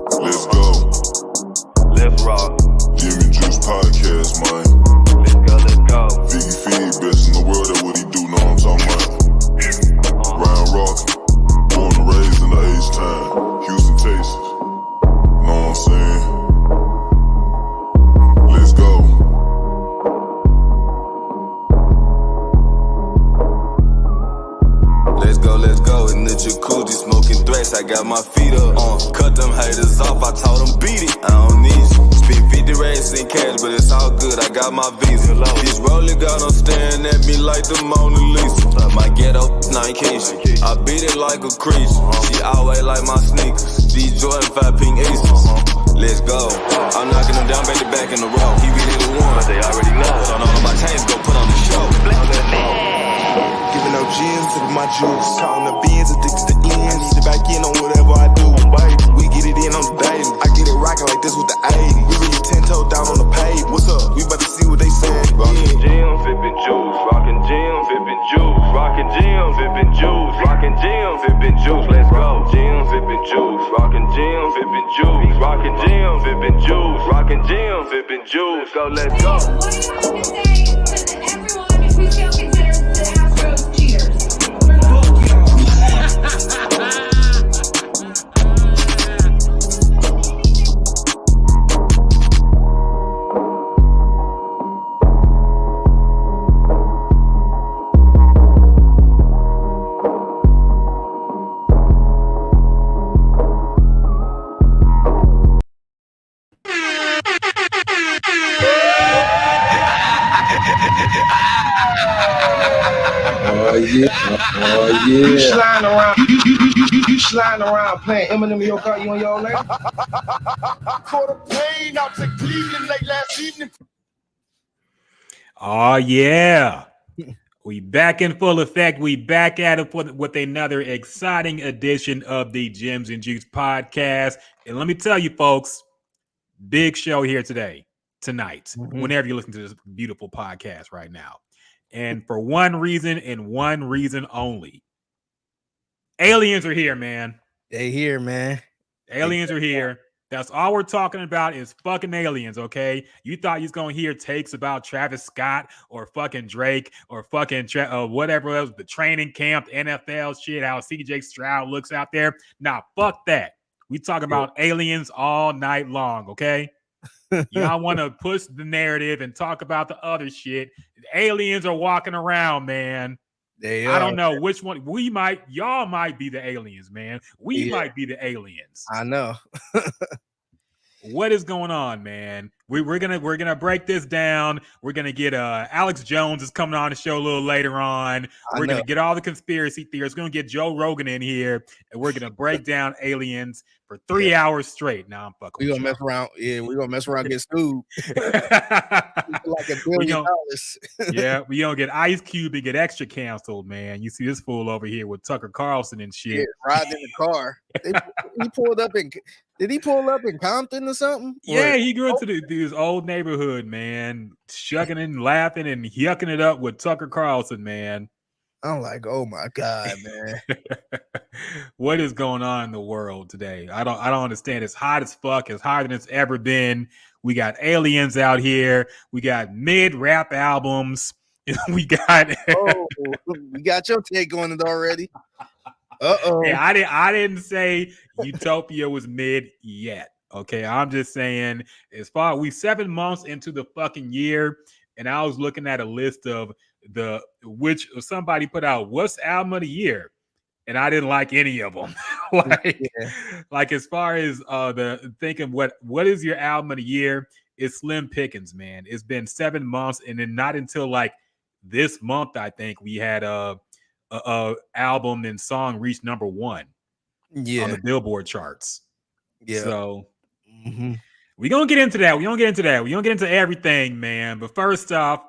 Let's go. Let's rock. Jimmy Juice Podcast, man. Let's go, let's go. Figgy Feed, best in the world, that's what he do, know what I'm talking about. Ryan Rock, born and raised in the H-Town, Houston, Texas. Know what I'm saying? Let's go. Let's go in the jacuzzi, smoking threats. I got my feet up. Cut them haters off, I told them beat it. I don't need you. Spend 50 racks in cash, but it's all good. I got my visa. This rolling got them staring at me like the Mona Lisa. My ghetto, nine Keisha. I beat it like a creature. She always like my sneakers. These Jordan 5 pink aces. Let's go. I'm knocking them down, back to back in the row. He really the one, but they already know. So none of my chains go put on the show. Giving out gems, sipping my juice. Counting the beans, addicted to ends. Need it back in on whatever I do. We get it in on the daily. I get it rocking like this with the 80. We really 10 toes down on the page. What's up? We about to see what they saying. Rockin' gems, sippin' juice. Rockin' gems, sippin' juice. Rockin' gems, sippin' juice. Rockin' gems, sippin' juice. Let's go. Gems, sippin' juice. Rockin' gems, sippin' juice. Rockin' gems, sippin' juice. Rockin' gems, sippin' juice. Go, let's go. What do you have to say to everyone if we still consider the Astros cheaters? You sliding around, you sliding around playing Eminem in your car, you on your lane? Caught a plane out to Cleveland late last evening. Oh, yeah. We back in full effect. We back at it with another exciting edition of the Gems and Juice podcast. And let me tell you, folks, big show here tonight, whenever you listen to this beautiful podcast right now. And for one reason and one reason only. Aliens are here, man. They here, man. Aliens are here. That's all we're talking about is fucking aliens, okay? You thought you was going to hear takes about Travis Scott or fucking Drake or fucking whatever else, the training camp, NFL shit, how CJ Stroud looks out there. Nah, fuck that. We talk about aliens all night long, okay? Y'all want to push the narrative and talk about the other shit. Aliens are walking around, man. I don't know which one. Y'all might be the aliens, man. We might be the aliens. I know. What is going on, man? We're gonna break this down. We're gonna get Alex Jones is coming on the show a little later on. We're gonna get all the conspiracy theorists. We're gonna get Joe Rogan in here, and we're gonna break down aliens for 3 hours straight. Now I'm fucking. We gonna mess around. Yeah, we gonna mess around. Get sued. Like $1 billion. Yeah, we gonna get Ice Cube and get extra canceled, man. You see this fool over here with Tucker Carlson and shit. Yeah, riding in the car. He pulled up in. Did he pull up in Compton or something? Yeah, he grew into his old neighborhood, man, shucking and laughing and yucking it up with Tucker Carlson, man. I'm like, oh my God, man. What is going on in the world today? I don't understand. It's hot as fuck. It's hotter than it's ever been. We got aliens out here. We got mid-rap albums. We got we got your take on it already. Hey, I didn't say Utopia was mid yet. Okay, I'm just saying as far we 7 months into the fucking year, and I was looking at a list of which somebody put out what's album of the year, and I didn't like any of them. like as far as the thinking what is your album of the year? It's slim pickings, man. It's been 7 months, and then not until like this month, I think we had a album and song reached number 1 on the Billboard charts. Yeah. So we're gonna get into that. We're gonna get into everything, man. But first off,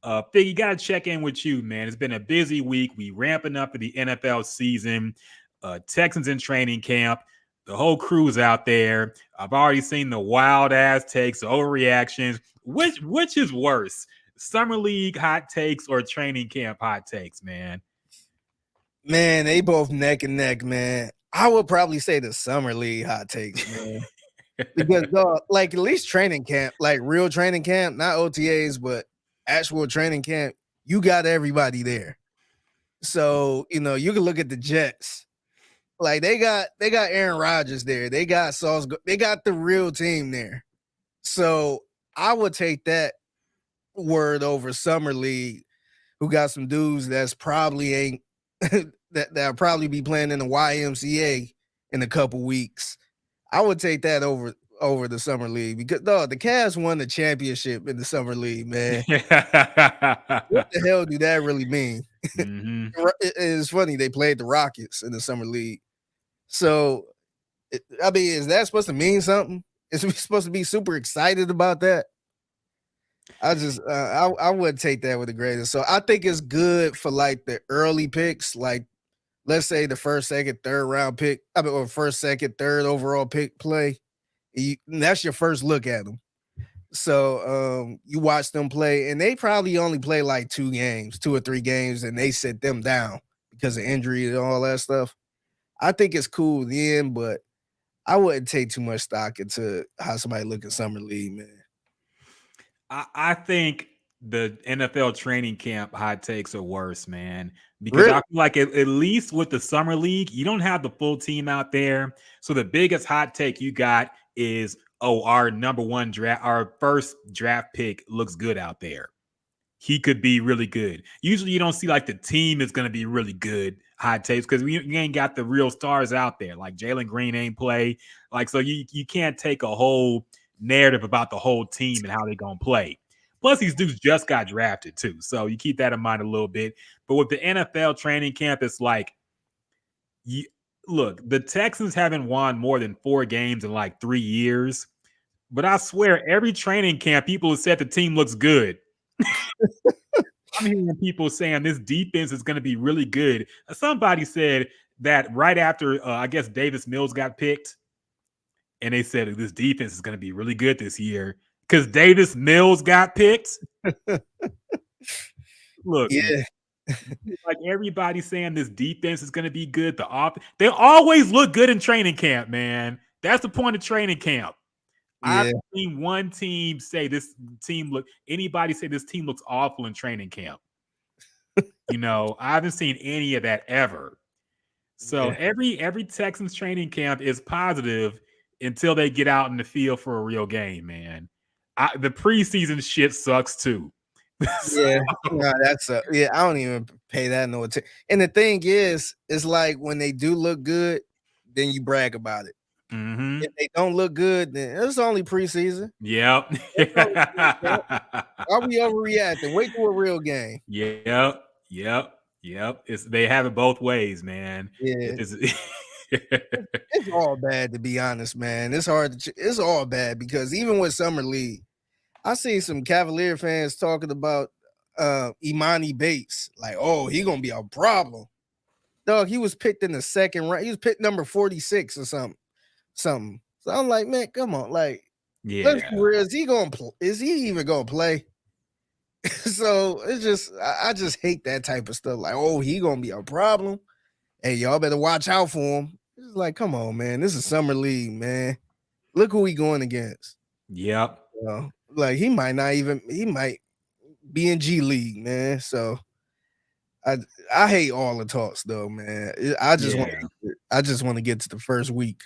Figgy, gotta check in with you, man. It's been a busy week. We ramping up for the NFL season. Texans in training camp. The whole crew's out there. I've already seen the wild ass takes, the overreactions. Which is worse? Summer League hot takes or training camp hot takes, man? Man, they both neck and neck, man. I would probably say the Summer League hot takes, man. Because like at least training camp, like real training camp, not OTAs, but actual training camp, you got everybody there. So you can look at the Jets. Like they got Aaron Rodgers there. They got Sauce. They got the real team there. So I would take that word over Summer League, who got some dudes that's probably ain't that'll probably be playing in the YMCA in a couple weeks. I would take that over the Summer League because the Cavs won the championship in the Summer League, man. What the hell do that really mean? Mm-hmm. It's funny they played the Rockets in the Summer League. So, is that supposed to mean something? Is we supposed to be super excited about that? I would take that with the greatest. So I think it's good for like the early picks, like let's say the first, second, third round pick, or first, second, third overall pick play. That's your first look at them. So you watch them play, and they probably only play like 2 or 3 games, and they sit them down because of injury and all that stuff. I think it's cool then, but I wouldn't take too much stock into how somebody look at Summer League, man. I think the NFL training camp hot takes are worse, man. Because I feel like at least with the Summer League, you don't have the full team out there. So the biggest hot take you got is, our our first draft pick looks good out there. He could be really good. Usually you don't see like the team is going to be really good hot takes because you ain't got the real stars out there. Like Jalen Green ain't play. Like, so you can't take a whole narrative about the whole team and how they're going to play. Plus, these dudes just got drafted too. So you keep that in mind a little bit. But with the NFL training camp, it's like, look, the Texans haven't won more than 4 games in like 3 years. But I swear, every training camp, people have said the team looks good. I'm hearing people saying this defense is going to be really good. Somebody said that right after, I guess, Davis Mills got picked, and they said this defense is going to be really good this year because Davis Mills got picked. Look, yeah, like everybody saying this defense is going to be good. They always look good in training camp, man. That's the point of training camp. Yeah. I've seen one team say anybody say this team looks awful in training camp. I haven't seen any of that ever. So every Texans training camp is positive until they get out in the field for a real game, man. The preseason shit sucks too. Yeah, no, I don't even pay that no attention. And the thing is, it's like when they do look good, then you brag about it. Mm-hmm. If they don't look good, then it's only preseason. Yep. Why we overreacting? Wait till a real game. Yep. They have it both ways, man. Yeah. It's all bad, to be honest, man. It's hard it's all bad because even with Summer League, I see some Cavalier fans talking about Imani Bates, like, he gonna be a problem. Dog, he was picked in the second round. He was picked number 46 or something. So I'm like, man, come on, like, let's be real. Is he even gonna play? So it's just, I just hate that type of stuff. Like, he gonna be a problem. Hey, y'all better watch out for him. It's like, come on, man. This is Summer League, man. Look who he going against. Yep. Like he might be in G League, man. So I hate all the talks though, man. I just want to get to the first week.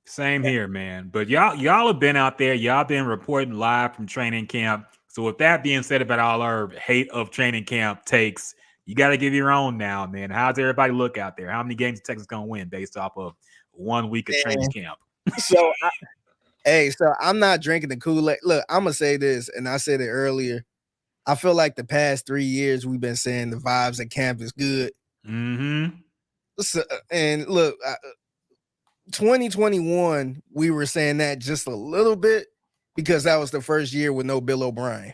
Same here, man. But y'all have been out there. Y'all been reporting live from training camp. So with that being said about all our hate of training camp takes, you got to give your own now, man. How's everybody look out there? How many games the Texans gonna win based off of 1 week of training camp? So so I'm not drinking the Kool-Aid. Look, I'm gonna say this, and I said it earlier. I feel like the past 3 years we've been saying the vibes at camp is good. Mm-hmm. So, and look, 2021 we were saying that just a little bit because that was the first year with no Bill O'Brien.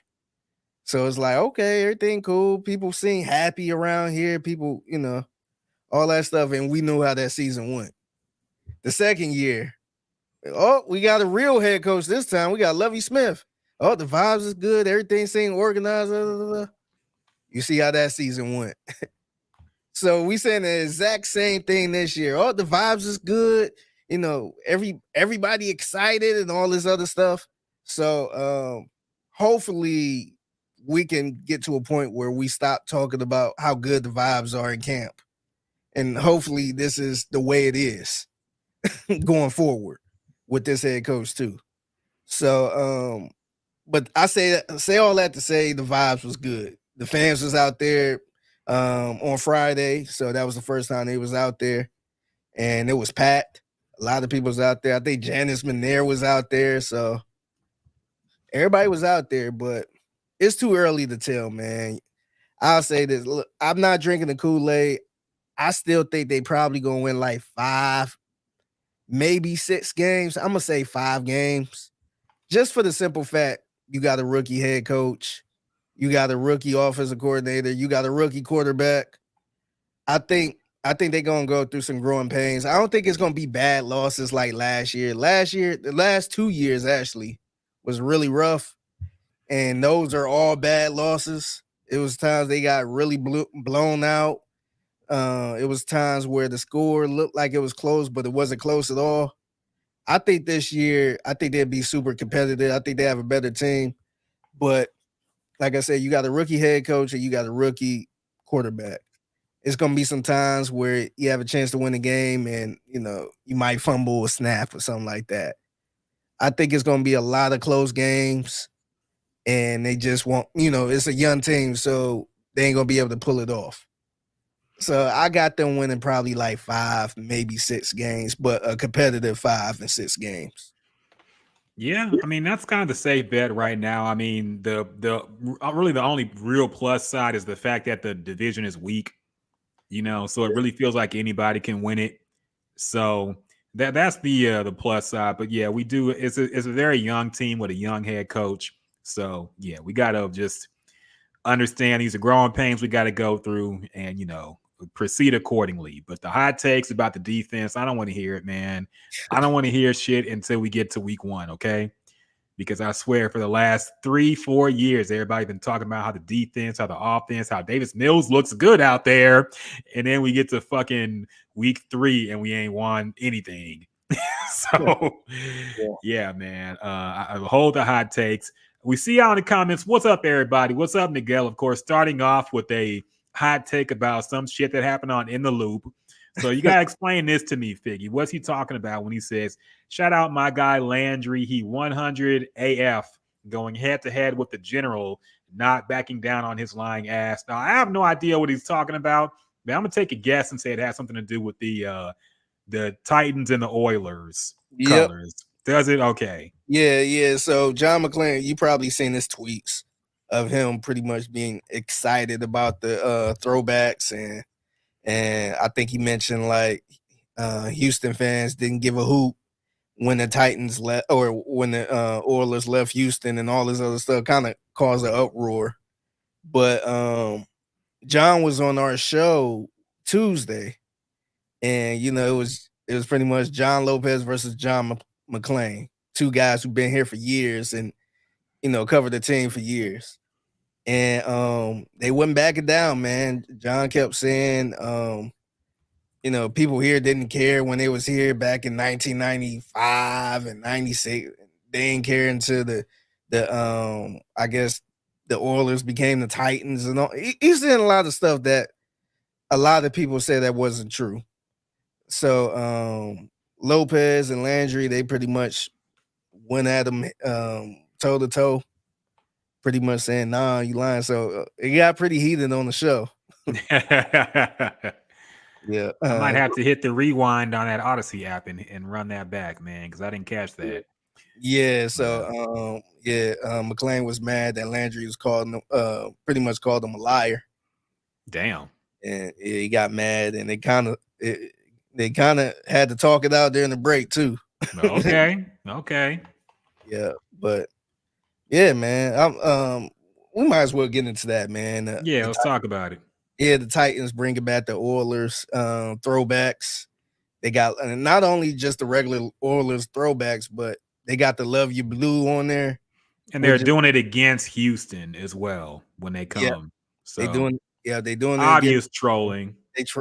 So it's like, okay, everything cool. People seem happy around here. People, all that stuff, and we knew how that season went. The second year, we got a real head coach this time. We got Lovie Smith. The vibes is good. Everything seemed organized. You see how that season went. So we saying the exact same thing this year. The vibes is good. everybody excited and all this other stuff. So hopefully we can get to a point where we stop talking about how good the vibes are in camp. And hopefully this is the way it is going forward with this head coach too. So but I say all that to say the vibes was good. The fans was out there on Friday, so that was the first time they was out there, and it was packed. A lot of people was out there. I think Janice Manair was out there, so everybody was out there. But it's too early to tell, man. I'll say this: look, I'm not drinking the Kool-Aid. I still think they probably gonna win like 5, maybe 6 games. I'm gonna say 5 games, just for the simple fact you got a rookie head coach, you got a rookie offensive coordinator, you got a rookie quarterback. I think they're gonna go through some growing pains. I don't think it's gonna be bad losses like last year. The last 2 years actually was really rough, and those are all bad losses. It was times they got really blown out. It was times where the score looked like it was close, but it wasn't close at all. I think this year, I think they'll be super competitive. I think they have a better team. But like I said, you got a rookie head coach and you got a rookie quarterback. It's going to be some times where you have a chance to win the game and, you might fumble a snap or something like that. I think it's going to be a lot of close games, and they just want, it's a young team, so they ain't going to be able to pull it off. So I got them winning probably like 5, maybe 6 games, but a competitive 5 and 6 games. Yeah, I mean that's kind of the safe bet right now. I mean the really the only real plus side is the fact that the division is weak. So it really feels like anybody can win it. So that's the plus side. But yeah, we do. It's a very young team with a young head coach. So yeah, we gotta just understand these are growing pains we got to go through, and proceed accordingly. But the hot takes about the defense, I don't want to hear it, man. I don't want to hear shit until we get to week 1, okay? Because I swear for the last 3-4 years, everybody been talking about how the defense, how the offense, how Davis Mills looks good out there. And then we get to fucking week 3 and we ain't won anything. So, yeah, man. I hold the hot takes. We see y'all in the comments. What's up, everybody? What's up, Miguel? Of course, starting off with a hot take about some shit that happened on In the Loop. So you got to explain this to me, Figgy. What's he talking about when he says, shout out my guy Landry, he 100 AF, going head-to-head with the general, not backing down on his lying ass. Now, I have no idea what he's talking about, but I'm going to take a guess and say it has something to do with the Titans and the Oilers colors. Does it? Okay. Yeah. So John McClain, you probably seen his tweets of him pretty much being excited about the throwbacks, and I think he mentioned like Houston fans didn't give a hoot when the Titans left, or when the Oilers left Houston, and all this other stuff kind of caused an uproar. But John was on our show Tuesday, and it was pretty much John Lopez versus John McClain, 2 guys who've been here for years and covered the team for years. And they wouldn't back it down, man. John kept saying people here didn't care when they was here back in 1995 and 96. They didn't care until the I guess the Oilers became the Titans and all. He's saying a lot of stuff that a lot of people say that wasn't true. So Lopez and Landry, they pretty much went at him toe to toe, pretty much saying, nah, you lying. So it got pretty heated on the show. Yeah. I might have to hit the rewind on that Odyssey app and run that back, man, because I didn't catch that. Yeah. So McClain was mad that Landry was pretty much called him a liar. Damn. And he got mad, and they kind of had to talk it out during the break too. Okay. Yeah, but yeah, man, we might as well get into that, man. Let's talk about it. Yeah, the Titans bringing back the Oilers throwbacks. They got not only just the regular Oilers throwbacks, but they got the Love You Blue on there. And they're doing it against Houston as well when they come. Yeah. So they doing obvious trolling.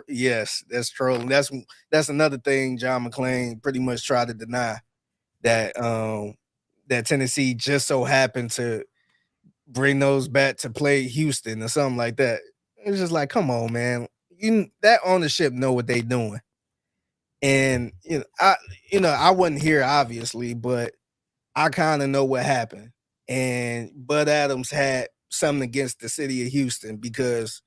Yes, that's trolling. That's another thing John McClain pretty much tried to deny, that that Tennessee just so happened to bring those back to play Houston or something like that. It's just like, come on, man. That ownership know what they doing. And I wasn't here obviously, but I kind of know what happened. And Bud Adams had something against the city of Houston because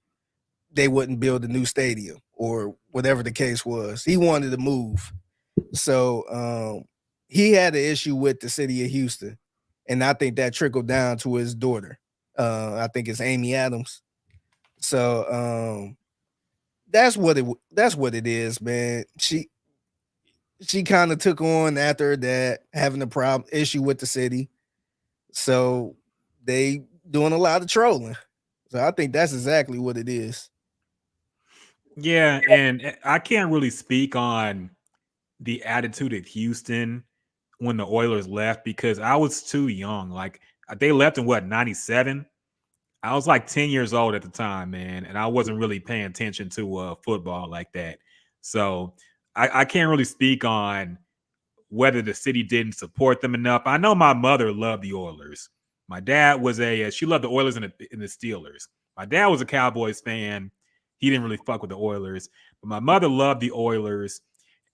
they wouldn't build a new stadium or whatever the case was. He wanted to move. So he had an issue with the city of Houston. And I think that trickled down to his daughter. I think it's Amy Adams. So that's what it is, man. She kind of took on after that, having a issue with the city. So they doing a lot of trolling. So I think that's exactly what it is. Yeah, and I can't really speak on the attitude of Houston when the Oilers left because I was too young. Like they left in what, 97? I was like 10 years old at the time, man, and I wasn't really paying attention to football like that. So I can't really speak on whether the city didn't support them enough. I know my mother loved the Oilers. My dad was she loved the Oilers and the Steelers. My dad was a Cowboys fan. He didn't really fuck with the Oilers, but my mother loved the Oilers.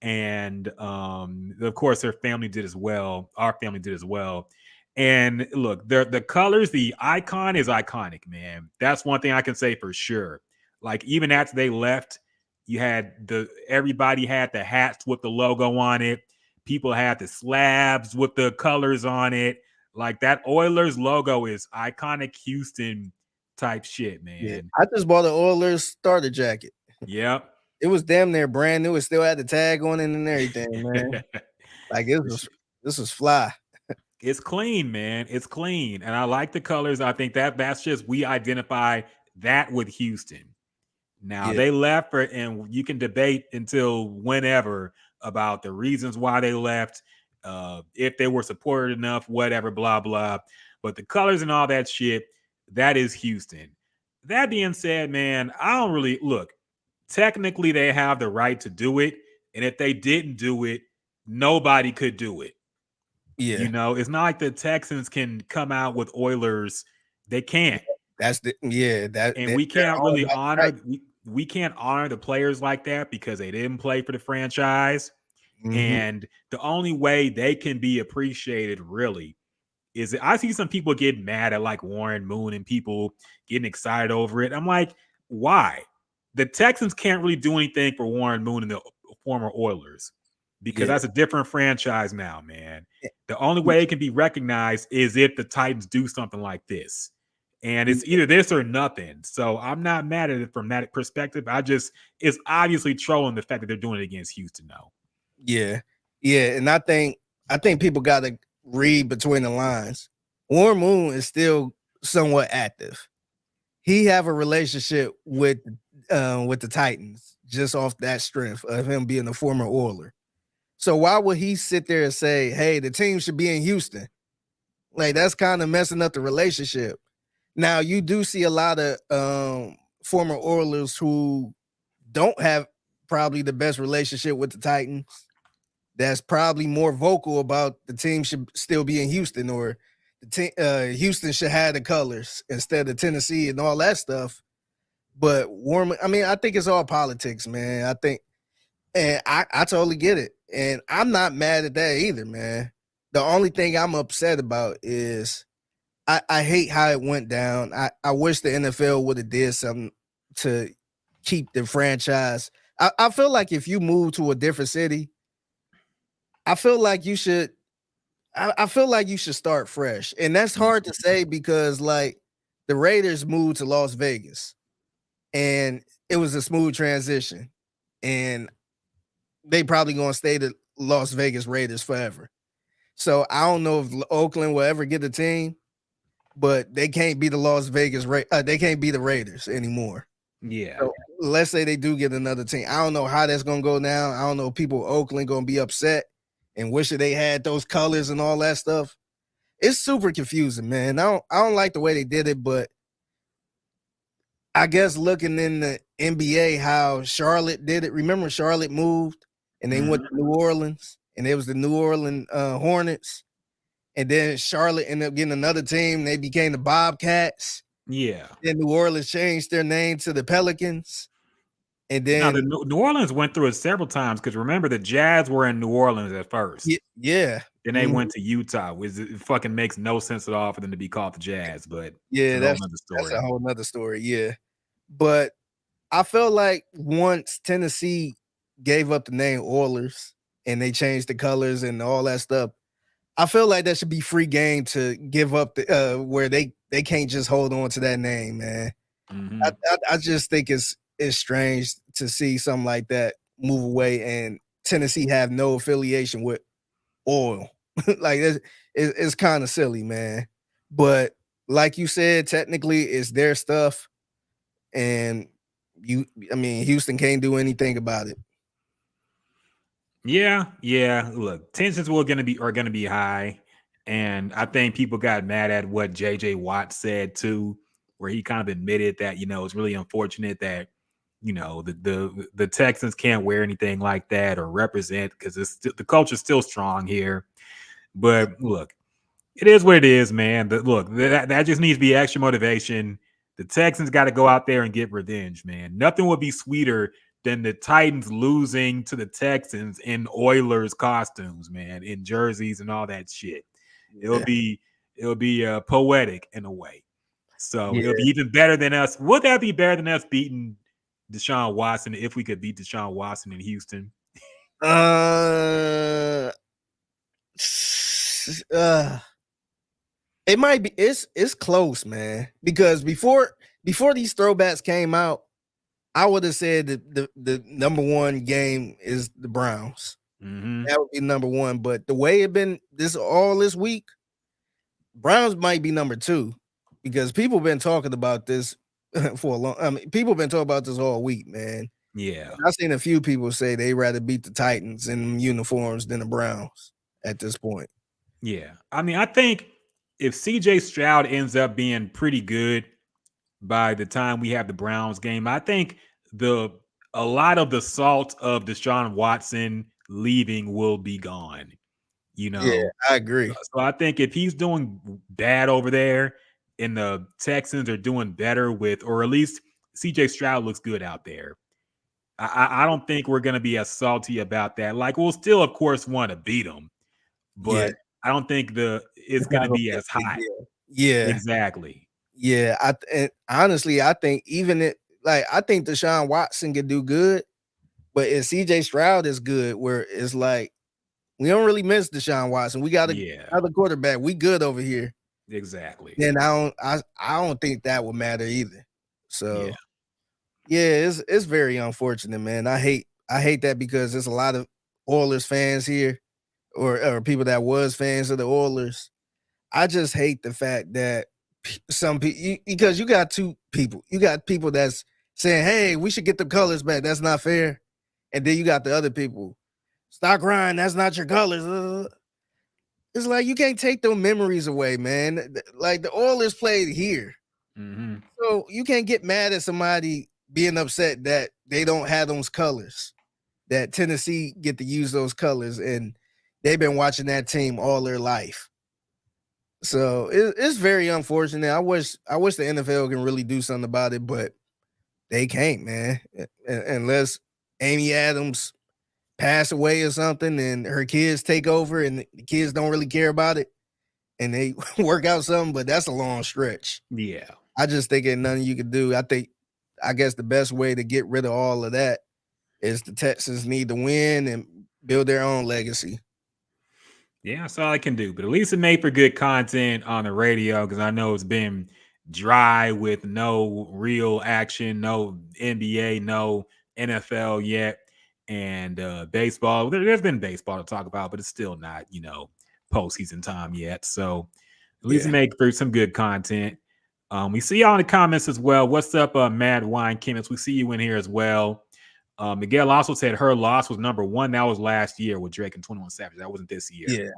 And of course, her family did as well. Our family did as well. And look, the colors, the icon is iconic, man. That's one thing I can say for sure. Like even after they left, you had everybody had the hats with the logo on it. People had the slabs with the colors on it. Like that Oilers logo is iconic Houston type shit, man. Yeah, I just bought an Oilers starter jacket. Yep. It was damn near brand new. It still had the tag on it and everything, man. Like this was fly. It's clean, man. It's clean. And I like the colors. I think that's just, we identify that with Houston. Now they left and you can debate until whenever about the reasons why they left, if they were supported enough, whatever, blah, blah. But the colors and all that shit, that is Houston. That being said, man, I don't really look. Technically, they have the right to do it. And if they didn't do it, nobody could do it. Yeah. You know, it's not like the Texans can come out with Oilers. They can't. We can't really honor we can't honor the players like that because they didn't play for the franchise. Mm-hmm. And the only way they can be appreciated really is I see some people get mad at like Warren Moon and people getting excited over it. I'm like, why? The Texans can't really do anything for Warren Moon and the former Oilers because that's a different franchise now, man. The only way it can be recognized is if the Titans do something like this. And it's either this or nothing. So I'm not mad at it from that perspective. It's obviously trolling the fact that they're doing it against Houston now. Yeah. Yeah. And I think people got to read between the lines. Warren Moon is still somewhat active. He have a relationship with the Titans just off that strength of him being a former Oiler. So why would he sit there and say, hey, the team should be in Houston? Like that's kind of messing up the relationship. Now you do see a lot of former Oilers who don't have probably the best relationship with the Titans. That's probably more vocal about the team should still be in Houston or Houston should have the colors instead of Tennessee and all that stuff. But I think it's all politics, man. I think, and I totally get it. And I'm not mad at that either, man. The only thing I'm upset about is I hate how it went down. I wish the NFL would have did something to keep the franchise. I feel like if you move to a different city, I feel like you should start fresh. And that's hard to say because like the Raiders moved to Las Vegas and it was a smooth transition. And they probably gonna stay the Las Vegas Raiders forever. So I don't know if Oakland will ever get a team, but they can't be the Las Vegas they can't be the Raiders anymore. Yeah. So let's say they do get another team. I don't know how that's gonna go down. I don't know if people in Oakland gonna be upset and wish that they had those colors and all that stuff. It's super confusing, man. I don't like the way they did it, but I guess looking in the NBA, how Charlotte did it. Remember, Charlotte moved and they went to New Orleans, and it was the New Orleans Hornets. And then Charlotte ended up getting another team. They became the Bobcats. Yeah. Then New Orleans changed their name to the Pelicans. And Now, then New Orleans went through it several times because remember the Jazz were in New Orleans at first. yeah. Then they went to Utah, which it fucking makes no sense at all for them to be called the Jazz. But Yeah, that's a whole nother story. Yeah. But I felt like once Tennessee gave up the name Oilers and they changed the colors and all that stuff, I feel like that should be free game to give up the where they can't just hold on to that name, man. I just think it's strange to see something like that move away and Tennessee have no affiliation with oil. Like it's kind of silly, man. But like you said, technically it's their stuff, and Houston can't do anything about it. Yeah. Look, tensions are gonna be high, and I think people got mad at what JJ Watt said too, where he kind of admitted that it's really unfortunate that the Texans can't wear anything like that or represent because the culture's still strong here. But look, it is what it is, man. That just needs to be extra motivation. The Texans got to go out there and get revenge, man. Nothing would be sweeter than the Titans losing to the Texans in Oilers costumes, man, in jerseys and all that shit. It'll be poetic in a way. So it'll be even better than us. Would that be better than us beating Deshaun Watson if we could beat Deshaun Watson in Houston? It might be. It's close, man. Because before these throwbacks came out, I would have said that the number one game is the Browns. That would be number one. But the way it been this week, Browns might be number two because people been talking about this for a long. I mean, people been talking about this all week, man. Yeah, I've seen a few people say they rather beat the Titans in uniforms than the Browns at this point. Yeah, I mean, I think if CJ Stroud ends up being pretty good by the time we have the Browns game, I think a lot of the salt of Deshaun Watson leaving will be gone. Yeah, I agree. So I think if he's doing bad over there and the Texans are doing better or at least CJ Stroud looks good out there, I don't think we're going to be as salty about that. Like, we'll still, of course, want to beat them, but I don't think it's going to be as high. Yeah, exactly. Yeah, honestly, I think I think Deshaun Watson could do good, but if CJ Stroud is good, where it's like we don't really miss Deshaun Watson. We got another quarterback. We good over here. Exactly. Then I don't think that would matter either. So it's very unfortunate, man. I hate that because there's a lot of Oilers fans here, or people that was fans of the Oilers. I just hate the fact that some people, because you got two people. You got people that's saying, "Hey, we should get the colors back." That's not fair. And then you got the other people, "Stop crying. That's not your colors." It's like you can't take those memories away, man. Like the Oilers played here, so you can't get mad at somebody being upset that they don't have those colors. That Tennessee get to use those colors, and they've been watching that team all their life. So it's very unfortunate. I wish the NFL can really do something about it, but they can't, man. Unless Amy Adams pass away or something and her kids take over and the kids don't really care about it and they work out something, but that's a long stretch. Yeah. I just think there's nothing you can do. I guess the best way to get rid of all of that is the Texans need to win and build their own legacy. Yeah, that's all I can do. But at least it made for good content on the radio because I know it's been dry with no real action, no NBA, no NFL yet, and baseball. There's been baseball to talk about, but it's still not, postseason time yet. So at least it made for some good content. We see y'all in the comments as well. What's up, Mad Wine Chemist? We see you in here as well. Miguel also said her loss was number one. That was last year with Drake and 21 Savage. That wasn't this year. Yeah.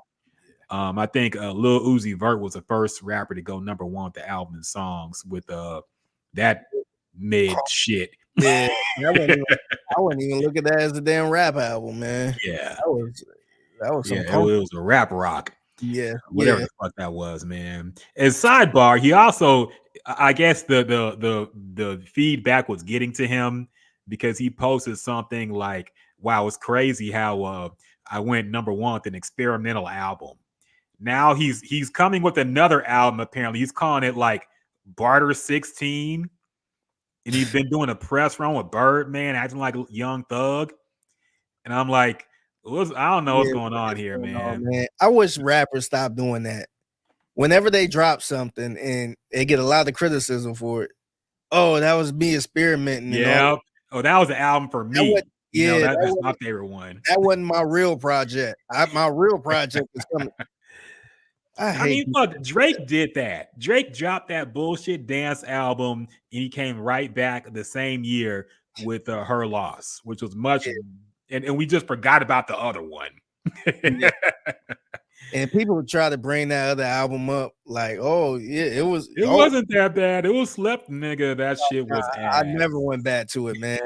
I think Lil Uzi Vert was the first rapper to go number one with the album and songs with that mid shit. Yeah, I wouldn't even look at that as a damn rap album, man. Yeah. That was some Yeah, it punk. was a rap rock. Yeah, Whatever the fuck that was, man. And sidebar, he also, I guess the feedback was getting to him because he posted something like, "Wow, it's crazy how I went number one with an experimental album." Now he's coming with another album. Apparently, he's calling it like Barter 16, and he's been doing a press run with Birdman, acting like a Young Thug. And I'm like, I don't know what's going on here, man. I wish rappers stop doing that. Whenever they drop something and they get a lot of criticism for it, oh, that was me experimenting. Yeah. Oh, that was an album for me. That's my that favorite one. That wasn't my real project. My real project is coming. I mean, look, Drake did that. Drake dropped that bullshit dance album, and he came right back the same year with Her Loss, which was much, and we just forgot about the other one. Yeah. And people would try to bring that other album up, like, oh yeah, it wasn't that bad. It was slept, nigga. That shit was ass. I never went back to it, man.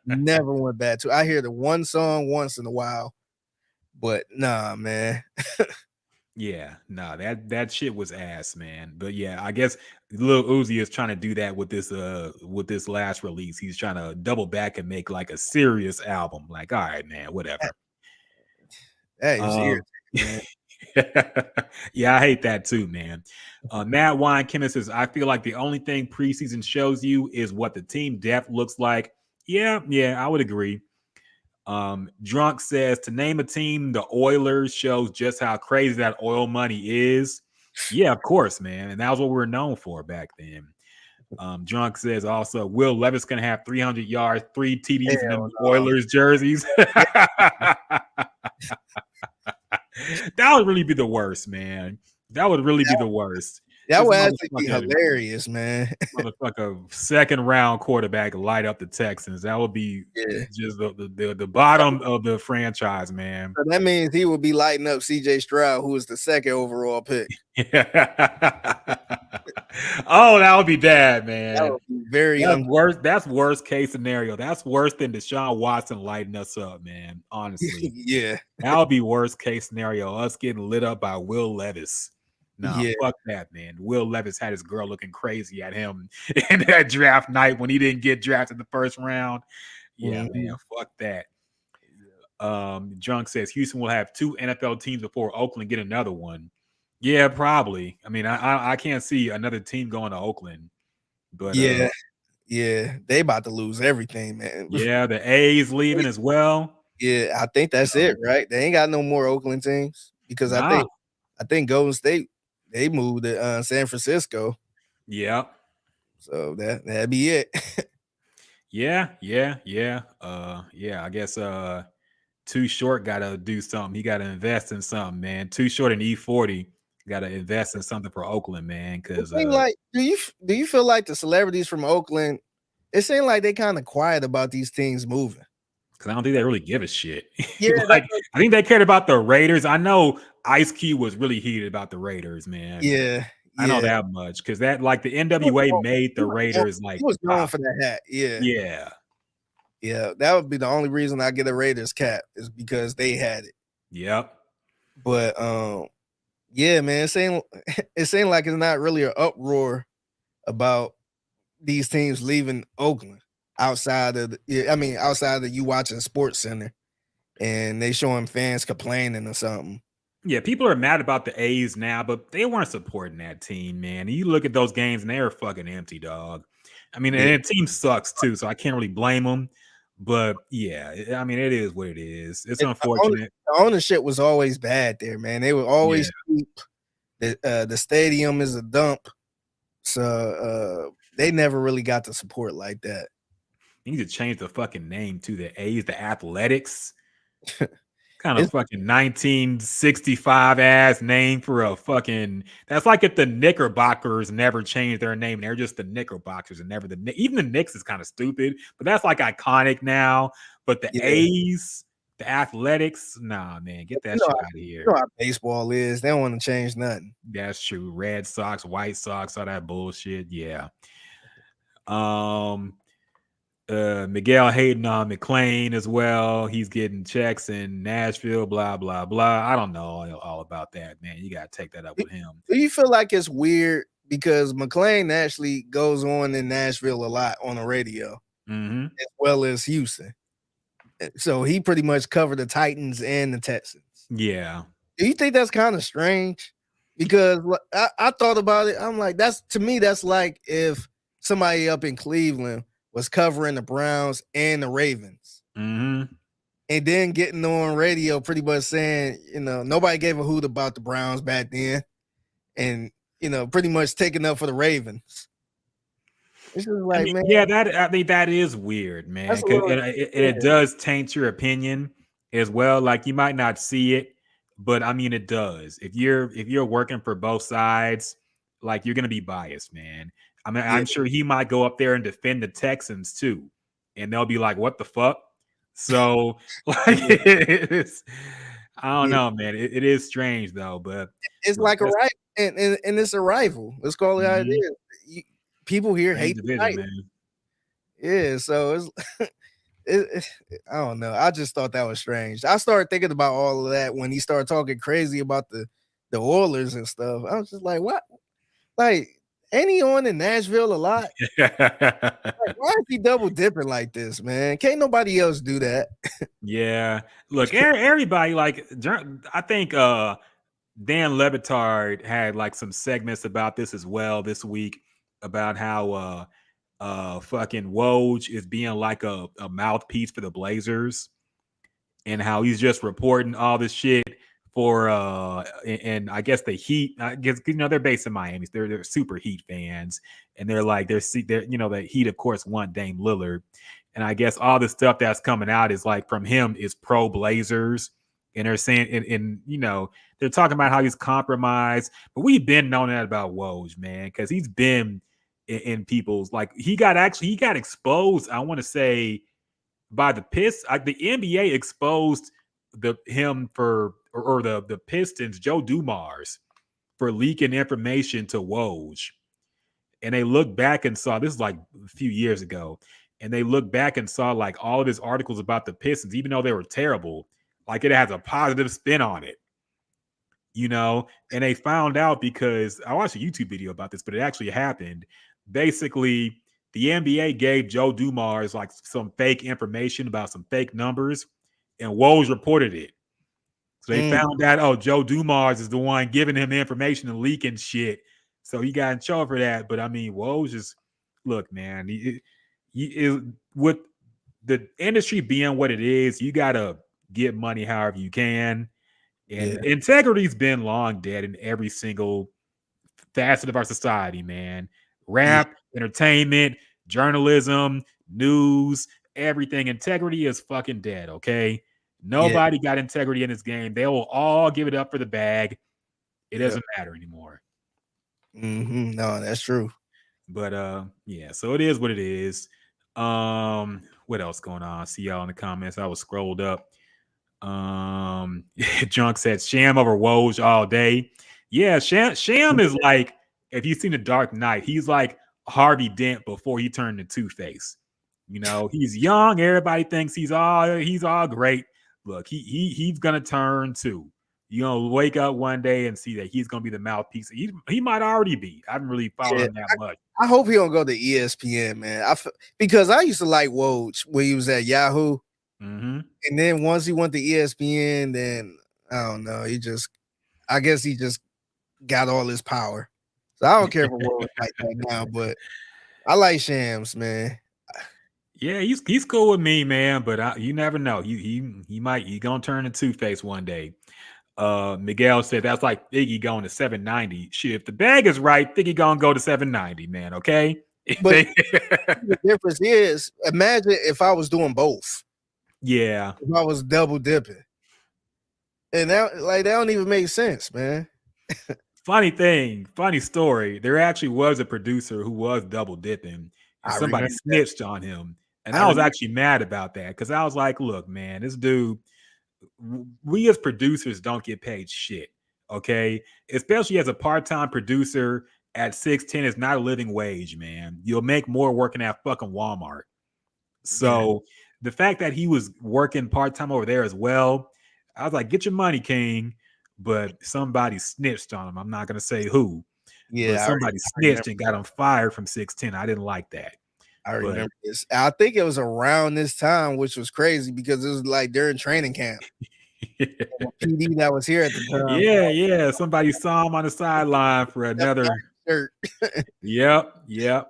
Never went back to it. I hear the one song once in a while, but nah, man. Yeah, nah, that shit was ass, man. But yeah, I guess Lil Uzi is trying to do that with this last release. He's trying to double back and make like a serious album. Like, all right, man, whatever. That is irritating, man. Yeah, I hate that too, man. Matt Wine Kenneth says, I feel like the only thing preseason shows you is what the team depth looks like. Yeah, I would agree. Drunk says, to name a team, the Oilers shows just how crazy that oil money is. Yeah, of course, man. And that was what we were known for back then. Drunk says also, Will Levis gonna have 300 yards, 3 TDs in the Oilers jerseys. That would really be the worst, man. That would really be the worst. That would actually be hilarious, man. Motherfucker, second round quarterback light up the Texans. That would be just the bottom of the franchise, man. So that means he would be lighting up CJ Stroud, who was the second overall pick. Oh, that would be bad, man. That would be very worse. That's worst case scenario. That's worse than Deshaun Watson lighting us up, man. Honestly, yeah, that would be worst case scenario. Us getting lit up by Will Levis. No, fuck that, man. Will Levis had his girl looking crazy at him in that draft night when he didn't get drafted the first round. Yeah, man, fuck that. Drunk says Houston will have 2 NFL teams before Oakland get another one. Yeah, probably. I mean, I can't see another team going to Oakland. But yeah, they about to lose everything, man. Yeah, the A's leaving as well. Yeah, I think that's it, right? They ain't got no more Oakland teams because I think Golden State, they moved to San Francisco. Yeah. So that'd be it. Yeah. I guess Too Short gotta do something. He gotta invest in something, man. Too Short and E40 gotta invest in something for Oakland, man. Because like, do you feel like the celebrities from Oakland, it seems like they kind of quiet about these teams moving? Because I don't think they really give a shit. Yeah, like, I think they cared about the Raiders. I know Ice Cube was really heated about the Raiders, man. Yeah. I know that much because that, like, the NWA made the Raiders like. He was known for that hat. Yeah. Yeah. That would be the only reason I get a Raiders cap is because they had it. Yep. But yeah, man, it seemed like it's not really an uproar about these teams leaving Oakland. Outside of you watching Sports Center and they showing fans complaining or something. Yeah, people are mad about the A's now, but they weren't supporting that team, man. And you look at those games and they were fucking empty, dog. I mean, and the team sucks too, so I can't really blame them. But yeah, I mean, it is what it is. It's unfortunate. The ownership was always bad there, man. They were always cheap. The stadium is a dump. So they never really got the support like that. You need to change the fucking name to the A's, the Athletics. Kind of fucking 1965 ass name for a fucking. That's like if the Knickerbockers never changed their name. They're just the Knickerbockers and never the. Even the Knicks is kind of stupid, but that's like iconic now. But the A's, the Athletics, nah, man, get that shit out of here. You know how baseball is. They don't want to change nothing. That's true. Red Sox, White Sox, all that bullshit. Yeah. Miguel hating on McLean as well. He's getting checks in Nashville, blah, blah, blah. I don't know all about that, man. You got to take that up with him. Do you feel like it's weird because McLean actually goes on in Nashville a lot on the radio, Mm-hmm. as well as Houston? So he pretty much covered the Titans and the Texans. Yeah. Do you think that's kind of strange? Because I thought about it. I'm like, to me, that's like if somebody up in Cleveland was covering the Browns and the Ravens. Mm-hmm. And then getting on radio pretty much saying, nobody gave a hoot about the Browns back then. And, pretty much taking up for the Ravens. It's just like, man. Yeah, I think that is weird, man. It does taint your opinion as well. Like you might not see it, but I mean it does. If you're working for both sides, like you're gonna be biased, man. I mean, I'm sure he might go up there and defend the Texans too, and they'll be like, "What the fuck?" So, like, I don't know, man. It is strange though, but it's like a rival, and it's a rival. Let's call it how it is. People here hate the Titans. Man. Yeah, so it's I don't know. I just thought that was strange. I started thinking about all of that when he started talking crazy about the Oilers and stuff. I was just like, what? Like, ain't he on in Nashville a lot? Like, why is he double dipping like this, man? Can't nobody else do that. Yeah. Look, everybody, like, I think Dan Le Batard had like some segments about this as well this week about how fucking Woj is being like a mouthpiece for the Blazers and how he's just reporting all this shit for and I guess the Heat. I guess they're based in Miami. So they're super Heat fans, and they're the Heat of course want Dame Lillard, and I guess all the stuff that's coming out is like from him is pro Blazers, and they're saying and they're talking about how he's compromised, but we've been knowing that about Woj, man, because he's been in people's like he got exposed. I want to say by the the NBA exposed him for or the Pistons, Joe Dumars, for leaking information to Woj, and they looked back and saw this is like a few years ago, and they looked back and saw like all of his articles about the Pistons, even though they were terrible, like it has a positive spin on it. And they found out because I watched a YouTube video about this, but it actually happened. Basically, the NBA gave Joe Dumars like some fake information about some fake numbers, and Woj reported it. So they found out, Joe Dumars is the one giving him the information and leaking shit. So he got in trouble for that. But I mean, Woj is, look, man, with the industry being what it is, you got to get money however you can. And integrity's been long dead in every single facet of our society, man. Rap, entertainment, journalism, news, everything. Integrity is fucking dead, okay? Nobody got integrity in this game. They will all give it up for the bag. It doesn't matter anymore. No, that's true. But so it is what it is. What else going on? See y'all in the comments. I was scrolled up. Junk said Sham over Woj all day. Yeah, Sham is like, if you've seen The Dark Knight, he's like Harvey Dent before he turned to Two-Face. He's young. Everybody thinks he's all great. Look, he's gonna turn too. You're gonna wake up one day and see that he's gonna be the mouthpiece. He might already be. I haven't really followed him that much. I hope he don't go to ESPN, man. Because I used to like Woj when he was at Yahoo. And then once he went to ESPN, then I don't know. I guess he just got all his power. So I don't care for Woj like that now, but I like Shams, man. Yeah, he's cool with me, man. But you never know. He gonna turn to Two-Face one day. Miguel said that's like Figgy going to 790. Shit, if the bag is right, Figgy gonna go to 790, man. Okay. But the difference is, imagine if I was doing both. Yeah, if I was double dipping, and that don't even make sense, man. Funny story. There actually was a producer who was double dipping. And somebody snitched on him, and I was actually mad about that because I was like, "Look, man, this dude. We as producers don't get paid shit, okay? Especially as a part-time producer, at 6'10" is not a living wage, man. You'll make more working at fucking Walmart. So the fact that he was working part-time over there as well, I was like, get your money, King. But somebody snitched on him. I'm not gonna say who, but Yeah, somebody snitched and got him fired from 6'10". I didn't like that. I remember this. I think it was around this time, which was crazy because it was like during training camp. PD that was here at the time. Yeah. Somebody saw him on the sideline for another shirt. Yep. I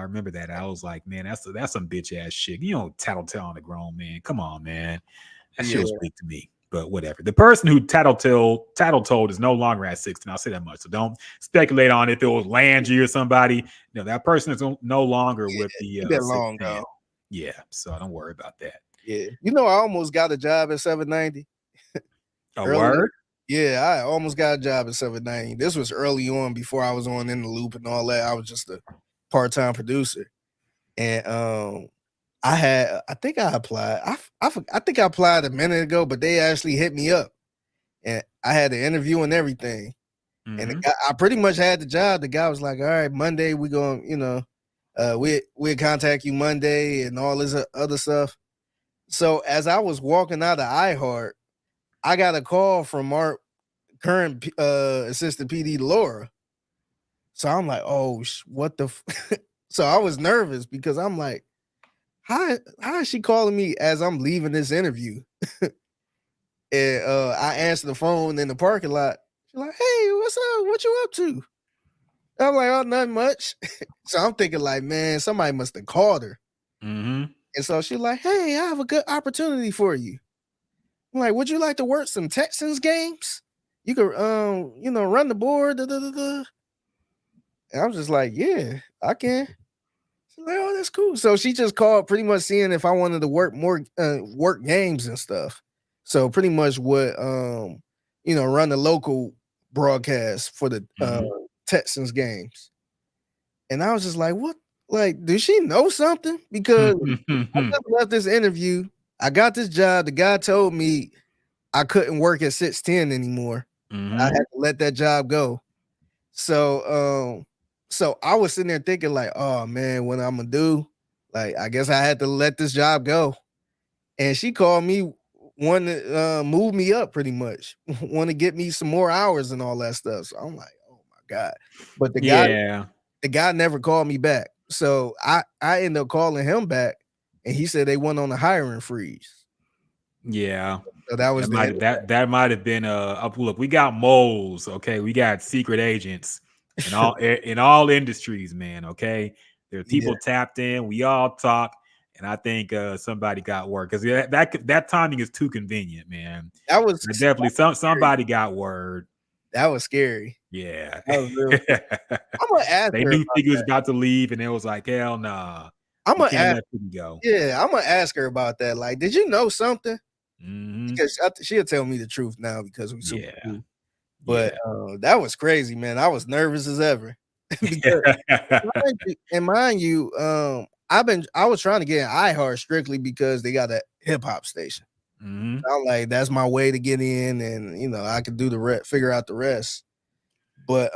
remember that. I was like, man, that's some bitch ass shit. You don't tattletale on the grown man. Come on, man. That shit was weak to me. But whatever. The person who tattletold is no longer at 16. I'll say that much. So don't speculate on if it was Landry or somebody. No, that person is no longer with the been long gone. Yeah, so don't worry about that. Yeah. You know, I almost got a job at 790. A word? Yeah, I almost got a job at 790. This was early on before I was on In the Loop and all that. I was just a part-time producer. And I think I applied. I think I applied a minute ago, but they actually hit me up. And I had the interview and everything. Mm-hmm. And the guy, I pretty much had the job. The guy was like, all right, Monday we going, you know, we'll contact you Monday and all this other stuff. So as I was walking out of iHeart, I got a call from our current assistant PD, Laura. So I'm like, oh, what the So I was nervous because I'm like, how is she calling me as I'm leaving this interview? And I answered the phone in the parking lot. She's like, hey, what's up? What you up to? I'm like, oh, nothing much. So I'm thinking like, man, somebody must have called her. Mm-hmm. And so she's like, hey, I have a good opportunity for you. I'm like, would you like to work some Texans games? You could, you know, run the board. And I was just like, yeah, I can. She's like, oh, that's cool. So she just called pretty much seeing if I wanted to work more, work games and stuff. So pretty much what, you know, run the local broadcast for the Texans games. And I was just like, what? Like, does she know something? Because I just left this interview. I got this job. The guy told me I couldn't work at 610 anymore. I had to let that job go. So, so I was sitting there thinking like, oh man, what I'm gonna do? Like, I guess I had to let this job go. And she called me, wanted to move me up pretty much, want to get me some more hours and all that stuff. So I'm like, oh my God. But the guy never called me back. So I ended up calling him back and he said they went on a hiring freeze. Yeah. So that was that might have been look, we got moles, okay? We got secret agents in all industries, man. Okay. There's people tapped in, we all talk, and I think somebody got word because that timing is too convenient, man. That was definitely somebody got word. That was scary. Yeah. That was real. I'm gonna ask they knew Figgy was about to leave, and it was like, hell nah. I'm gonna ask. Let Figgy go. Yeah, I'm gonna ask her about that. Like, did you know something? Because she'll tell me the truth now because we super cool. But that was crazy, man. I was nervous as ever. Because, mind you, I was trying to get an iHeart strictly because they got a hip hop station. I'm like, that's my way to get in, and you know, I could do figure out the rest. But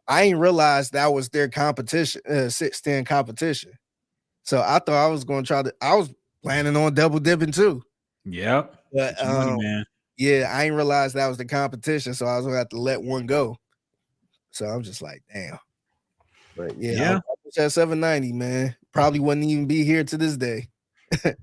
I ain't realized that was their competition, 610 competition. So I thought I was going to I was planning on double dipping too. Yep. But money, man. Yeah, I ain't realized that was the competition, so I was gonna have to let one go. So I'm just like, damn. But yeah. I was at 790, man. Probably wouldn't even be here to this day.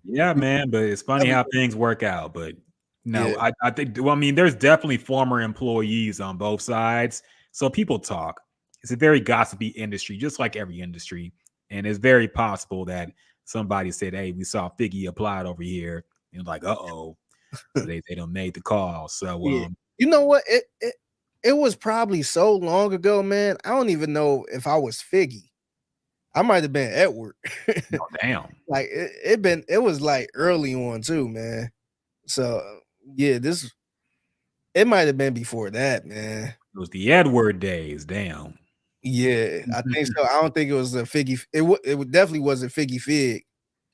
Yeah, man. But it's funny how things work out. But no, I think, well, I mean, there's definitely former employees on both sides. So people talk. It's a very gossipy industry, just like every industry. And it's very possible that somebody said, hey, we saw Figgy applied over here. And like, uh-oh. So they done made the call. So you know what? It was probably so long ago, man. I don't even know if I was Figgy. I might have been Edward. Oh, damn. Like it was like early on too, man. So yeah, it might have been before that, man. It was the Edward days, damn. Yeah, I think so. I don't think it was a Figgy. It definitely wasn't Figgy Fig.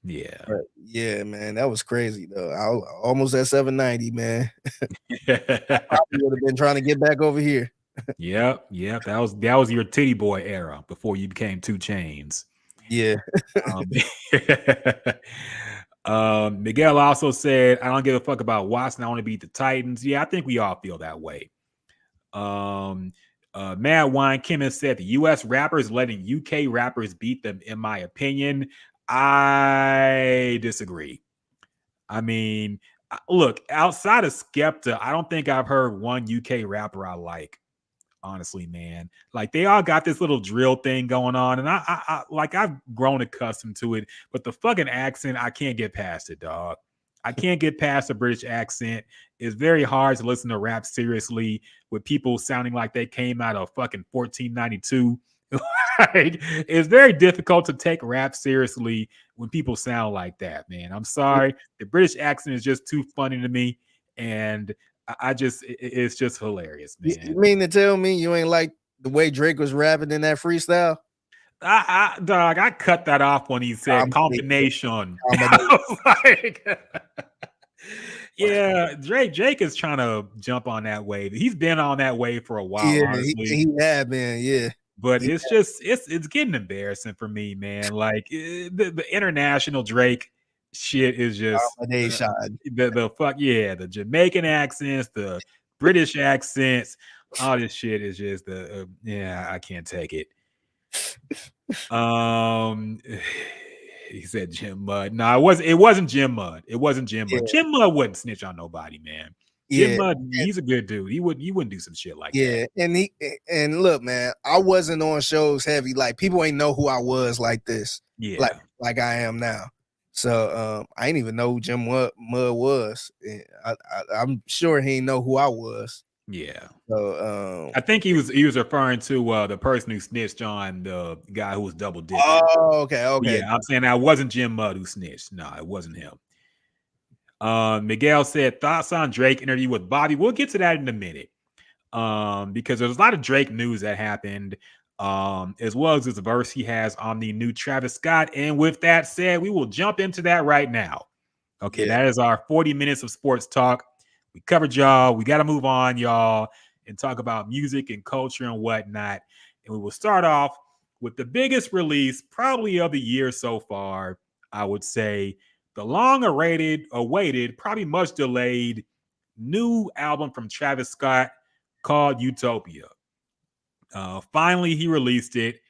Yeah. But yeah, man, that was crazy though. I was almost at 790, man. I probably would have been trying to get back over here. Yep. That was your titty boy era before you became 2 Chains. Yeah. Um, Miguel also said, "I don't give a fuck about Watson. I want to beat the Titans." Yeah, I think we all feel that way. Mad Wine Kim said the U.S. rappers letting UK rappers beat them. In my opinion, I disagree. I mean, look, outside of Skepta, I don't think I've heard one UK rapper I like. Honestly, man, like they all got this little drill thing going on, and I like I've grown accustomed to it, but the fucking accent, I can't get past it, dog. I can't get past the British accent. It's very hard to listen to rap seriously with people sounding like they came out of fucking 1492. Like, it's very difficult to take rap seriously when people sound like that, man. I'm sorry. The British accent is just too funny to me. And I just, it's just hilarious, You man. mean to tell me you ain't like the way Drake was rapping in that freestyle? Dog, I cut that off when he said combination. I was like, yeah, Drake is trying to jump on that wave. He's been on that wave for a while, Yeah, honestly. he had been, yeah. But it's just it's getting embarrassing for me, man. Like the international Drake shit is just the fuck yeah, the Jamaican accents, the British accents, all this shit is just the yeah, I can't take it. He said Jim Mudd. No, it wasn't Jim Mudd. It wasn't Jim Mudd. Jim Mudd wouldn't snitch on nobody, man. Jim Mudd, he's a good dude. He wouldn't do some shit like that. Yeah, and look, man, I wasn't on shows heavy. Like people ain't know who I was like this. Yeah, like I am now. So I didn't even know who Jim Mudd was. I'm sure he didn't know who I was. Yeah. So I think he was referring to the person who snitched on the guy who was double dipping. Oh, okay. Yeah, I'm saying that wasn't Jim Mudd who snitched. No, it wasn't him. Miguel said thoughts on Drake interview with Bobby. We'll get to that in a minute. Because there's a lot of Drake news that happened, as well as this verse he has on the new Travis Scott. And with that said, we will jump into that right now. Okay, that is our 40 minutes of sports talk. We covered y'all. We got to move on, y'all, and talk about music and culture and whatnot. And we will start off with the biggest release probably of the year so far, I would say. The long-awaited, probably much delayed new album from Travis Scott called Utopia. Finally, he released it.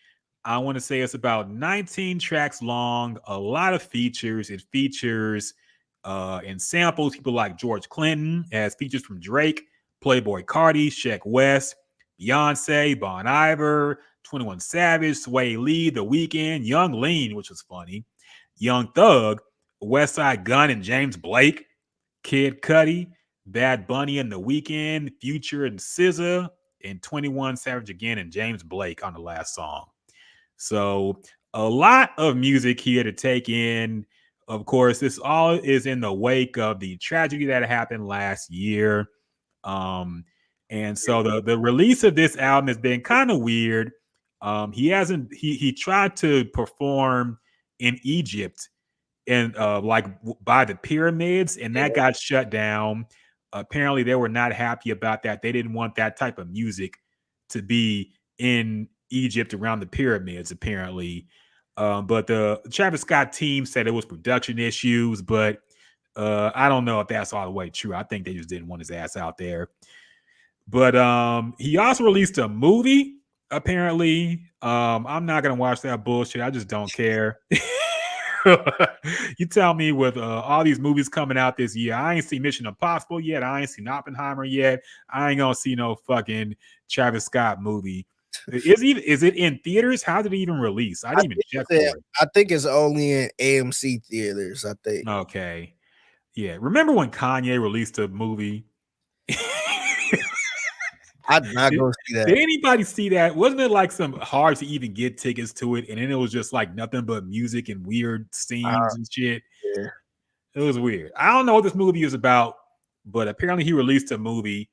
I want to say it's about 19 tracks long, a lot of features. It features and samples people like George Clinton, as features from Drake, Playboi Carti, Sheck West, Beyonce, Bon Iver, 21 Savage, Sway Lee, The Weeknd, Young Lean, which was funny, Young Thug, Westside Gunn and James Blake, Kid Cudi, Bad Bunny and The Weeknd, Future and SZA, and 21 Savage again and James Blake on the last song. So a lot of music here to take in. Of course, this all is in the wake of the tragedy that happened last year. And so the release of this album has been kind of weird. He tried to perform in Egypt and like by the pyramids, and that got shut down. Apparently they were not happy about that. They didn't want that type of music to be in Egypt around the pyramids, apparently. But the Travis Scott team said it was production issues, but I don't know if that's all the way true. I think they just didn't want his ass out there. But he also released a movie, apparently. I'm not going to watch that bullshit. I just don't care. You tell me with all these movies coming out this year, I ain't seen Mission Impossible yet. I ain't seen Oppenheimer yet. I ain't gonna see no fucking Travis Scott movie. Is it in theaters? How did it even release? I didn't even check for it. I think it's only in AMC theaters, I think. Okay. Yeah. Remember when Kanye released a movie? I did not go see that. Did anybody see that? Wasn't it like some hard to even get tickets to it? And then it was just like nothing but music and weird scenes and shit. Yeah. It was weird. I don't know what this movie is about, but apparently he released a movie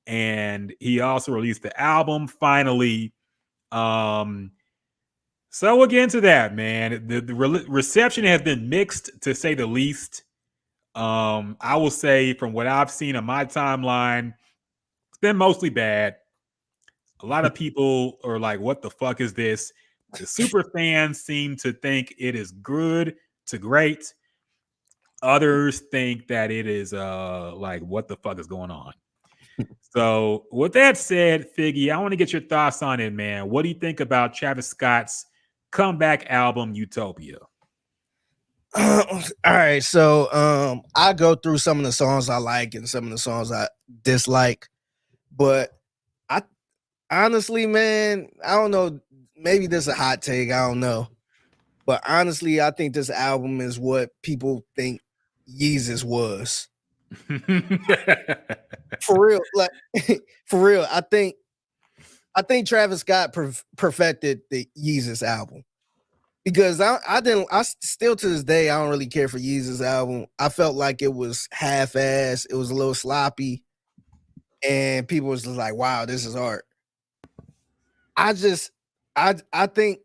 and he also released the album finally. So we'll get into that, man. The reception has been mixed, to say the least. I will say from what I've seen on my timeline, it's been mostly bad. A lot of people are like, what the fuck is this? The super fans seem to think it is good to great. Others think that it is like, what the fuck is going on? So with that said, Figgy, I want to get your thoughts on it, man. What do you think about Travis Scott's comeback album, Utopia? All right, so I go through some of the songs I like and some of the songs I dislike, but I honestly, man, I don't know. Maybe this is a hot take. I don't know, but honestly, I think this album is what people think Yeezus was. For real, like for real. I think Travis Scott perfected the Yeezus album. Because I still to this day, I don't really care for Yeezus album. I felt like it was half-assed. It was a little sloppy. And people was just like, wow, this is art. I think,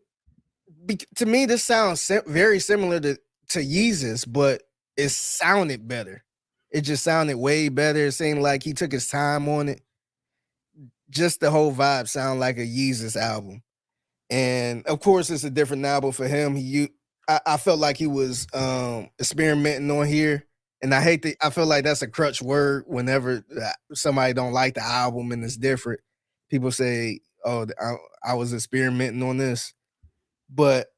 to me, this sounds very similar to Yeezus, but it sounded better. It just sounded way better. It seemed like he took his time on it. Just the whole vibe sounded like a Yeezus album. And of course, it's a different album for him. I felt like he was experimenting on here, and I feel like that's a crutch word whenever somebody don't like the album and it's different. People say, "Oh, I was experimenting on this," but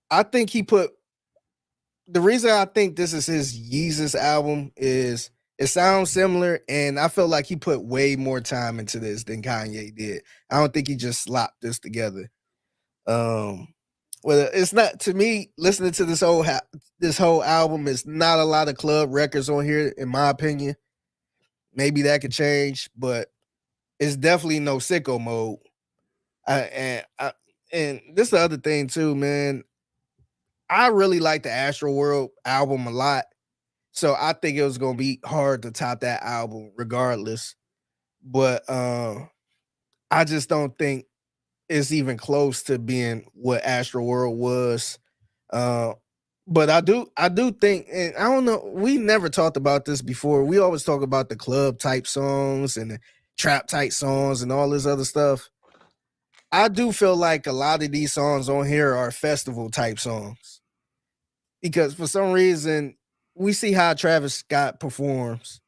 I think the reason I think this is his Yeezus album is it sounds similar, and I feel like he put way more time into this than Kanye did. I don't think he just slapped this together. Well, it's not, to me, listening to this whole album is not a lot of club records on here, in my opinion. Maybe that could change, but it's definitely no Sicko Mode. And this is the other thing too, man. I really like the Astro World album a lot, so I think it was gonna be hard to top that album regardless. But I just don't think it's even close to being what Astro World was. But I do think, and I don't know, we never talked about this before. We always talk about the club type songs and the trap type songs and all this other stuff. I do feel like a lot of these songs on here are festival type songs. Because for some reason, we see how Travis Scott performs,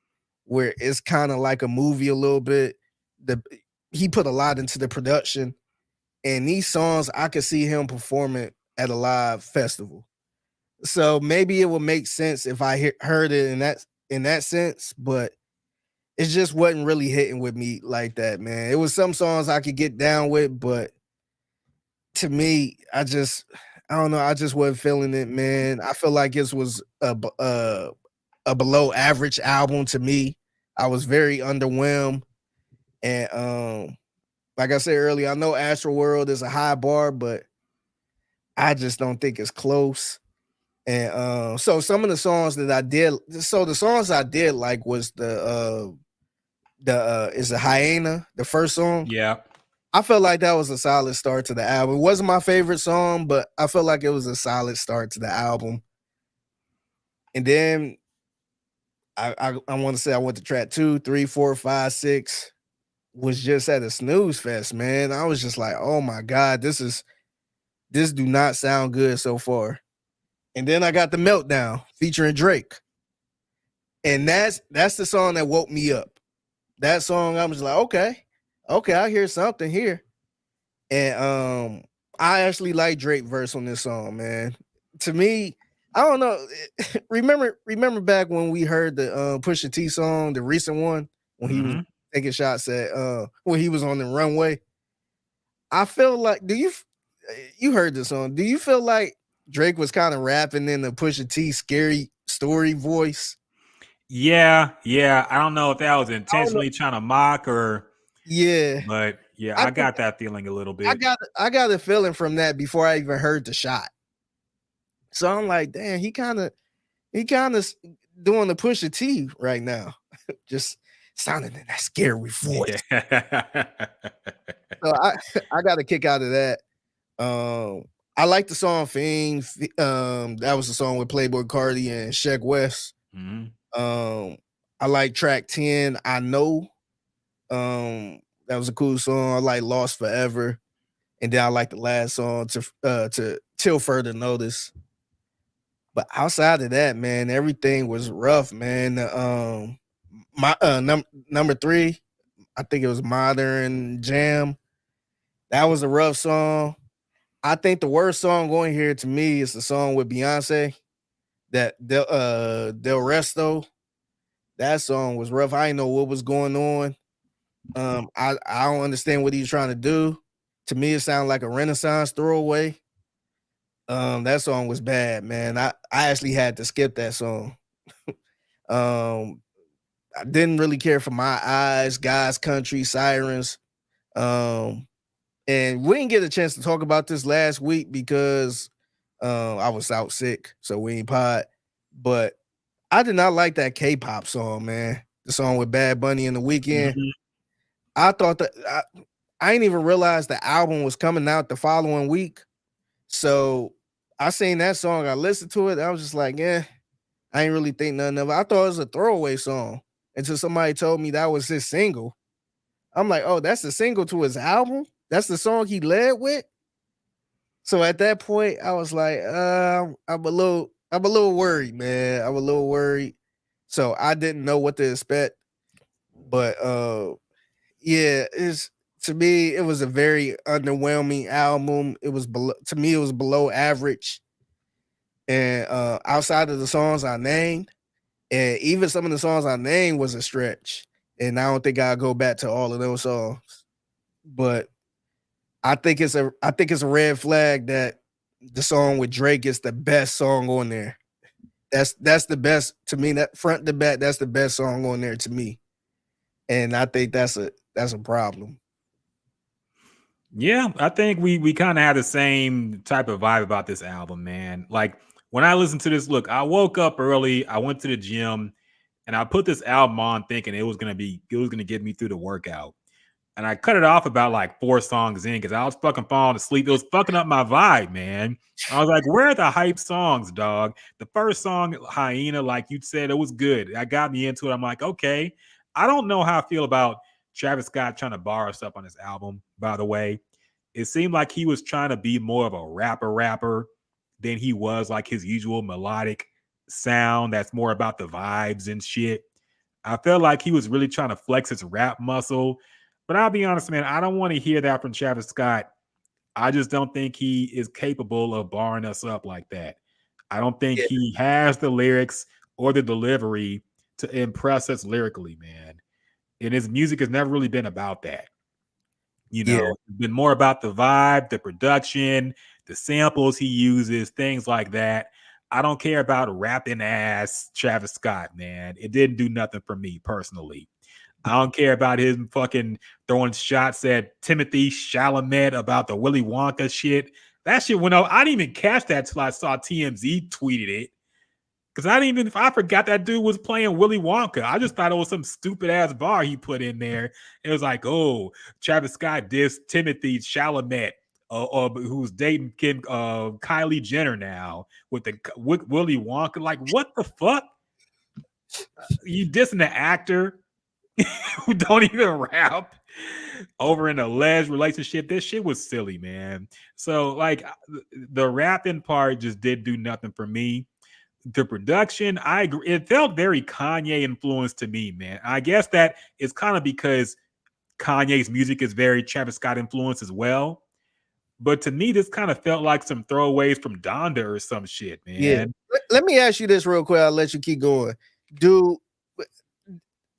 where it's kind of like a movie a little bit. He put a lot into the production. And these songs, I could see him performing at a live festival. So maybe it would make sense if I heard it in that sense, but it just wasn't really hitting with me like that, man. It was some songs I could get down with, but to me, I don't know. I just wasn't feeling it, man. I feel like this was a below average album to me. I was very underwhelmed, and like I said earlier, I know Astro World is a high bar, but I just don't think it's close. And so some of the songs that I did, the songs I did like was is a Hyena, the first song. Yeah. I felt like that was a solid start to the album. It wasn't my favorite song, but I felt like it was a solid start to the album. And then I want to say I went to track 2, 3, 4, 5, 6. Was just at a snooze fest, man. I was just like, oh my God, this do not sound good so far. And then I got the Meltdown featuring Drake. And that's the song that woke me up. That song, I was like, okay, I hear something here. And I actually like Drake verse on this song, man. To me, I don't know. Remember back when we heard the Pusha T song, the recent one, when he was taking shots at when he was on the runway. I feel like, you heard this song? Do you feel like Drake was kind of rapping in the Pusha T scary story voice? Yeah. I don't know if that was intentionally trying to mock or but yeah, I got that feeling a little bit. I got a feeling from that before I even heard the shot. So I'm like, damn, he kind of doing the Pusha T right now. Just sounding in that scary voice. Yeah. So I got a kick out of that. I like the song Fiend. That was the song with Playboy Cardi and Sheck West. Mm-hmm. I like track 10, I Know. That was a cool song. I like Lost Forever. And then I like the last song to Till Further Notice. But outside of that, man, everything was rough, man. My number 3, I think it was Modern Jam. That was a rough song. I think the worst song going here to me is the song with Beyonce, that Del Resto. That song was rough. I didn't know what was going on. I don't understand what he's trying to do. To me, it sounded like a Renaissance throwaway. That song was bad, man. I actually had to skip that song. I didn't really care for My Eyes, God's Country, Sirens. And we didn't get a chance to talk about this last week because I was out sick, so we ain't pod. But I did not like that K-pop song, man. The song with Bad Bunny in The Weeknd. Mhm. I thought that I didn't even realize the album was coming out the following week. So I seen that song, I listened to it, I was just like, I ain't really think nothing of it. I thought it was a throwaway song until somebody told me that was his single. I'm like, oh, that's the single to his album? That's the song he led with? So at that point, I was like, I'm a little worried, man. I'm a little worried. So I didn't know what to expect. But yeah, to me, it was a very underwhelming album. It was below average. And outside of the songs I named, and even some of the songs I named was a stretch. And I don't think I'll go back to all of those songs. But I think it's a red flag that the song with Drake is the best song on there. That's the best to me. That front to back, that's the best song on there to me. And I think that's a problem. Yeah, I think we kind of have the same type of vibe about this album, man. Like when I listened to this, look, I woke up early, I went to the gym, and I put this album on thinking it was gonna get me through the workout. And I cut it off about like 4 songs in because I was fucking falling asleep. It was fucking up my vibe, man. I was like, where are the hype songs, dog? The first song, Hyena, like you said, it was good. That got me into it. I'm like, okay. I don't know how I feel about Travis Scott trying to borrow stuff on this album, by the way. It seemed like he was trying to be more of a rapper than he was like his usual melodic sound that's more about the vibes and shit. I felt like he was really trying to flex his rap muscle. But I'll be honest, man, I don't want to hear that from Travis Scott. I just don't think he is capable of barring us up like that. I don't think he has the lyrics or the delivery to impress us lyrically, man. And his music has never really been about that. You know, it's been more about the vibe, the production, the samples he uses, things like that. I don't care about rapping ass Travis Scott, man. It didn't do nothing for me personally. I don't care about him fucking throwing shots at Timothy Chalamet about the Willy Wonka shit. That shit went out. I didn't even catch that till I saw TMZ tweeted it. Because I forgot that dude was playing Willy Wonka. I just thought it was some stupid ass bar he put in there. It was like, oh, Travis Scott dissed Timothy Chalamet, who's dating Kylie Jenner now with Willy Wonka. Like, what the fuck? You dissing the actor who don't even rap over an alleged relationship? This shit was silly, man. So, like, the rapping part just did do nothing for me. The production, I agree. It felt very Kanye influenced to me, man. I guess that is kind of because Kanye's music is very Travis Scott influenced as well. But to me, this kind of felt like some throwaways from Donda or some shit, man. Yeah. Let me ask you this real quick. I'll let you keep going.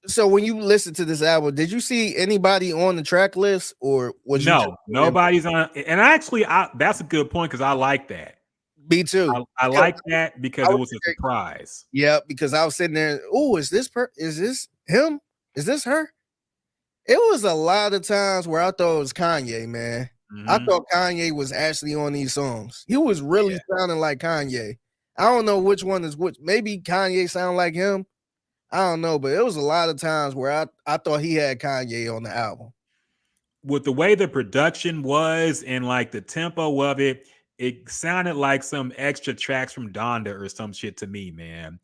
So when you listen to this album, did you see anybody on the track list, or was nobody's on? And actually, that's a good point because I like that. Me too. I like that because it was a surprise. Yeah, because I was sitting there. Oh, is this him? Is this her? It was a lot of times where I thought it was Kanye, man. Mm-hmm. I thought Kanye was actually on these songs. He was really sounding like Kanye. I don't know which one is which. Maybe Kanye sound like him. I don't know, but it was a lot of times where I thought he had Kanye on the album. With the way the production was and like the tempo of it, it sounded like some extra tracks from Donda or some shit to me, man.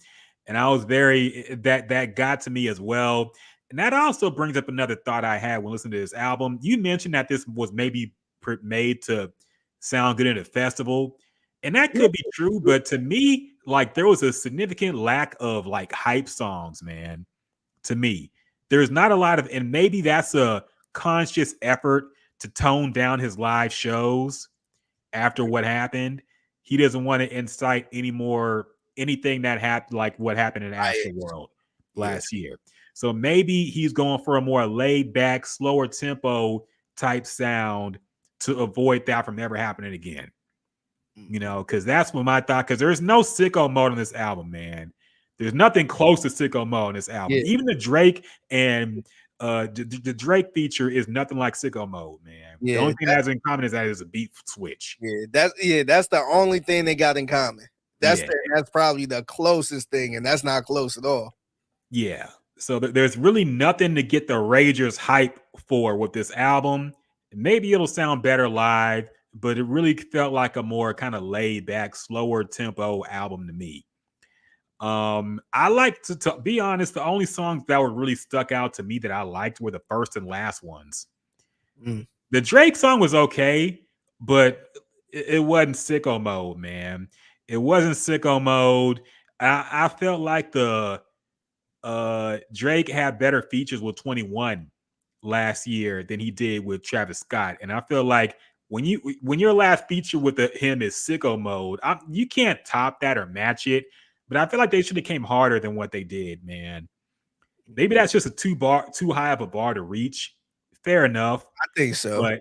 And I was that got to me as well. And that also brings up another thought I had when listening to this album. You mentioned that this was maybe made to sound good at a festival. And that could be true, but to me, like there was a significant lack of like hype songs, man. To me, there's not a lot of, and maybe that's a conscious effort to tone down his live shows after what happened. He doesn't want to incite anymore anything that happened, like what happened in Astroworld last year. So maybe he's going for a more laid back, slower tempo type sound to avoid that from ever happening again. You know, because that's what my thought. Because there's no sicko mode on this album, man. There's nothing close to sicko mode on this album. Yeah. Even the Drake and the Drake feature is nothing like sicko mode, man. Yeah, the only thing that has in common is that it's a beat switch. Yeah, that's the only thing they got in common. That's probably the closest thing, and that's not close at all. Yeah. So there's really nothing to get the Ragers hype for with this album. Maybe it'll sound better live, but it really felt like a more kind of laid back, slower tempo album to me. I like to be honest, the only songs that were really stuck out to me that I liked were the first and last ones. The Drake song was okay, but it wasn't sicko mode, man. It wasn't sicko mode. I felt like the Drake had better features with 21 last year than he did with Travis Scott, and I feel like when your last feature with him is sicko mode, you can't top that or match it. But I feel like they should have came harder than what they did, man. Maybe that's just a too high of a bar to reach. Fair enough. I think so.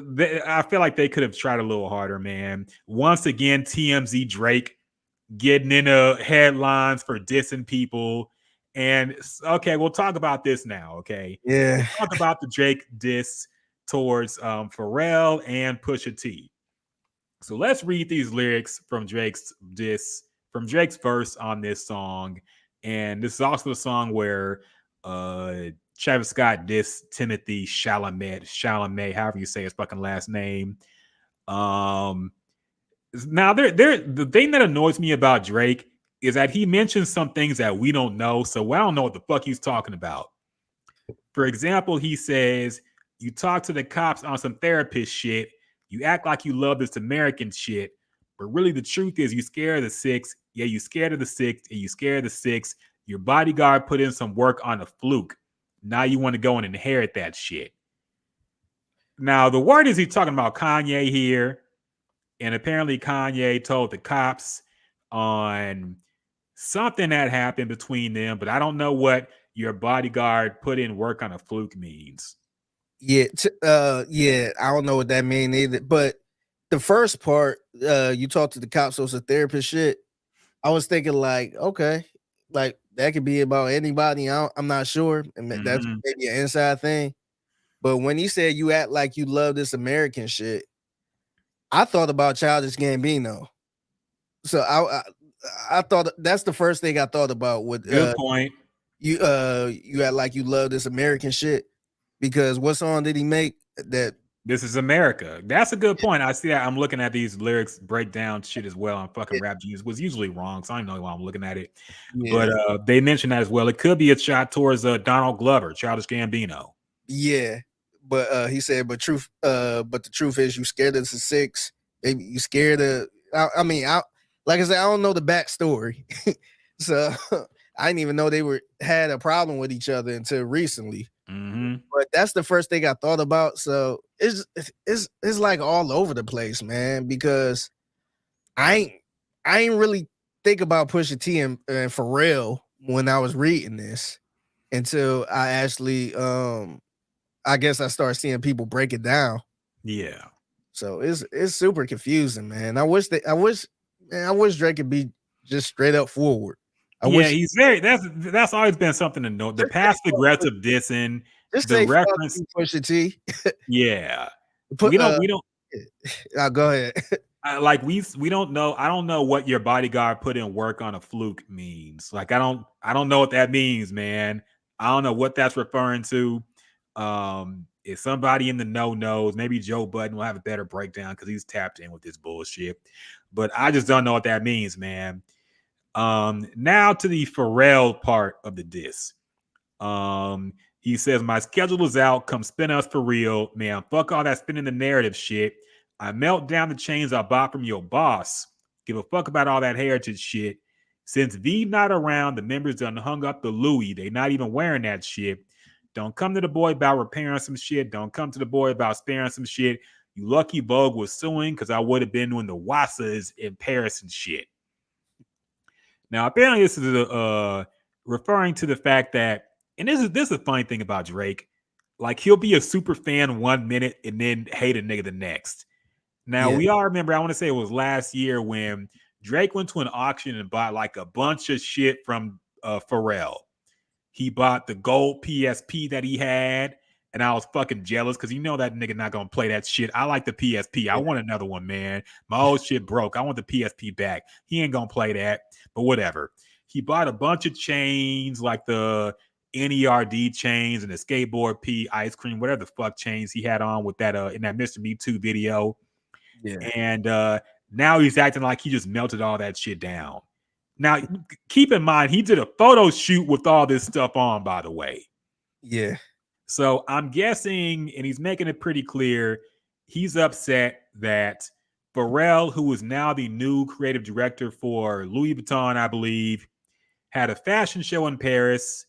But I feel like they could have tried a little harder, man. Once again, TMZ Drake getting into headlines for dissing people. And okay, we'll talk about this now, okay? Yeah. We'll talk about the Drake diss towards Pharrell and Pusha T. So let's read these lyrics from Drake's diss, from Drake's verse on this song. And this is also the song where Travis Scott dissed Timothy Chalamet, however you say his fucking last name. Now, the thing that annoys me about Drake is that he mentions some things that we don't know, so I don't know what the fuck he's talking about. For example, he says, you talk to the cops on some therapist shit, you act like you love this American shit, but really the truth is you scared of the six. Yeah, you scared of the six, and you scared of the six. Your bodyguard put in some work on a fluke. Now you want to go and inherit that shit. Now, the word is he's talking about Kanye here, and apparently Kanye told the cops on something that happened between them, but I don't know what your bodyguard put in work on a fluke means. Yeah, I don't know what that means either. But the first part, you talk to the cops, so it's a therapist shit. I was thinking like, okay, like that could be about anybody. I'm not sure, and that's maybe an inside thing. But when he said you act like you love this American shit, I thought about Childish Gambino. So I thought that's the first thing I thought about. With good point. You act like you love this American shit, because what song did he make that? This is America. That's a good point. I see that. I'm looking at these lyrics breakdown shit as well on fucking Rap Genius. Was usually wrong, so I don't know why I'm looking at it. Yeah. But they mentioned that as well. It could be a shot towards Donald Glover, Childish Gambino. Yeah, but he said, but the truth is, you scared of the six. Maybe you scared of. I mean, like I said, I don't know the backstory, so I didn't even know they had a problem with each other until recently. But that's the first thing I thought about. So it's like all over the place, man. Because I ain't really think about Pusha T and Pharrell when I was reading this until I actually I guess I started seeing people break it down. Yeah. So it's super confusing, man. I wish Drake could be just straight up forward. He's very. That's always been something to note. The passive aggressive dissing, the reference. Pusha T. Yeah, we don't. Go ahead. We don't know. I don't know what your bodyguard put in work on a fluke means. Like I don't know what that means, man. I don't know what that's referring to. If somebody in the know knows, maybe Joe Budden will have a better breakdown because he's tapped in with this bullshit. But I just don't know what that means, man. Now to the Pharrell part of the diss. He says, my schedule is out. Come spin us for real. Man, fuck all that spinning the narrative shit. I melt down the chains I bought from your boss. Give a fuck about all that heritage shit. Since V not around, the members done hung up the Louis. They not even wearing that shit. Don't come to the boy about repairing some shit. Don't come to the boy about sparing some shit. You lucky Vogue was suing because I would have been doing the Wassas in Paris and shit. Now, apparently this is referring to the fact that, and this is a funny thing about Drake. Like, he'll be a super fan 1 minute and then hate a nigga the next. Now, we all remember, I want to say it was last year when Drake went to an auction and bought like a bunch of shit from Pharrell. He bought the gold PSP that he had, and I was fucking jealous because you know that nigga not gonna play that shit. I like the PSP. I want another one, man. My old shit broke. I want the PSP back. He ain't gonna play that, but whatever. He bought a bunch of chains, like the NERD chains and the skateboard P ice cream, whatever the fuck chains he had on with that in that Mr. Me Too video. Yeah. And now he's acting like he just melted all that shit down. Now, keep in mind, he did a photo shoot with all this stuff on, by the way. Yeah. So I'm guessing, and he's making it pretty clear, he's upset that Pharrell, who is now the new creative director for Louis Vuitton, I believe, had a fashion show in Paris,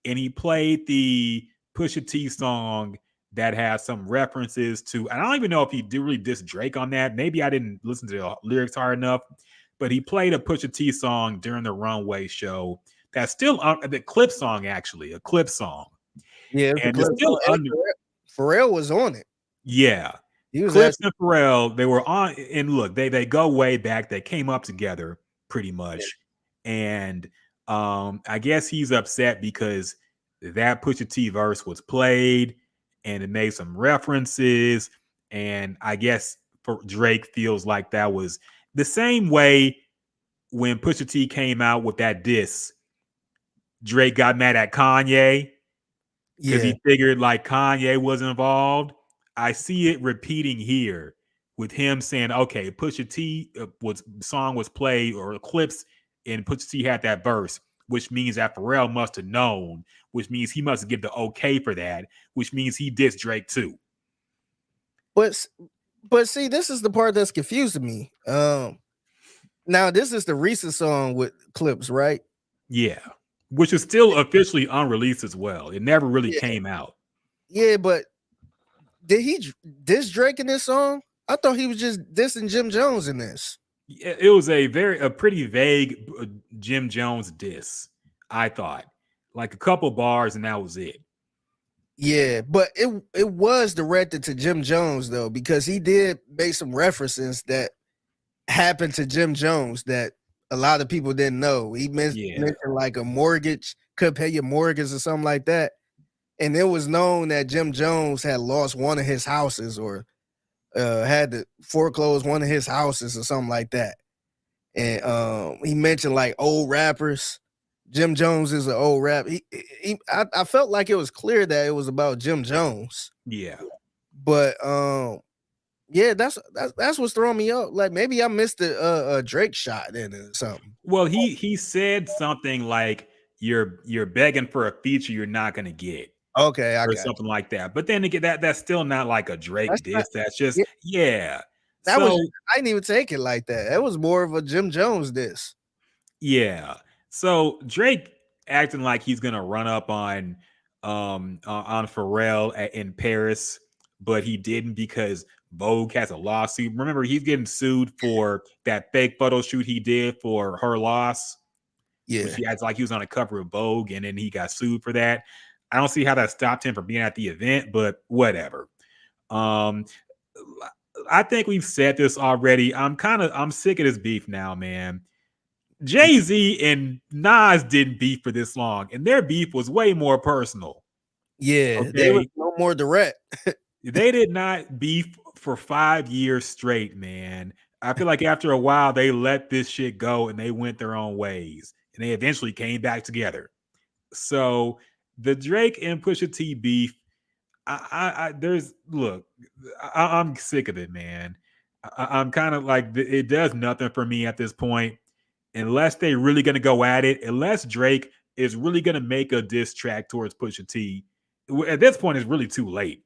and he played the Pusha T song that has some references to, and I don't even know if he did really diss Drake on that. Maybe I didn't listen to the lyrics hard enough, but he played a Pusha T song during the runway show. That's still the clip song, actually, a clip song. Yeah, and it's still Pharrell was on it. Yeah, he was Clips and Pharrell. They were on, and look, they go way back. They came up together pretty much, and I guess he's upset because that Pusha T verse was played, and it made some references, and I guess for Drake feels like that was the same way when Pusha T came out with that diss. Drake got mad at Kanye because he figured like Kanye was involved. I see it repeating here with him saying, okay, Pusha T song was played or clips, and Pusha T had that verse, which means that Pharrell must have known, which means he must give the okay for that, which means he dissed Drake too. But see, this is the part that's confusing me. Now this is the recent song with Clips, right? Yeah, which is still officially unreleased as well. It never really came out. Yeah, but did he diss Drake in this song? I thought he was just dissing Jim Jones in this. It was a pretty vague Jim Jones diss. I thought like a couple bars and that was it. Yeah, but it was directed to Jim Jones though, because he did make some references that happened to Jim Jones that a lot of people didn't know. He mentioned like a mortgage, could pay your mortgage or something like that. And it was known that Jim Jones had lost one of his houses or had to foreclose one of his houses or something like that. And he mentioned like old rappers. Jim Jones is an old rapper. I felt like it was clear that it was about Jim Jones. Yeah. But yeah, that's what's throwing me up. Like maybe I missed a Drake shot in it or something. Well, he said something like you're begging for a feature you're not gonna get. Okay, or something like that. But then again, that's still not like a Drake diss. That's just That so, was I didn't even take it like that. It was more of a Jim Jones diss. Yeah. So Drake acting like he's gonna run up on Pharrell in Paris, but he didn't because Vogue has a lawsuit. Remember, he's getting sued for that fake photo shoot he did for Her Loss. Yeah, which he acts like he was on a cover of Vogue, and then he got sued for that. I don't see how that stopped him from being at the event, but whatever. I think we've said this already. I'm sick of this beef now, man. Jay-Z and Nas didn't beef for this long, and their beef was way more personal. Yeah, they were no more direct. They did not beef for 5 years straight, man. I feel like after a while, they let this shit go and they went their own ways, and they eventually came back together. So the Drake and Pusha T beef, I'm sick of it, man. I'm kind of like, it does nothing for me at this point, unless they really going to go at it, unless Drake is really gonna make a diss track towards Pusha T, at this point, it's really too late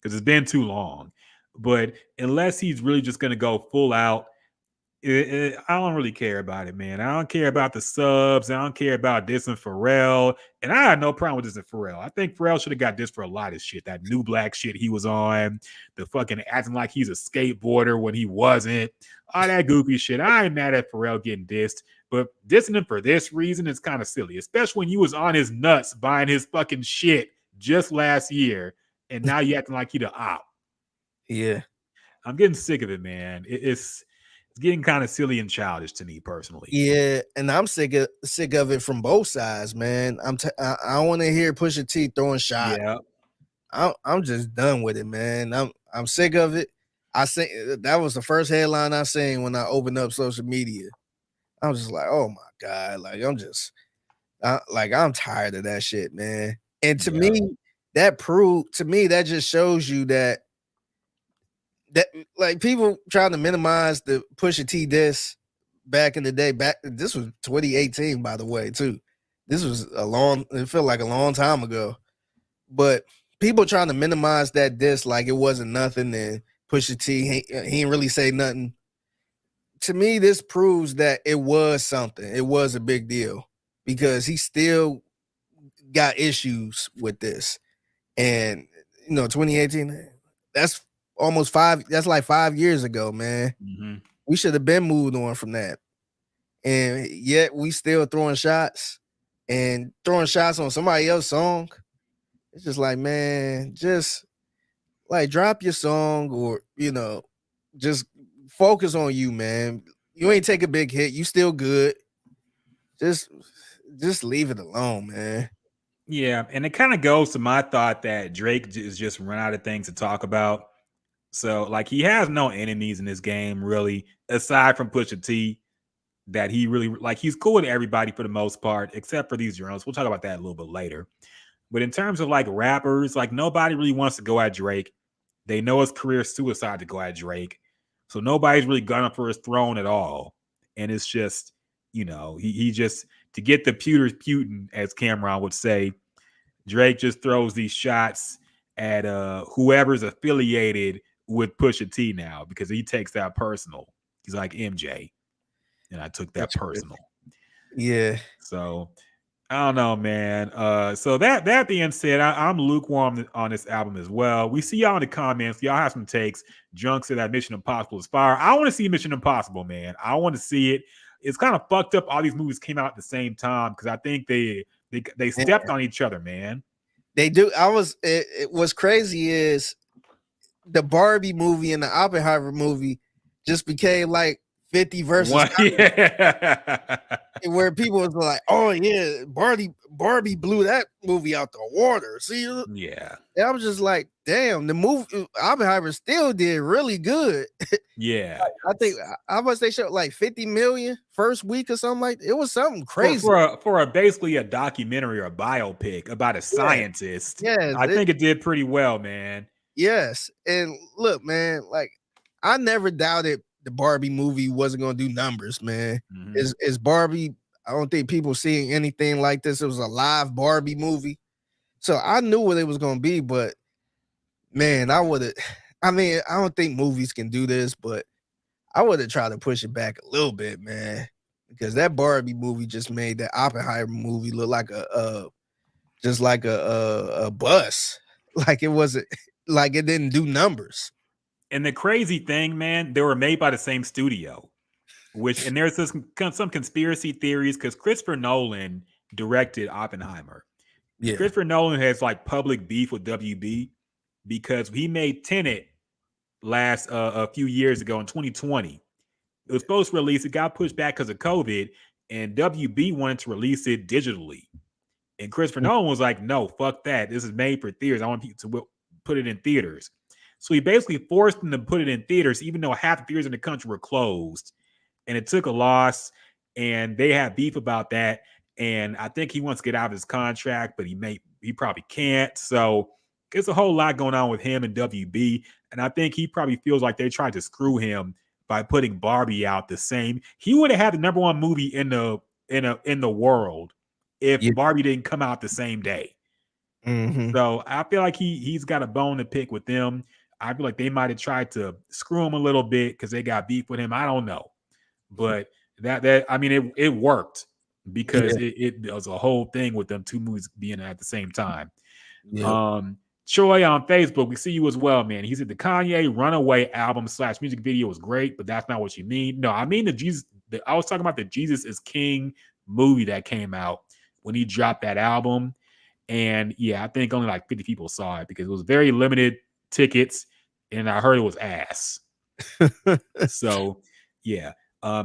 because it's been too long. But unless he's really just gonna go full out, I don't really care about it, man. I don't care about the subs. I don't care about dissing Pharrell. And I had no problem with dissing Pharrell. I think Pharrell should have got this for a lot of shit. That New Black shit he was on, the fucking acting like he's a skateboarder when he wasn't, all that goofy shit. I ain't mad at Pharrell getting dissed, but dissing him for this reason is kind of silly, especially when you was on his nuts buying his fucking shit just last year, and now you acting like he the op. Yeah. I'm getting sick of it, man. It's getting kind of silly and childish to me personally. Yeah, and I'm sick of it from both sides, man. I want to hear Pusha T throwing shots. Yeah, I'm just done with it, man. I'm sick of it. I say that was the first headline I seen when I opened up social media. I was just like, oh my god, like I'm tired of that shit, man. And to me, that just shows you that like people trying to minimize the Pusha T diss back in the day. This was 2018, by the way, too. This was it felt like a long time ago. But people trying to minimize that diss like it wasn't nothing, and Pusha T, he ain't really say nothing. To me, this proves that it was something. It was a big deal because he still got issues with this. And 2018, that's like 5 years ago, man. mm-hmm. We should have been moved on from that. And yet we still throwing shots on somebody else's song. It's just like, man, just like drop your song or, just focus on you, man. You ain't take a big hit. You still good. Just leave it alone, man. Yeah, and it kind of goes to my thought that Drake is just run out of things to talk about. So, like, he has no enemies in this game, really, aside from Pusha T, that he really, like, he's cool with everybody for the most part, except for these journalists. We'll talk about that a little bit later. But in terms of, like, rappers, like, nobody really wants to go at Drake. They know it's career suicide to go at Drake. So nobody's really gunning for his throne at all. And it's just, he just, to get the pewters Putin, as Cameron would say, Drake just throws these shots at whoever's affiliated with Pusha T now because he takes that personal. He's like MJ, and I took that personal. Yeah. So I don't know, man. So that being said, I'm lukewarm on this album as well. We see y'all in the comments. Y'all have some takes. Drunk said that Mission Impossible is fire. I want to see Mission Impossible, man. I want to see it. It's kind of fucked up. All these movies came out at the same time because I think they stepped on each other, man. They do. What's crazy is the Barbie movie and the Oppenheimer movie just became like 50 versus where people was like, oh yeah, Barbie blew that movie out the water. See? Yeah. And I was just like, damn, the movie Oppenheimer still did really good. Yeah. I think how much they showed, like 50 million first week or something like that. It was something crazy. For basically a documentary or a biopic about a scientist. Yes, I think it did pretty well, man. Yes. And look, man, like I never doubted the Barbie movie wasn't gonna do numbers, man. Mm-hmm. Is Barbie, I don't think people seeing anything like this. It was a live Barbie movie. So I knew what it was gonna be, but man, I don't think movies can do this, but I would have tried to push it back a little bit, man. Because that Barbie movie just made that Oppenheimer movie look like a bus. Like it wasn't, like it didn't do numbers. And the crazy thing, man, they were made by the same studio, and there's some conspiracy theories because Christopher Nolan directed Oppenheimer. Yeah. Christopher Nolan has like public beef with WB because he made Tenet a few years ago in 2020. It was supposed to release, it got pushed back because of COVID, and WB wanted to release it digitally. And Christopher Nolan was like, no, fuck that. This is made for theaters. I want people to put it in theaters. So he basically forced them to put it in theaters, even though half the theaters in the country were closed. And it took a loss, and they had beef about that. And I think he wants to get out of his contract, but he probably can't. So there's a whole lot going on with him and WB. And I think he probably feels like they tried to screw him by putting Barbie out the same. He would have had the #1 movie in the world if Barbie didn't come out the same day. So I feel like he's got a bone to pick with them. I feel like they might have tried to screw him a little bit because they got beef with him. I don't know, but that I mean it worked because it was a whole thing with them two movies being at the same time. Troy on Facebook, we see you as well, man. He said the Kanye Runaway album / music video was great, but that's not what you mean. No, I mean I was talking about the Jesus is King movie that came out when he dropped that album. And yeah, I think only like 50 people saw it because it was very limited tickets, and I heard it was ass. So yeah.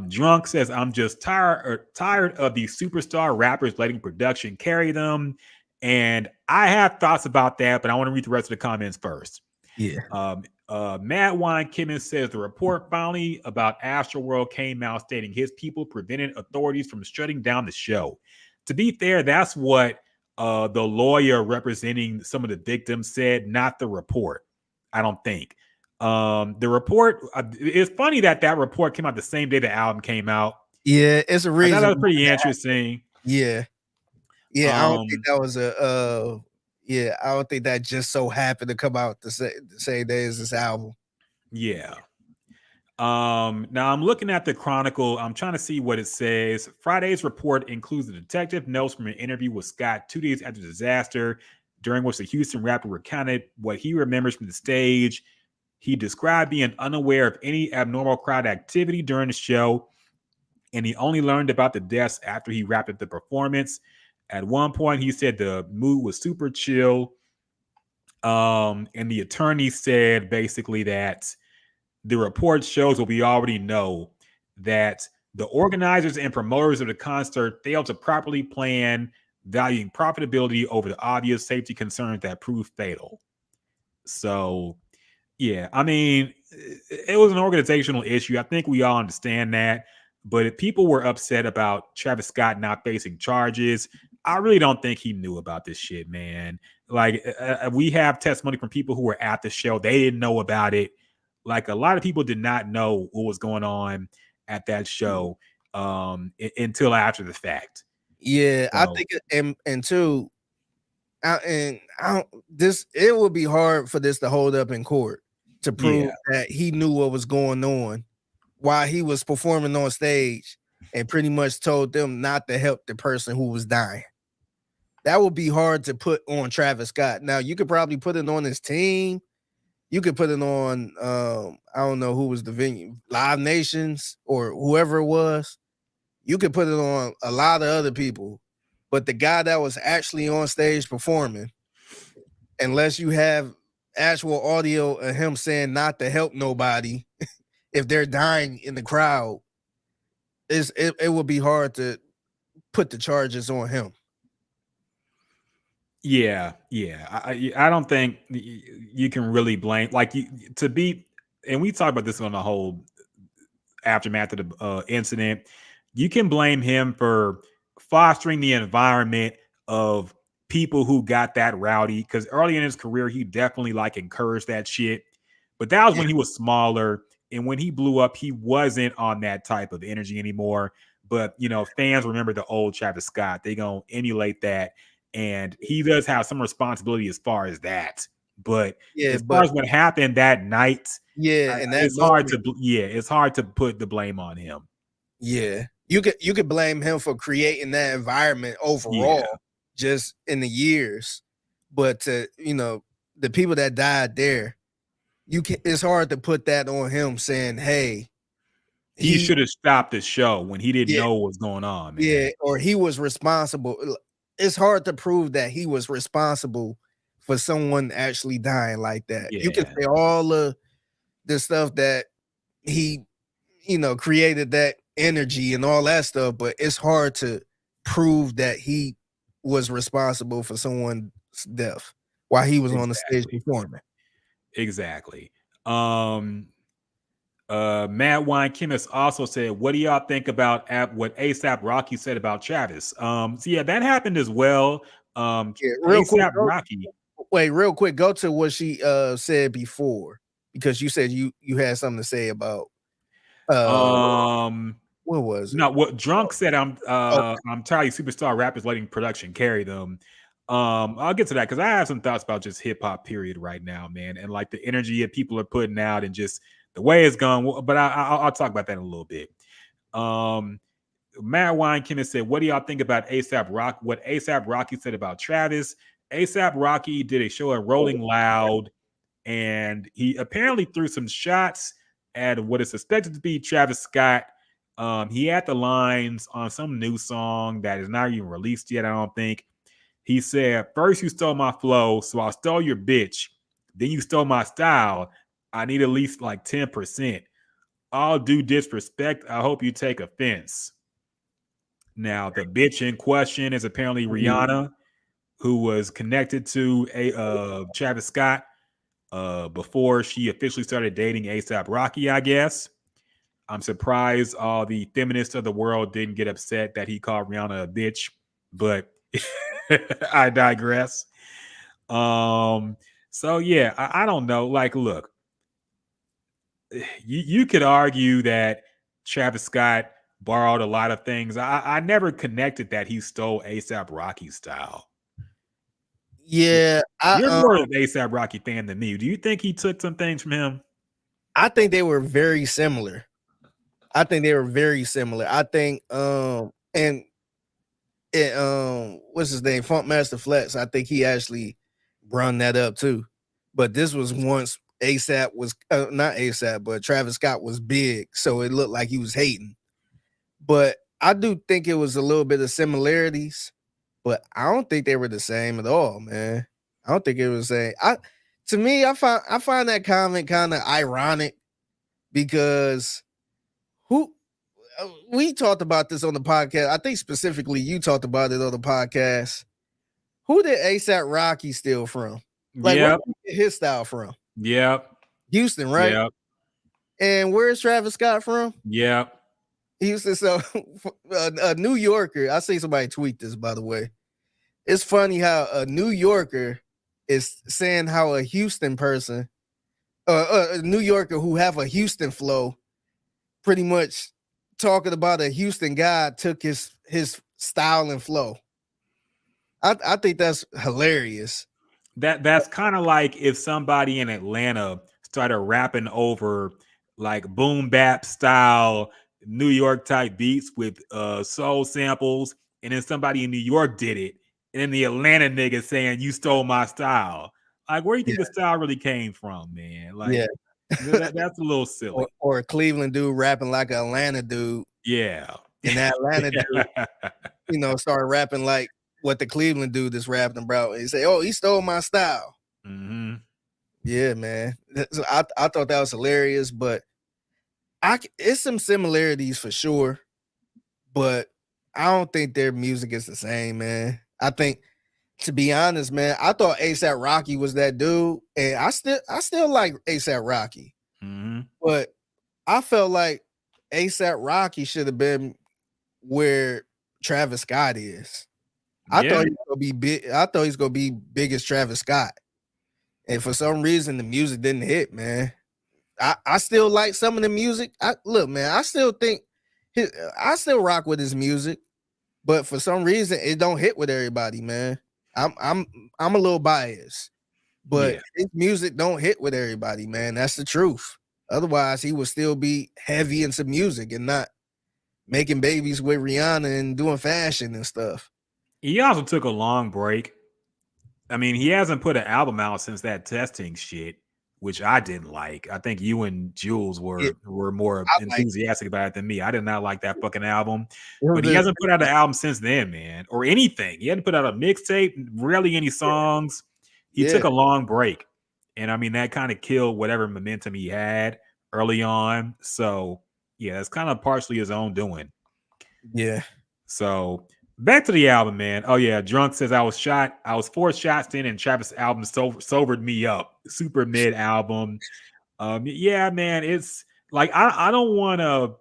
Drunk says, I'm just tired of these superstar rappers letting production carry them. And I have thoughts about that, but I want to read the rest of the comments first. Matt Wine Kimmons says the report finally about Astroworld came out stating his people prevented authorities from shutting down the show. To be fair, that's what the lawyer representing some of the victims said, not the report. I don't think. The report, it's funny that report came out the same day the album came out. Yeah, it's a reason. I thought that was pretty interesting. Yeah. I don't think that was I don't think that just so happened to come out the same day as this album. Yeah. Now I'm looking at the Chronicle. I'm trying to see what it says. Friday's report includes the detective notes from an interview with Scott 2 days after the disaster, during which the Houston rapper recounted what he remembers from the stage. He described being unaware of any abnormal crowd activity during the show, and he only learned about the deaths after he wrapped up the performance. At one point, he said the mood was super chill. And the attorney said basically that the report shows what we already know, that the organizers and promoters of the concert failed to properly plan, valuing profitability over the obvious safety concerns that proved fatal. So, yeah, I mean, it was an organizational issue. I think we all understand that. But if people were upset about Travis Scott not facing charges, I really don't think he knew about this shit, man. Like, we have testimony from people who were at the show. They didn't know about it. Like, a lot of people did not know what was going on at that show until after the fact. Yeah, so. I think, and two, it would be hard for this to hold up in court to prove that he knew what was going on while he was performing on stage and pretty much told them not to help the person who was dying. That would be hard to put on Travis Scott. Now, you could probably put it on his team. You could put it on, I don't know who was the venue, Live Nations or whoever it was. You could put it on a lot of other people. But the guy that was actually on stage performing, unless you have actual audio of him saying not to help nobody if they're dying in the crowd, it would be hard to put the charges on him. Yeah. I don't think you can really blame, like, and we talked about this on the whole aftermath of the incident. You can blame him for fostering the environment of people who got that rowdy, because early in his career, he definitely encouraged that shit. But that was when he was smaller, and when he blew up, he wasn't on that type of energy anymore. But, fans remember the old Travis Scott. They gonna emulate that. And he does have some responsibility as far as that. But as far as what happened that night, it's hard to put the blame on him. Yeah. You could blame him for creating that environment overall, just in the years. But the people that died there, it's hard to put that on him, saying, hey, he should have stopped the show when he didn't know what was going on, man. Yeah, or he was responsible. It's hard to prove that he was responsible for someone actually dying like that. You can say all of the stuff that he, created that energy and all that stuff, but it's hard to prove that he was responsible for someone's death while he was on the stage performing. Exactly. Matt Wine Kimmis also said, what do y'all think about what ASAP Rocky said about Travis? So that happened as well. Real quick, go to what she said before, because you said you had something to say about what What was it? No, what Drunk said, I'm tired of superstar rappers letting production carry them. I'll get to that because I have some thoughts about just hip hop period right now, man, and like the energy that people are putting out and just the way it's gone. But I'll talk about that in a little bit. Matt Weinkind said, "What do y'all think about ASAP Rock? What ASAP Rocky said about Travis? ASAP Rocky did a show at Rolling Loud, and he apparently threw some shots at what is suspected to be Travis Scott." He had the lines on some new song that is not even released yet, I don't think. He said, "First you stole my flow, so I stole your bitch. Then you stole my style. I need at least like 10%. All due disrespect. I hope you take offense." Now, the bitch in question is apparently Rihanna, who was connected to Travis Scott before she officially started dating ASAP Rocky, I guess. I'm surprised all the feminists of the world didn't get upset that he called Rihanna a bitch, but I digress. So yeah, I don't know. Like, look, you could argue that Travis Scott borrowed a lot of things. I never connected that he stole ASAP Rocky style. Yeah, You're more of an ASAP Rocky fan than me. Do you think he took some things from him? I think they were very similar. I think what's his name? Funkmaster Flex. I think he actually brung that up too. But this was once ASAP was not ASAP, but Travis Scott was big, so it looked like he was hating. But I do think it was a little bit of similarities, but I don't think they were the same at all, man. I don't think it was the same. To me, I find that comment kind of ironic because we talked about this on the podcast. I think specifically you talked about it on the podcast. Who did ASAP Rocky steal from? Like, where did he get his style from? Yep. Houston, right? Yep. And where's Travis Scott from? Yep. Houston. So a New Yorker, I see somebody tweet this, by the way. It's funny how a New Yorker is saying how a Houston person, a New Yorker who have a Houston flow, pretty much talking about a Houston guy took his style and flow. I think that's hilarious. That's kind of like if somebody in Atlanta started rapping over like boom bap style New York type beats with soul samples, and then somebody in New York did it, and then the Atlanta nigga saying you stole my style. Like, where do you think the style really came from, man? Like, that's a little silly. Or a Cleveland dude rapping like an Atlanta dude. Yeah. And that Atlanta dude, started rapping like what the Cleveland dude is rapping about. He say, "Oh, he stole my style." Mm-hmm. Yeah, man. So I thought that was hilarious, but it's some similarities for sure, but I don't think their music is the same, man. I think, to be honest, man, I thought ASAP Rocky was that dude, and I still like ASAP Rocky, but I felt like ASAP Rocky should have been where Travis Scott is. I thought he was gonna be big. I thought he's gonna be big as Travis Scott, and for some reason the music didn't hit, man. I still like some of the music. Look, man, I still think I still rock with his music, but for some reason it don't hit with everybody, man. I'm a little biased, but his music don't hit with everybody, man. That's the truth. Otherwise, he would still be heavy into music and not making babies with Rihanna and doing fashion and stuff. He also took a long break. I mean, he hasn't put an album out since that testing shit, which I didn't like. I think you and Jules were more enthusiastic about it than me. I did not like that fucking album. But he hasn't put out an album since then, man, or anything. He hadn't put out a mixtape, rarely any songs. He took a long break. And I mean, that kind of killed whatever momentum he had early on. So, yeah, it's kind of partially his own doing. Yeah. So, back to the album, man. Oh, yeah. Drunk says I was 4 shots in and Travis' album sobered me up. Super mid album. Yeah, man. It's like, I don't want to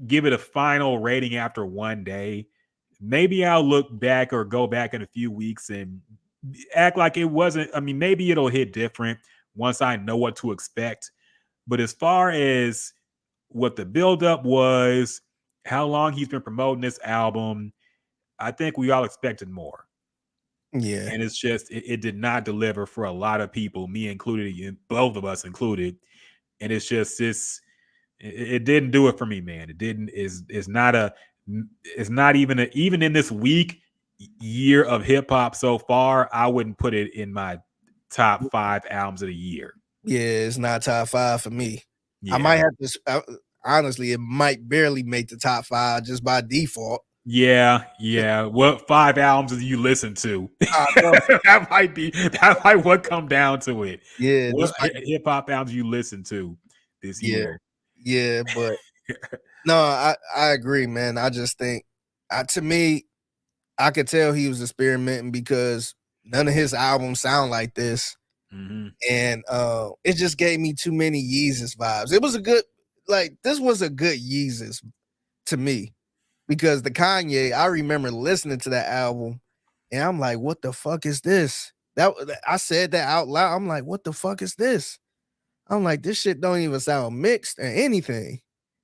give it a final rating after one day. Maybe I'll look back or go back in a few weeks and act like it wasn't. I mean, maybe it'll hit different once I know what to expect. But as far as what the buildup was how long he's been promoting this album, I think we all expected more. Yeah. And it's just it did not deliver for a lot of people, me included, both of us included. And it's just this, it didn't do it for me, man. It didn't. It's not even in this weak year of hip hop so far. I wouldn't put it in my top 5 albums of the year. Yeah, it's not top 5 for me. Yeah. I might have to. Honestly, it might barely make the top 5 just by default. Yeah. What 5 albums do you listen to? that might what come down to it. Yeah, what hip hop albums you listen to this year? Yeah, but no, I agree, man. I just think, to me, I could tell he was experimenting because none of his albums sound like this. Mm-hmm. And it just gave me too many Yeezus vibes. It was this was a good Yeezus to me, because the Kanye, I remember listening to that album and I'm like, what the fuck is this? I said that out loud. I'm like, what the fuck is this? I'm like, this shit don't even sound mixed or anything.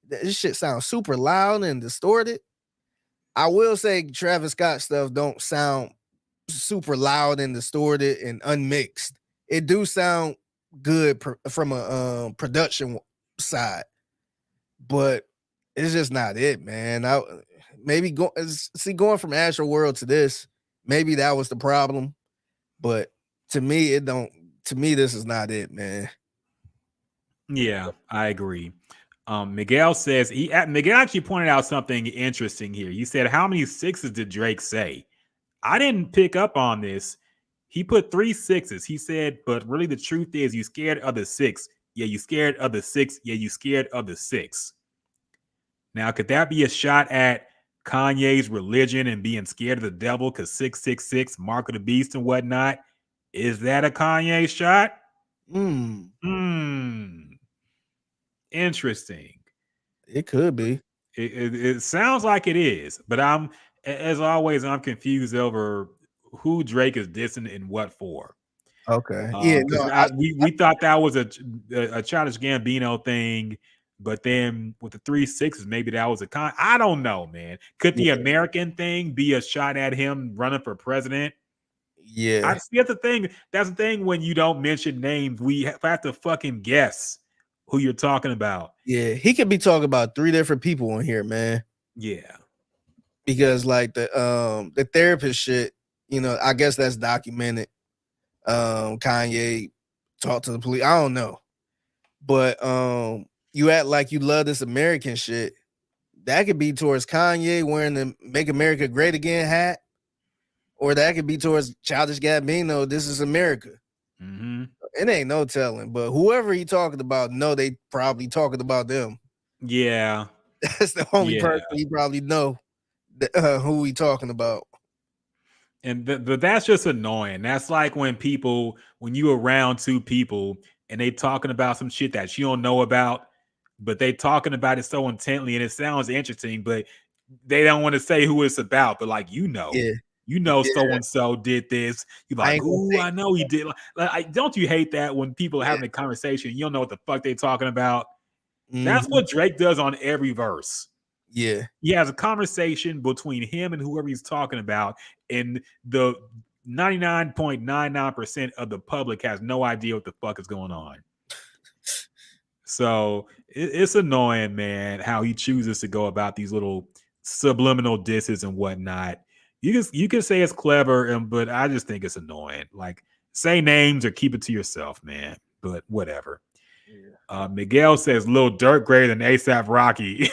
This shit sounds super loud and distorted. I will say Travis Scott stuff don't sound super loud and distorted and unmixed. It do sound good from a production side, but it's just not it, man. Going from Astro World to this, maybe that was the problem, but to me, this is not it, man. Yeah, I agree. Miguel says Miguel actually pointed out something interesting here. He said, how many 6s did Drake say? I didn't pick up on this. He put 3 6s. He said, but really the truth is you scared of the 6. Yeah, you scared of the 6. Yeah, you scared of the 6. Now, could that be a shot at Kanye's religion and being scared of the devil because 666, mark of the beast and whatnot? Is that a Kanye shot? Interesting. It could be. It sounds like it is, but as always, I'm confused over who Drake is dissing and what for. Okay. We thought that was a Childish Gambino thing, but then with the 3 6s, maybe that was I don't know, man. Could the American thing be a shot at him running for president? Yeah. That's the thing. That's the thing when you don't mention names. We have to fucking guess who you're talking about. Yeah, he could be talking about 3 different people on here, man. Yeah. Because like the therapist shit, I guess that's documented. Kanye talked to the police. I don't know. But you act like you love this American shit. That could be towards Kanye wearing the Make America Great Again hat. Or that could be towards Childish Gambino, this is America. Mm-hmm. It ain't no telling, but whoever he talking about, they probably talking about them. Yeah. That's the only person he probably know who he talking about. And but that's just annoying. That's like when you around 2 people and they talking about some shit that you don't know about, but they talking about it so intently and it sounds interesting, but they don't want to say who it's about. But like, so-and-so did this. You're like, ooh, I know he did. Like, don't you hate that when people are having a conversation, you don't know what the fuck they're talking about? Mm-hmm. That's what Drake does on every verse. Yeah. He has a conversation between him and whoever he's talking about, and the 99.99% of the public has no idea what the fuck is going on. So it's annoying, man, how he chooses to go about these little subliminal disses and whatnot. You can say it's clever, but I just think it's annoying. Like, say names or keep it to yourself, man. But whatever. Yeah. Miguel says Lil Durk greater than ASAP Rocky.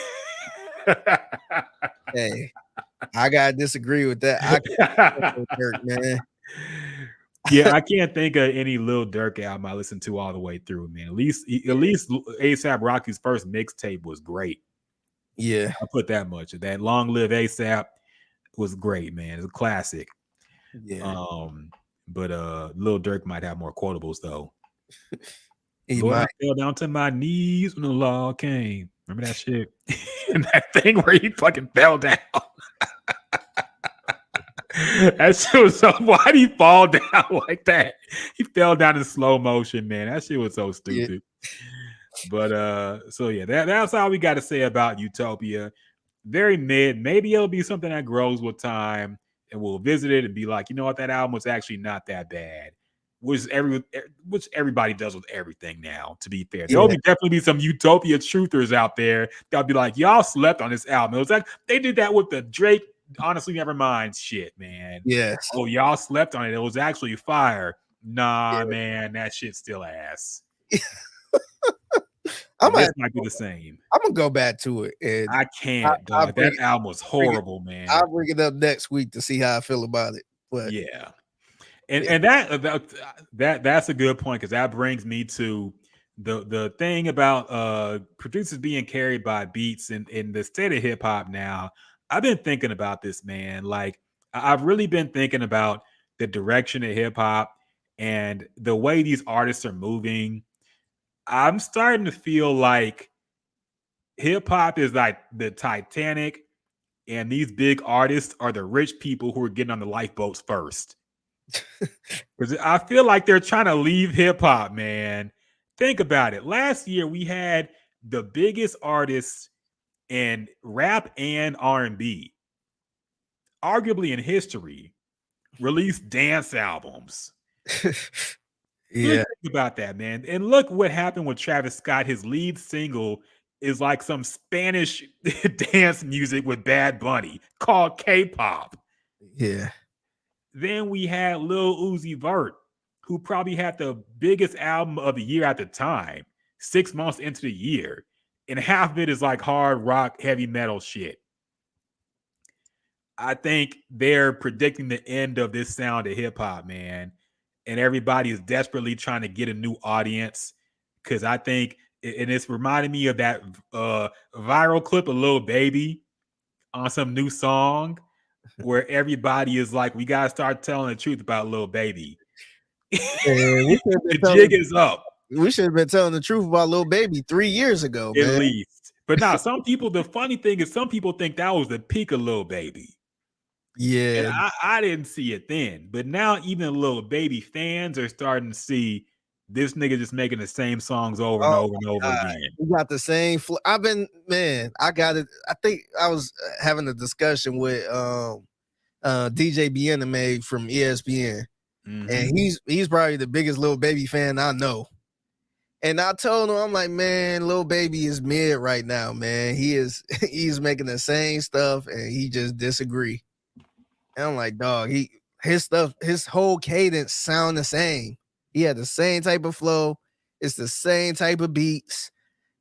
Hey, I gotta disagree with that. I can't Durk, man. Yeah, I can't think of any Lil Durk album I listened to all the way through, man. At least ASAP Rocky's first mixtape was great. Yeah, I'll put that much. That Long Live ASAP was great, man. It's a classic. Yeah. But Lil Durk might have more quotables though. Lord, I fell down to my knees when the law came. Remember that shit? And that thing where he fucking fell down. That shit was so. Why'd he fall down like that? He fell down in slow motion, man. That shit was so stupid. Yeah. But so yeah, that's all we got to say about Utopia. very mid. Maybe it'll be something that grows with time, and we'll visit it and be like, you know what, that album was actually not that bad. Which everybody does with everything now. To be fair, there'll definitely be some Utopia truthers out there that'll be like, y'all slept on this album. It was like they did that with the Drake. Honestly, never mind. Shit, man. Yes. Oh, y'all slept on it. It was actually fire. Nah, man, that shit's still ass. This might be the same. I'm gonna go back to it. And I can't, dog. That album was horrible, man. I'll bring it up next week to see how I feel about it. But yeah, and that's a good point, because that brings me to the thing about producers being carried by beats in the state of hip hop now. I've been thinking about this, man. Like, I've really been thinking about the direction of hip hop and the way these artists are moving. I'm starting to feel like hip hop is like the Titanic, and these big artists are the rich people who are getting on the lifeboats first. Because I feel like they're trying to leave hip hop, man. Think about it. Last year we had the biggest artists in rap and R&B, arguably in history, release dance albums. Yeah, think about that, man. And look what happened with Travis Scott. His lead single is like some Spanish dance music with Bad Bunny called K-pop. Yeah. Then we had Lil Uzi Vert, who probably had the biggest album of the year at the time, 6 months into the year. And half of it is like hard rock, heavy metal shit. I think they're predicting the end of this sound of hip hop, man. And everybody is desperately trying to get a new audience, because I think, and it's reminding me of that viral clip of Lil Baby on some new song where everybody is like, we got to start telling the truth about Lil Baby. The jig is up. We should have been telling the truth about Lil Baby 3 years ago, At man. least. But now, some people, the funny thing is, some people think that was the peak of Lil Baby. Yeah. And I didn't see it then. But now even Lil Baby fans are starting to see this nigga just making the same songs over and over and over again. We got the same I got it. I think I was having a discussion with DJ Biename from ESPN. Mm-hmm. And he's probably the biggest Lil Baby fan I know. And I told him, I'm like, man, Lil Baby is mid right now, man. He's making the same stuff and he just disagree. And I'm like, dog, his whole cadence sound the same. He had the same type of flow. It's the same type of beats.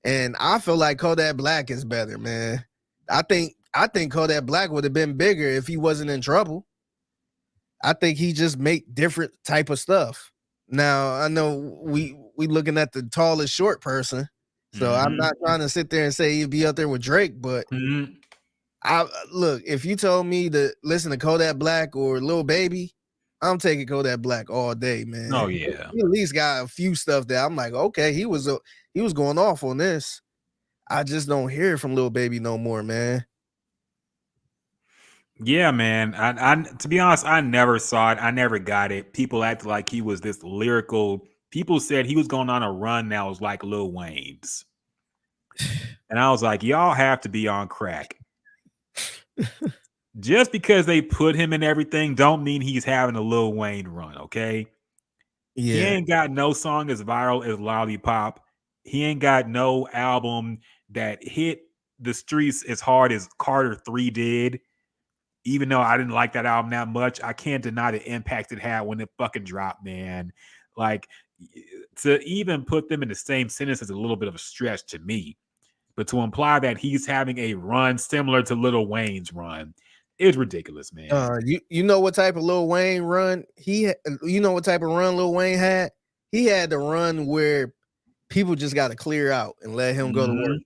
And I feel like Kodak Black is better, man. I think Kodak Black would have been bigger if he wasn't in trouble. I think he just make different type of stuff. Now, I know we looking at the tallest short person, so I'm not trying to sit there and say he'd be up there with Drake, but I look, if you told me to listen to Kodak Black or Lil Baby, I'm taking Kodak Black all day, man. Oh yeah, he at least got a few stuff that I'm like, okay, he was going off on this. I just don't hear it from Lil Baby no more, man. Yeah, man. I to be honest, I never saw it. I never got it. People acted like he was this lyrical. People said he was going on a run that was like Lil Wayne's. And I was like, y'all have to be on crack. Just because they put him in everything don't mean he's having a Lil Wayne run, okay? Yeah. He ain't got no song as viral as Lollipop. He ain't got no album that hit the streets as hard as Carter 3 did. Even though I didn't like that album that much, I can't deny the impact it had when it fucking dropped, man. Like, to even put them in the same sentence is a little bit of a stretch to me. But to imply that he's having a run similar to Lil Wayne's run is ridiculous, man. You know what type of Lil Wayne run you know what type of run Lil Wayne had? He had the run where people just got to clear out and let him go to work.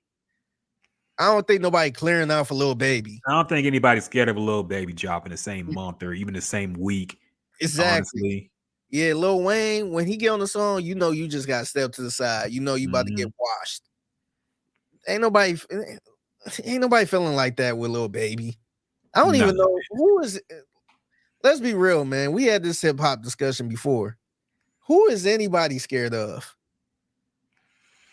I don't think nobody clearing out for Lil Baby. I don't think anybody's scared of a Lil Baby dropping the same month or even the same week. Exactly. Honestly. Yeah, Lil Wayne, when he get on the song, you know you just got to step to the side. You know you about to get washed. Ain't nobody feeling like that with Lil Baby. I don't even know who is. Let's be real, man. We had this hip hop discussion before. Who is anybody scared of?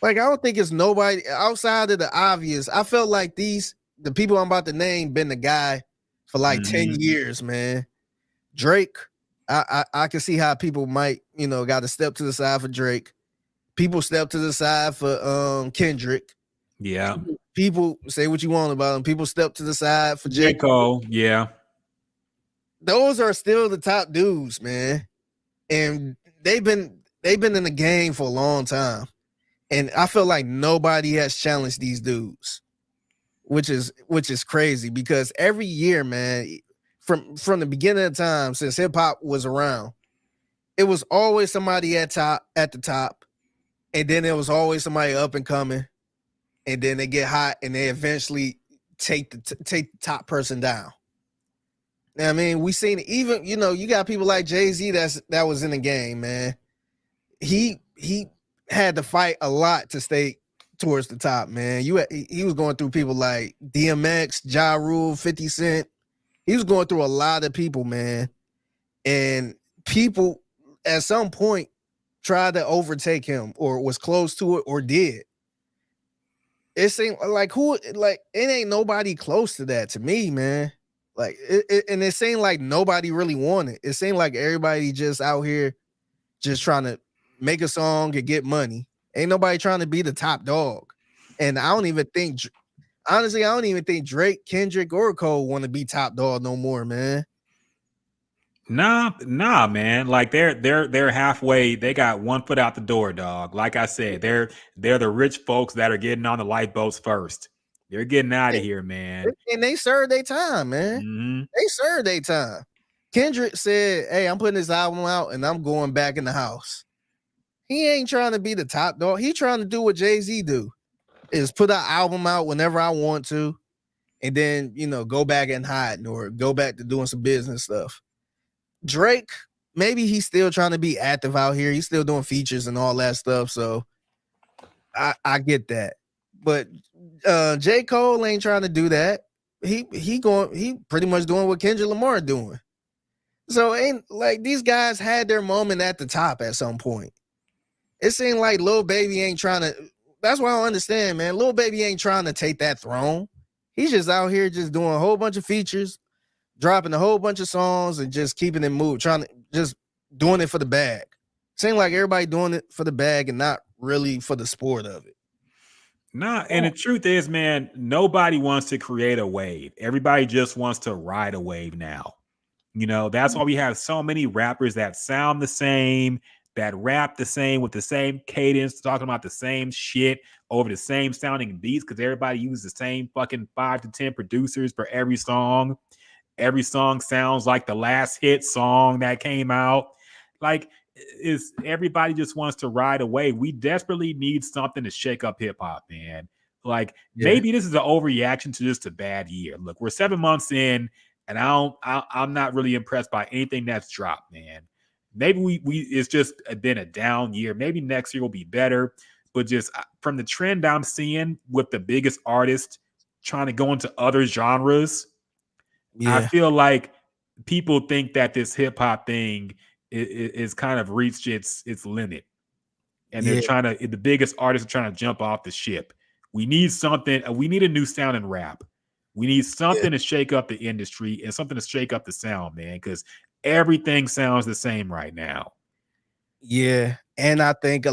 Like, I don't think it's nobody outside of the obvious. I felt like these the people I'm about to name been the guy for like 10 years, man. Drake, I can see how people might, got to step to the side for Drake. People step to the side for Kendrick. Yeah. People say what you want about him. People step to the side for J. Cole. Yeah. Those are still the top dudes, man. And they've been in the game for a long time. And I feel like nobody has challenged these dudes, which is crazy because every year, man, from the beginning of time since hip hop was around, it was always somebody at the top, and then there was always somebody up and coming, and then they get hot and they eventually take the top person down. I mean, we seen it. Even you got people like Jay-Z that was in the game, man. He had to fight a lot to stay towards the top, man. He was going through people like DMX, Ja Rule, 50 Cent. He was going through a lot of people, man. And people at some point tried to overtake him or was close to it or did. It seemed like it ain't nobody close to that to me, man. Like and it seemed like nobody really wanted. It seemed like everybody just out here just trying to make a song and get money. Ain't nobody trying to be the top dog. And I don't even think Drake, Kendrick, or Cole want to be top dog no more, man. Nah, man. Like they're halfway. They got one foot out the door, dog. Like I said, they're the rich folks that are getting on the lifeboats first. They're getting out of here, man. And they served their time, man. Mm-hmm. They served their time. Kendrick said, "Hey, I'm putting this album out and I'm going back in the house." He ain't trying to be the top dog. He trying to do what Jay-Z do, is put an album out whenever I want to, and then go back and hide or go back to doing some business stuff. Drake, maybe he's still trying to be active out here. He's still doing features and all that stuff. So I get that. But J. Cole ain't trying to do that. He pretty much doing what Kendrick Lamar doing. So ain't like these guys had their moment at the top at some point. It seemed like Lil Baby ain't trying to. That's why I don't understand, man. Lil Baby ain't trying to take that throne. He's just out here just doing a whole bunch of features, dropping a whole bunch of songs and just keeping it moved, just doing it for the bag. Seems like everybody doing it for the bag and not really for the sport of it. Nah, and the truth is, man, nobody wants to create a wave. Everybody just wants to ride a wave now. That's why we have so many rappers that sound the same, that rap the same with the same cadence, talking about the same shit over the same sounding beats, because everybody uses the same fucking 5 to 10 producers for every song. Every song sounds like the last hit song that came out. Like, everybody just wants to ride away. We desperately need something to shake up hip hop, man. Like, maybe this is an overreaction to just a bad year. Look, we're 7 months in, and I'm not really impressed by anything that's dropped, man. Maybe it's just been a down year. Maybe next year will be better. But just from the trend I'm seeing with the biggest artists trying to go into other genres, I feel like people think that this hip hop thing is kind of reached its limit, and they're trying to. The biggest artists are trying to jump off the ship. We need something. We need a new sound in rap. We need something to shake up the industry and something to shake up the sound, man, because everything sounds the same right now. Yeah, and I think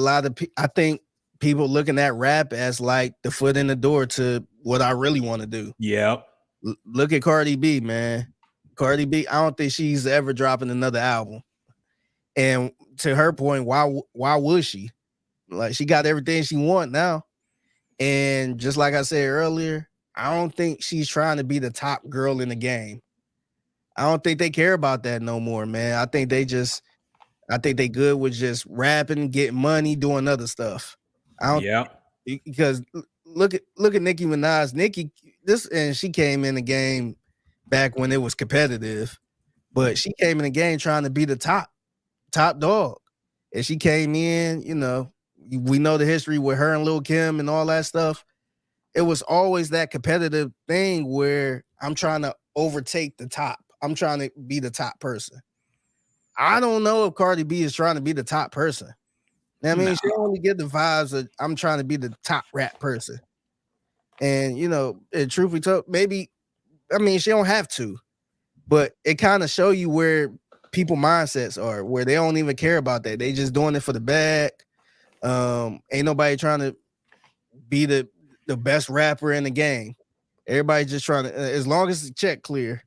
people looking at rap as like the foot in the door to what I really want to do. Yeah. Look at Cardi B, man. Cardi B, I don't think she's ever dropping another album. And to her point, why would she? Like, she got everything she want now. And just like I said earlier, I don't think she's trying to be the top girl in the game. I don't think they care about that no more, man. I think they good with just rapping, getting money, doing other stuff. Because look at Nicki Minaj. And she came in the game back when it was competitive, but she came in the game trying to be the top dog. And she came in, we know the history with her and Lil' Kim and all that stuff. It was always that competitive thing where I'm trying to overtake the top. I'm trying to be the top person. I don't know if Cardi B is trying to be the top person. I mean, she only get the vibes of I'm trying to be the top rap person. And and truth be told, maybe she don't have to, but it kind of show you where people mindsets are, where they don't even care about that. They just doing it for the bag. Ain't nobody trying to be the best rapper in the game. Everybody just trying to, as long as the check clear,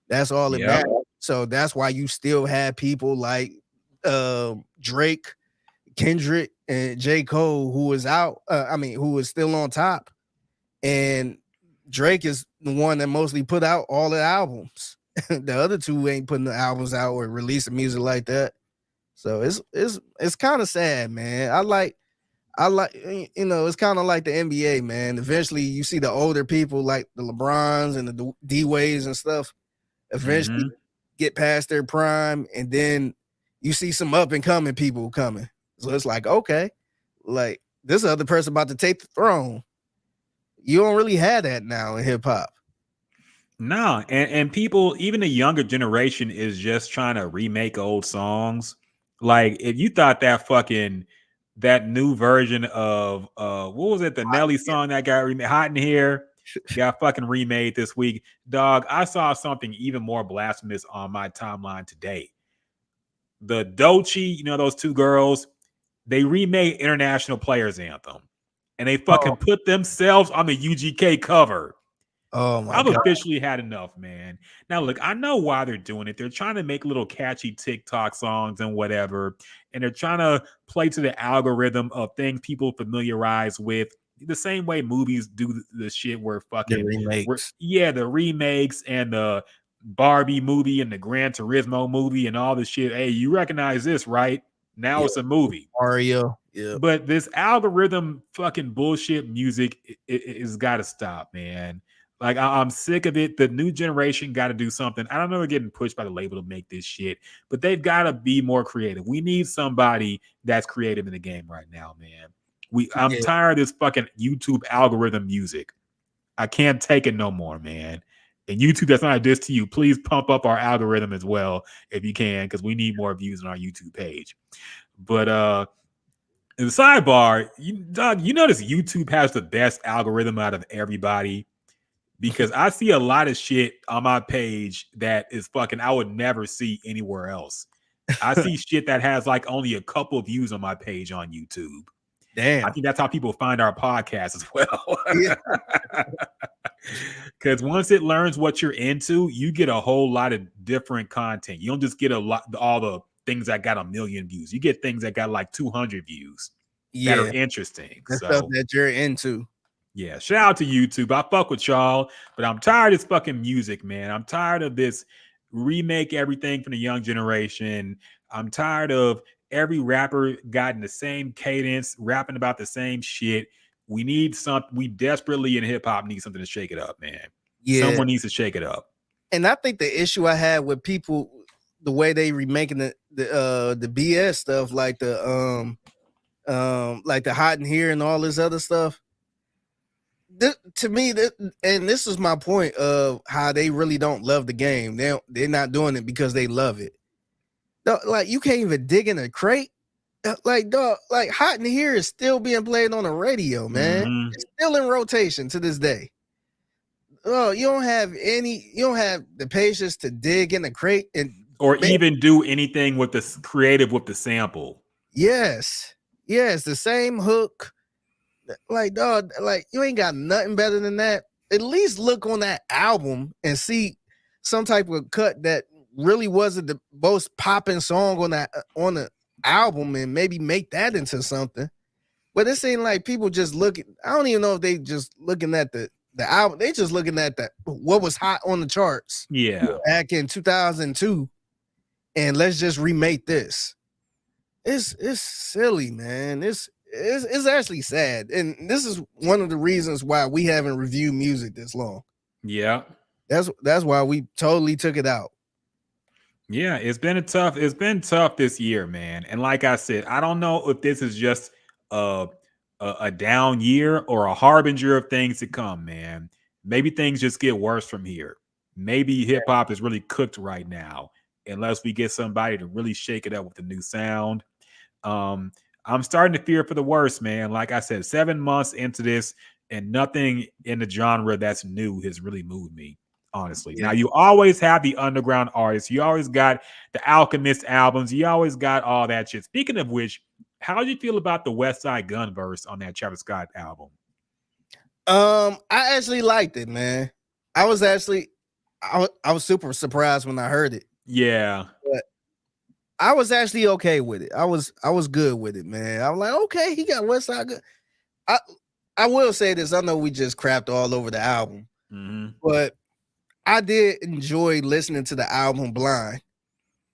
that's all it matters. So that's why you still have people like Drake, Kendrick, and J. Cole, who is out. Who is still on top, and Drake is the one that mostly put out all the albums. The other two ain't putting the albums out or releasing music like that. So it's kind of sad, man. I like it's kind of like the NBA, man. Eventually you see the older people like the LeBrons and the D-Ways and stuff eventually get past their prime, and then you see some up and coming people coming. So it's like, okay, like this other person about to take the throne. You don't really have that now in hip hop. No, and people, even the younger generation, is just trying to remake old songs. Like, if you thought that new version of what was it, the Nelly song that got remade, Hot in Here, got fucking remade this week. Dog, I saw something even more blasphemous on my timeline today. The Dochi, those two girls, they remade International Players Anthem, and they fucking put themselves on the UGK cover. Oh my I've God. officially had enough, man. Now, look, I know why they're doing it. They're trying to make little catchy TikTok songs and whatever, and they're trying to play to the algorithm of things people familiarize with. The same way movies do the shit where fucking The remakes. the remakes and the Barbie movie and the Gran Turismo movie and all this shit. Hey, you recognize this, right? Now it's a movie. Mario. Yeah. But this algorithm fucking bullshit music is got to stop, man. Like, I'm sick of it. The new generation got to do something. I don't know, they're getting pushed by the label to make this shit, but they've got to be more creative. We need somebody that's creative in the game right now, man. I'm tired of this fucking YouTube algorithm music. I can't take it no more, man. And YouTube, that's not a diss to you. Please pump up our algorithm as well if you can, because we need more views on our YouTube page. But in the sidebar, you notice YouTube has the best algorithm out of everybody, because I see a lot of shit on my page that is fucking I would never see anywhere else. I see shit that has like only a couple of views on my page on YouTube. Damn. I think that's how people find our podcast as well. Because once it learns what you're into, you get a whole lot of different content. You don't just get all the things that got 1 million views. You get things that got like 200 views that are interesting. The stuff that you're into. Yeah, shout out to YouTube. I fuck with y'all, but I'm tired of this fucking music, man. I'm tired of this remake everything from the young generation. I'm tired of every rapper got in the same cadence, rapping about the same shit. We need something. We desperately in hip hop need something to shake it up, man. Yeah. Someone needs to shake it up. And I think the issue I had with people, the way they remaking the BS stuff, like the Hot in Here and all this other stuff. To me, and this is my point of how they really don't love the game. They're not doing it because they love it. Like, you can't even dig in a crate. Like, dog, like Hot in Here is still being played on the radio, man. Mm-hmm. It's still in rotation to this day. Oh, you don't have the patience to dig in a crate or even do anything with the creative with the sample. Yes, the same hook. Like, dog, like you ain't got nothing better than that. At least look on that album and see some type of cut that really wasn't the most popping song on the album, and maybe make that into something. But it seemed like people just looking. I don't even know if they just looking at the album. They just looking at what was hot on the charts. Yeah, back in 2002, and let's just remake this. It's silly, man. It's actually sad, and this is one of the reasons why we haven't reviewed music this long. Yeah, that's why we totally took it out. Yeah, it's been tough this year, man. And like I said, I don't know if this is just a down year or a harbinger of things to come, man. Maybe things just get worse from here. Maybe hip hop is really cooked right now, unless we get somebody to really shake it up with a new sound. I'm starting to fear for the worst, man. Like I said, 7 months into this, and nothing in the genre that's new has really moved me, honestly. Yeah. Now, you always have the underground artists. You always got the Alchemist albums. You always got all that shit. Speaking of which, how did you feel about the West Side Gun verse on that Travis Scott album? I actually liked it, man. I was super surprised when I heard it. Yeah. But I was actually okay with it. I was good with it, man. I was like, okay, he got West Side Gun. I will say this. I know we just crapped all over the album, but I did enjoy listening to the album blind.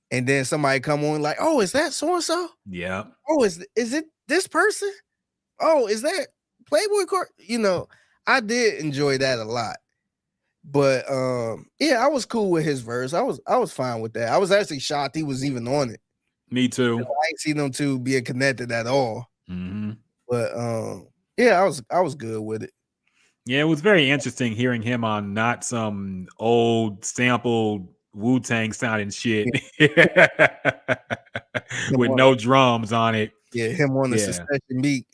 And then somebody come on like, oh, is that so and so? Yeah. Oh, is it this person? Oh, is that Playboy Court? You know, I did enjoy that a lot. But yeah, I was cool with his verse. I was fine with that. I was actually shocked he was even on it. Me too. I ain't seen them two being connected at all. But yeah, I was good with it. Yeah, it was very interesting hearing him on not some old sampled Wu-Tang sounding shit with no drums on it. Yeah, him on the Succession beat.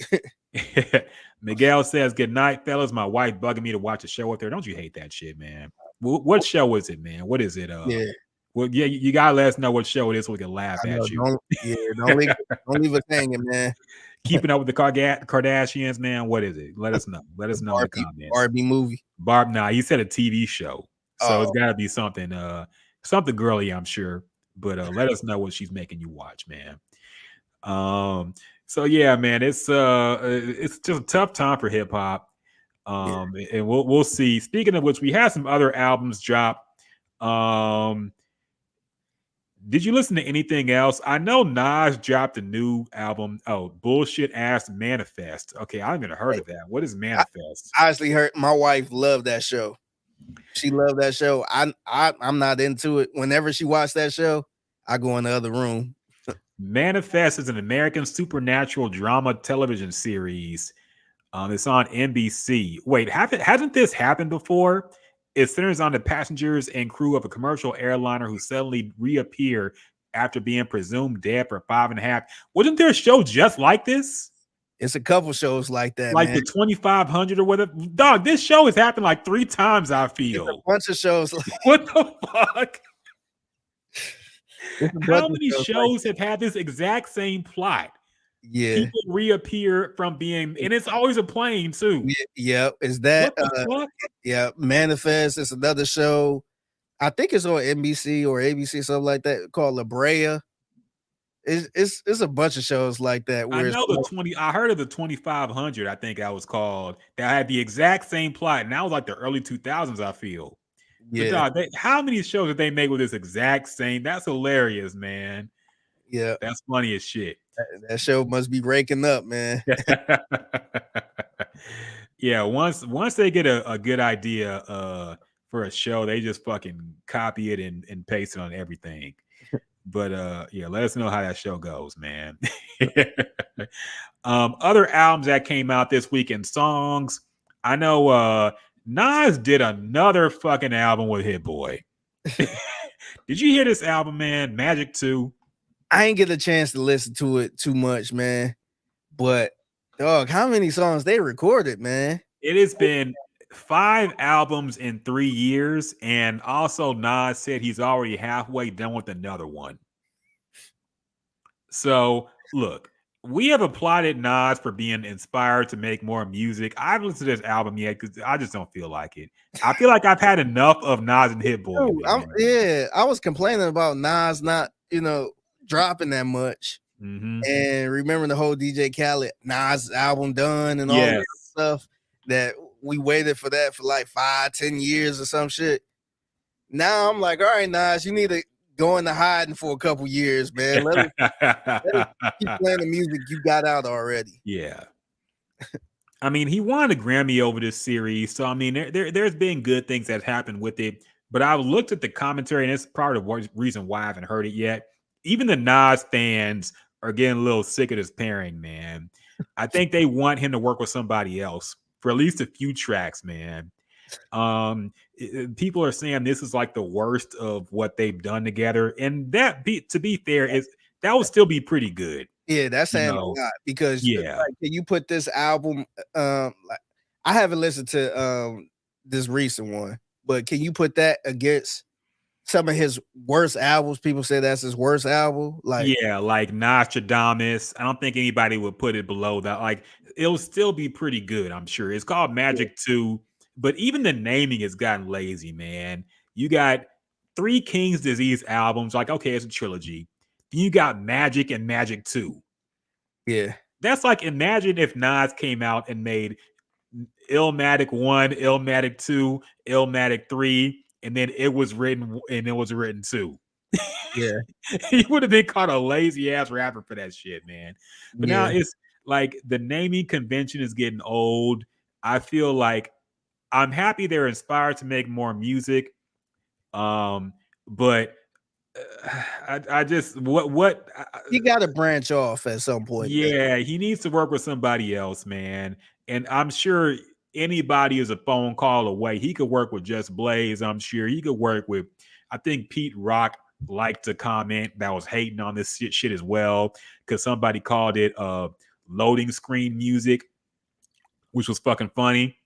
Miguel says, good night, fellas. My wife bugging me to watch a show up there. Don't you hate that shit, man? What show is it, man? What is it? Yeah. Well, yeah, you gotta let us know what show it is so we can laugh at you. Don't leave us hanging, man. Keeping up with the Kardashians, man. What is it? Let us know. Let us know in the comments. Barbie movie. Nah, he said a TV show. So it's gotta be something something girly, I'm sure. But let us know what she's making you watch, man. So yeah, man, it's just a tough time for hip hop. And we'll see. Speaking of which, we had some other albums drop. Did you listen to anything else? I know Nas dropped a new album. Oh, bullshit ass Manifest. Okay, I haven't even heard of that. What is Manifest? I actually heard my wife loved that show. She loved that show. I'm not into it. Whenever she watched that show, I go in the other room. Manifest is an American supernatural drama television series. It's on NBC. Wait, hasn't this happened before? It centers on the passengers and crew of a commercial airliner who suddenly reappear after being presumed dead for 5.5. Wasn't there a show just like this? It's a couple shows like that, like man. The 2500 or whatever. Dog, this show has happened like 3 times, I feel. It's a bunch of shows. What the fuck? How many shows have had this exact same plot? Yeah. People reappear from being, and it's always a plane too. Yeah. Is that yeah, Manifest is another show. I think it's on NBC or ABC, something like that, called La Brea. It's a bunch of shows like that. I know I heard of the 2500, I think that was called, that had the exact same plot, and that was like the early 2000s, I feel. Yeah. But dog, how many shows did they make with this exact same? That's hilarious, man. Yeah. That's funny as shit. That show must be raking up, man. Yeah, once they get a good idea for a show, they just fucking copy it and paste it on everything. But yeah, let us know how that show goes, man. Other albums that came out this week and songs. I know Nas did another fucking album with Hit Boy. Did you hear this album, man? Magic 2. I ain't get a chance to listen to it too much, man. But dog, how many songs they recorded, man? It has been 5 albums in 3 years, and also Nas said he's already halfway done with another one. So look, we have applauded Nas for being inspired to make more music. I haven't listened to this album yet because I just don't feel like it. I feel like I've had enough of Nas and Hit Boy. Yeah, I was complaining about Nas not, dropping that much. And remembering the whole DJ Khaled Nas album done and all that stuff that we waited for that for like 5-10 years or some shit. Now I'm like, all right, Nas, you need to go into hiding for a couple years, man. Let us keep playing the music you got out already. Yeah. I mean, he won a Grammy over this series. So, I mean, there's been good things that happened with it. But I looked at the commentary, and it's part of the reason why I haven't heard it yet. Even the Nas fans are getting a little sick of this pairing, man. I think they want him to work with somebody else for at least a few tracks, man. People are saying this is like the worst of what they've done together, and to be fair, that would still be pretty good. Yeah, that's saying a lot because like, can you put this album? I haven't listened to this recent one, but can you put that against some of his worst albums? People say that's his worst album. Like, Yeah, like Nostradamus. I don't think anybody would put it below that. Like, it'll still be pretty good, I'm sure. It's called Magic 2, but even the naming has gotten lazy, man. You got 3 King's Disease albums. Like, okay, it's a trilogy. Then you got Magic and Magic 2. yeah, That's like, imagine if Nas came out and made Illmatic 1, Illmatic 2, Illmatic 3, and then it was written 2. yeah, He would have been called a lazy ass rapper for that shit, man. But now yeah, it's like the naming convention is getting old. I feel like I'm happy they're inspired to make more music. But I just he got to branch off at some point. Man. yeah, he needs to work with somebody else, man. And I'm sure anybody is a phone call away. He could work with Just Blaze. I'm sure he could work with, I think Pete Rock liked to comment that was hating on this shit as well, because somebody called it loading screen music, which was fucking funny.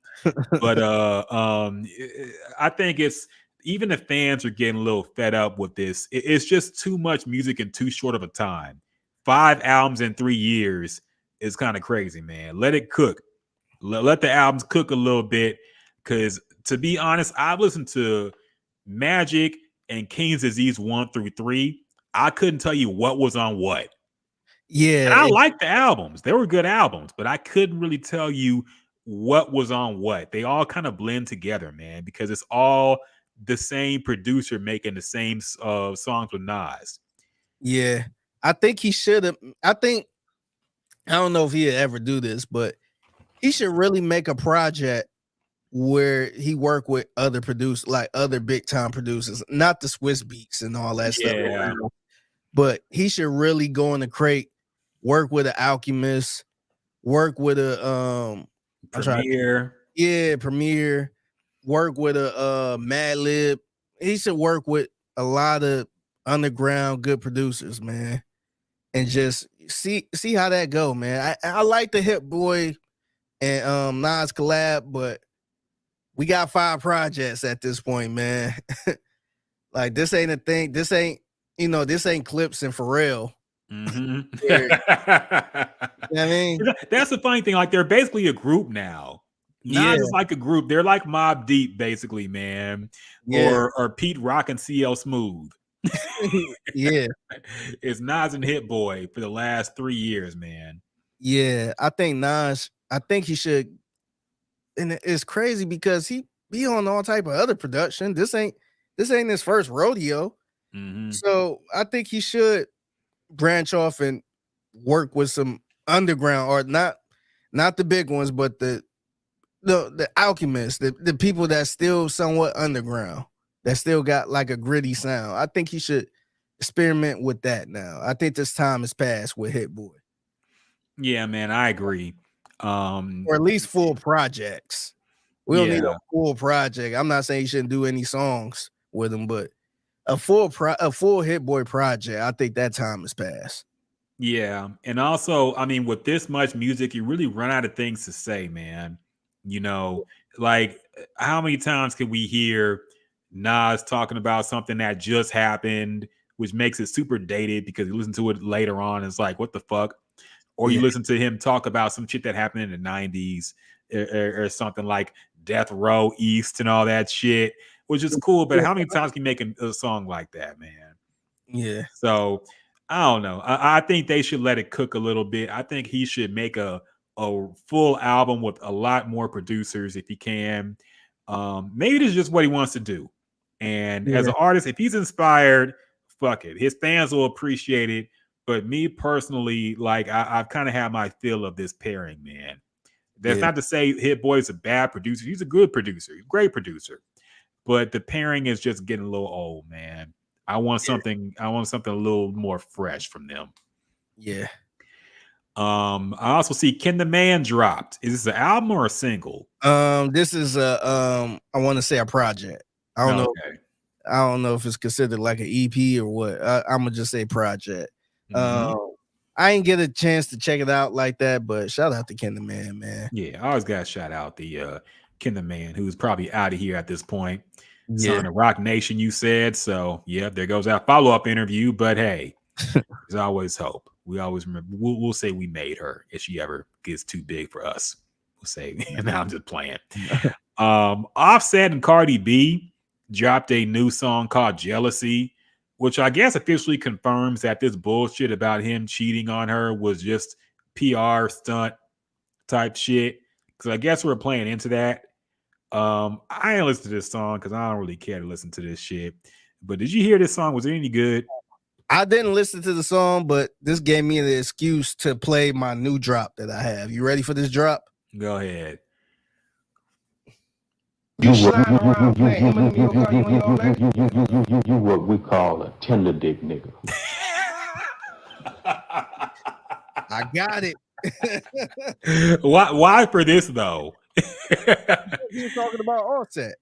But I think it's, even the fans are getting a little fed up with this. It's just too much music in too short of a time. 5 albums in 3 years is kind of crazy, man. Let it cook. Let the albums cook a little bit. Because to be honest, I've listened to Magic and King's Disease 1 through 3. I couldn't tell you what was on what. Yeah, And I liked the albums. They were good albums, but I couldn't really tell you what was on what. They all kind of blend together, man, because it's all the same producer making the same songs with Nas. yeah. I think he should have. I don't know if he'd ever do this, but he should really make a project where he work with other producers, like other big time producers, not the Swiss Beats and all that Yeah. stuff. But he should really go in the crate, work with an Alchemist, work with a Premiere. Premiere, work with a Madlib. He should work with a lot of underground good producers, man, and just see how that go, man. I like the Hit Boy and Nas collab, but we got 5 projects at this point, man. Like, this ain't a thing. This ain't Clips and Pharrell. Mm-hmm. You know what I mean? That's the funny thing. Like, they're basically a group now. Yeah. Nas is like a group. They're like Mobb Deep, basically, man. Yeah. Or Pete Rock and CL Smooth. Yeah. It's Nas and Hit Boy for the last 3 years, man. Yeah. I think he should. And it's crazy because he be on all type of other production. This ain't his first rodeo. Mm-hmm. So I think he should branch off and work with some underground art, not the big ones, but the alchemists, the people that's still somewhat underground, that still got like a gritty sound. I think he should experiment with that now. I think this time has passed with Hit Boy. Yeah, man, I agree. Or at least full projects. We don't need a full project. I'm not saying he shouldn't do any songs with him, but a full Hit Boy project, I think that time has passed. Yeah. And also, I mean, with this much music, you really run out of things to say, man. You know, like, how many times can we hear Nas talking about something that just happened, which makes it super dated because you listen to it later on and it's like, what the fuck? Or you listen to him talk about some shit that happened in the 90s or something like Death Row East and all that shit, which is cool. But how many times can you make a song like that, man? Yeah. So I don't know. I think they should let it cook a little bit. I think he should make a full album with a lot more producers if he can. Maybe this is just what he wants to do. And as an artist, if he's inspired, fuck it. His fans will appreciate it. But me personally, like, I've kind of had my fill of this pairing, man. That's not to say Hit Boy is a bad producer. He's a good producer. He's a great producer. But the pairing is just getting a little old, man. I want something a little more fresh from them. Yeah. I also see Ken the Man dropped. Is this an album or a single? This is I want to say a project. I don't know. I don't know if it's considered like an EP or what. I'm gonna just say project. Mm-hmm. I ain't get a chance to check it out like that, but shout out to Ken the Man, man. Yeah, I always got to shout out the Ken the Man, who's probably out of here at this point. Yeah. Son of Rock Nation, you said. So, yeah, there goes our follow-up interview. But hey, there's always hope. We always remember. We'll say we made her if she ever gets too big for us. We'll say, and I'm just playing. Offset and Cardi B dropped a new song called Jealousy, which I guess officially confirms that this bullshit about him cheating on her was just PR stunt type shit. Because I guess we're playing into that. I ain't listen to this song because I don't really care to listen to this shit. But did you hear this song? Was it any good? I didn't listen to the song, but this gave me the excuse to play my new drop that I have. You ready for this drop? Go ahead. You sliding around playing Eminem in your car, you ain't all that? You what we call a tender dick nigga. I got it. Why for this though? He was talking about Offset.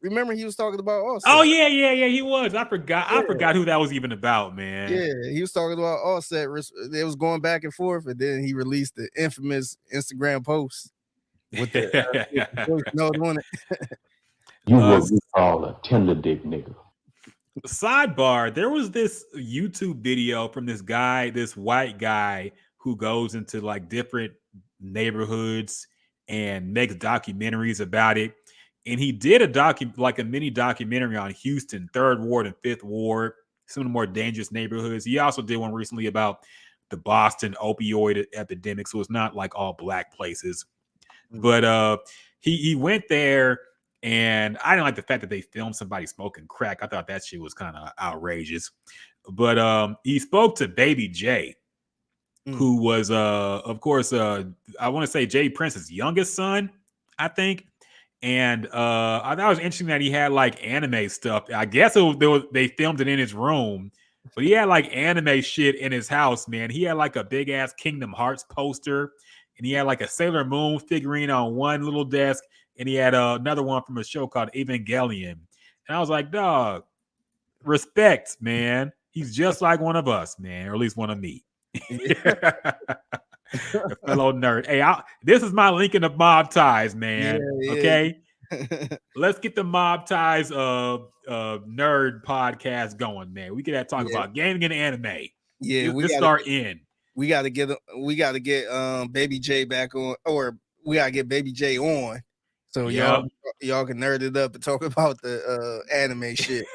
Remember, he was talking about Offset. Oh yeah, he was. I forgot who that was even about, man. Yeah, he was talking about Offset. They was going back and forth, and then he released the infamous Instagram post with the voice note on it. You what we call a tender dick nigga. Sidebar, there was this YouTube video from this guy, this white guy who goes into like different neighborhoods and makes documentaries about it. And he did a mini documentary on Houston, 3rd Ward and 5th Ward, some of the more dangerous neighborhoods. He also did one recently about the Boston opioid epidemic. So it's not like all black places. But he went there, and I didn't like the fact that they filmed somebody smoking crack. I thought that shit was kind of outrageous. But he spoke to Baby J, who was, of course, I want to say Jay Prince's youngest son, I think. And I thought it was interesting that he had like anime stuff. I guess they filmed it in his room, but he had like anime shit in his house, man. He had like a big ass Kingdom Hearts poster, and he had like a Sailor Moon figurine on one little desk, and he had another one from a show called Evangelion. And I was like, dog, respect, man. He's just like one of us, man, or at least one of me. A fellow nerd. Hey, this is my link in the Mob Ties, man. Yeah. Okay, let's get the Mob Ties nerd podcast going, man. We can talk about gaming and anime. Yeah, we start in. We gotta get Baby J back on, or we gotta get Baby J on, so y'all can nerd it up and talk about the anime shit.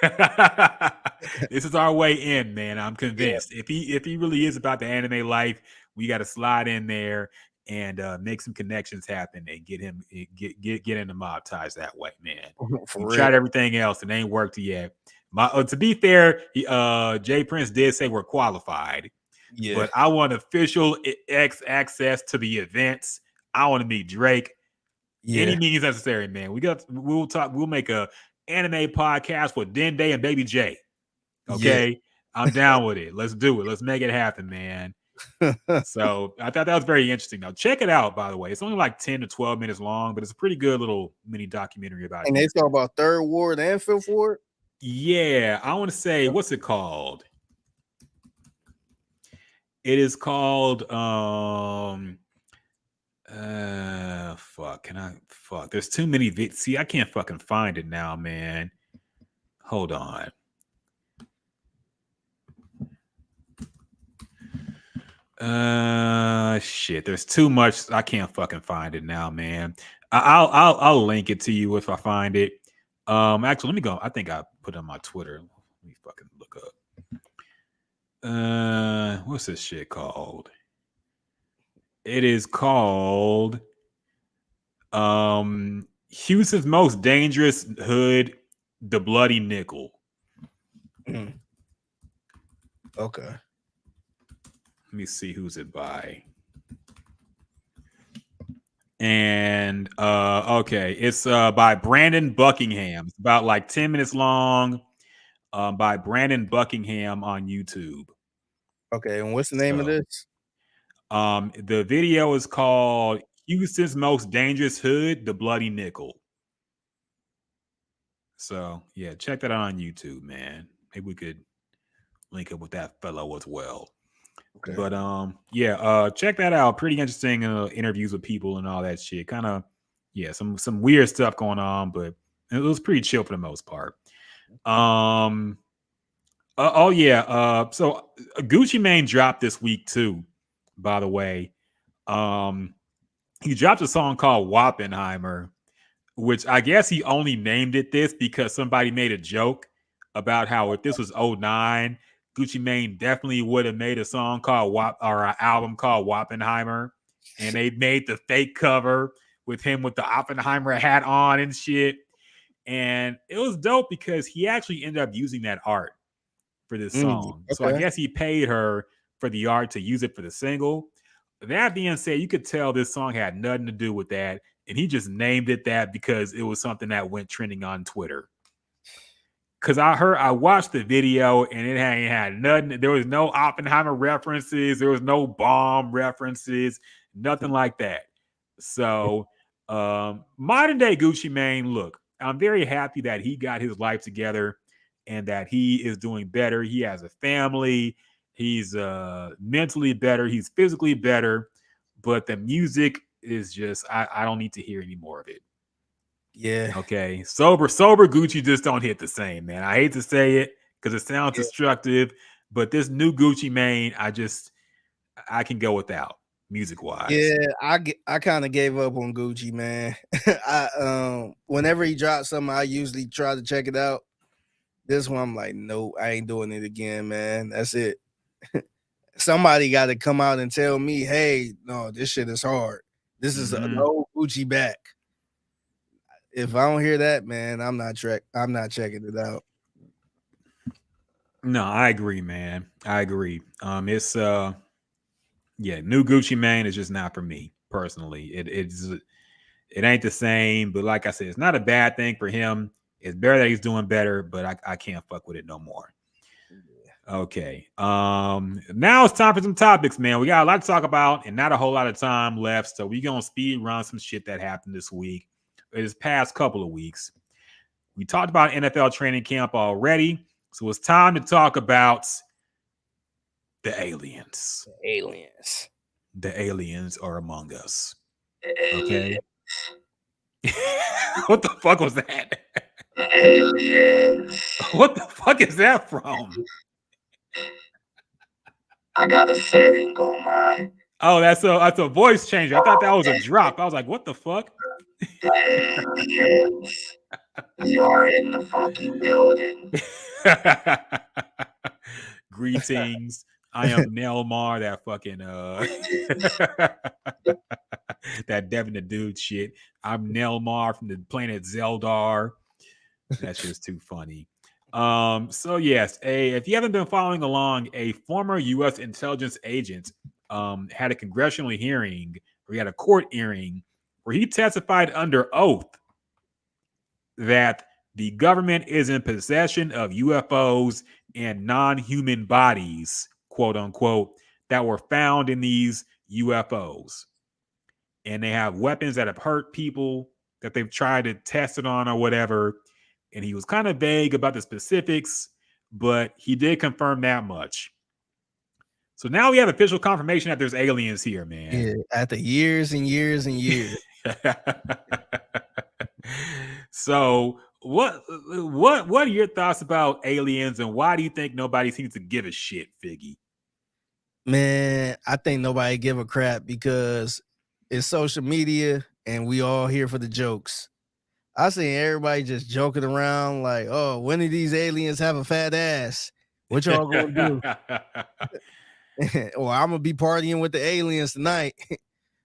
This is our way in, man. I'm convinced. Yeah. If he really is about the anime life, we got to slide in there and make some connections happen and get into Mob Ties that way, man. We tried everything else and it ain't worked yet. To be fair, Jay Prince did say we're qualified. Yeah, but I want official access to the events. I want to meet Drake. Yeah. Any means necessary, man. We'll make a anime podcast with Dende and Baby J. Okay, yeah. I'm down with it. Let's do it. Let's make it happen, man. So I thought that was very interesting. Now check it out, by the way. It's only like 10 to 12 minutes long, but it's a pretty good little mini documentary about it. And they talk about 3rd Ward and 5th Ward? Yeah, I want to say, what's it called? It is called there's too many see, I can't fucking find it now, man. Hold on. Shit, there's too much. I can't fucking find it now, man. I'll link it to you if I find it. Actually, let me go. I think I put it on my Twitter. Let me fucking look up. What's this shit called? It is called Houston's Most Dangerous Hood, the Bloody Nickel. Okay. Let me see who's it by. And okay, it's by Brandon Buckingham. It's about like 10 minutes long. By Brandon Buckingham on YouTube. Okay, and what's the name of this? The video is called Houston's Most Dangerous Hood, the Bloody Nickel. So yeah, check that out on YouTube, man. Maybe we could link up with that fellow as well. Okay. But yeah, check that out. Pretty interesting interviews with people and all that shit. Kind of, yeah, some weird stuff going on, but it was pretty chill for the most part. Oh yeah. So Gucci Mane dropped this week too. By the way, he dropped a song called Wappenheimer, which I guess he only named it this because somebody made a joke about how if this was 09, Gucci Mane definitely would have made a song called or an album called Wappenheimer, and they made the fake cover with him with the Oppenheimer hat on and shit. And it was dope because he actually ended up using that art for this song. So I Okay. guess he paid her for the art to use it for the single. That being said, you could tell this song had nothing to do with that. And he just named it that because it was something that went trending on Twitter. Cause I watched the video and it had nothing. There was no Oppenheimer references. There was no bomb references, nothing like that. So modern day Gucci Mane, look, I'm very happy that he got his life together and that he is doing better. He has a family. He's mentally better. He's physically better. But the music is just, I don't need to hear any more of it. Yeah. Okay. Sober Gucci just don't hit the same, man. I hate to say it because it sounds destructive, but this new Gucci Mane, I can go without music wise. Yeah, I kind of gave up on Gucci, man. Whenever he drops something, I usually try to check it out. This one, I'm like, no, I ain't doing it again, man. That's it. Somebody got to come out and tell me, hey, no, this shit is hard. This is an old Gucci back. If I don't hear that, man, I'm not checking it out. No, I agree, man. I agree. It's new Gucci Mane is just not for me personally. It ain't the same, but like I said, it's not a bad thing for him. It's better that he's doing better, but I can't fuck with it no more. Okay. Now it's time for some topics, man. We got a lot to talk about and not a whole lot of time left. So we're gonna speed run some shit that happened this week. This past couple of weeks. We talked about NFL training camp already. So it's time to talk about the aliens. The aliens are among us. Okay. What the fuck was that? Aliens. What the fuck is that from? I got a setting on mine. Oh, that's a voice changer. I thought that was a drop. I was like, what the fuck? Aliens. You are in the fucking building. Greetings. I am Nelmar, that fucking that Devin the Dude shit. I'm Nelmar from the planet Zeldar. That's just too funny. So yes, if you haven't been following along, a former U.S. intelligence agent had a congressional hearing, or he had a court hearing where he testified under oath that the government is in possession of UFOs and non-human bodies, quote unquote, that were found in these UFOs. And they have weapons that have hurt people that they've tried to test it on or whatever. And he was kind of vague about the specifics, but he did confirm that much. So now we have official confirmation that there's aliens here, man. Yeah, after years and years and years. So what are your thoughts about aliens, and why do you think nobody seems to give a shit, Figgy? Man, I think nobody give a crap because it's social media and we all here for the jokes. I seen everybody just joking around like, oh, when do these aliens have a fat ass? What y'all gonna do? Or I'm gonna be partying with the aliens tonight.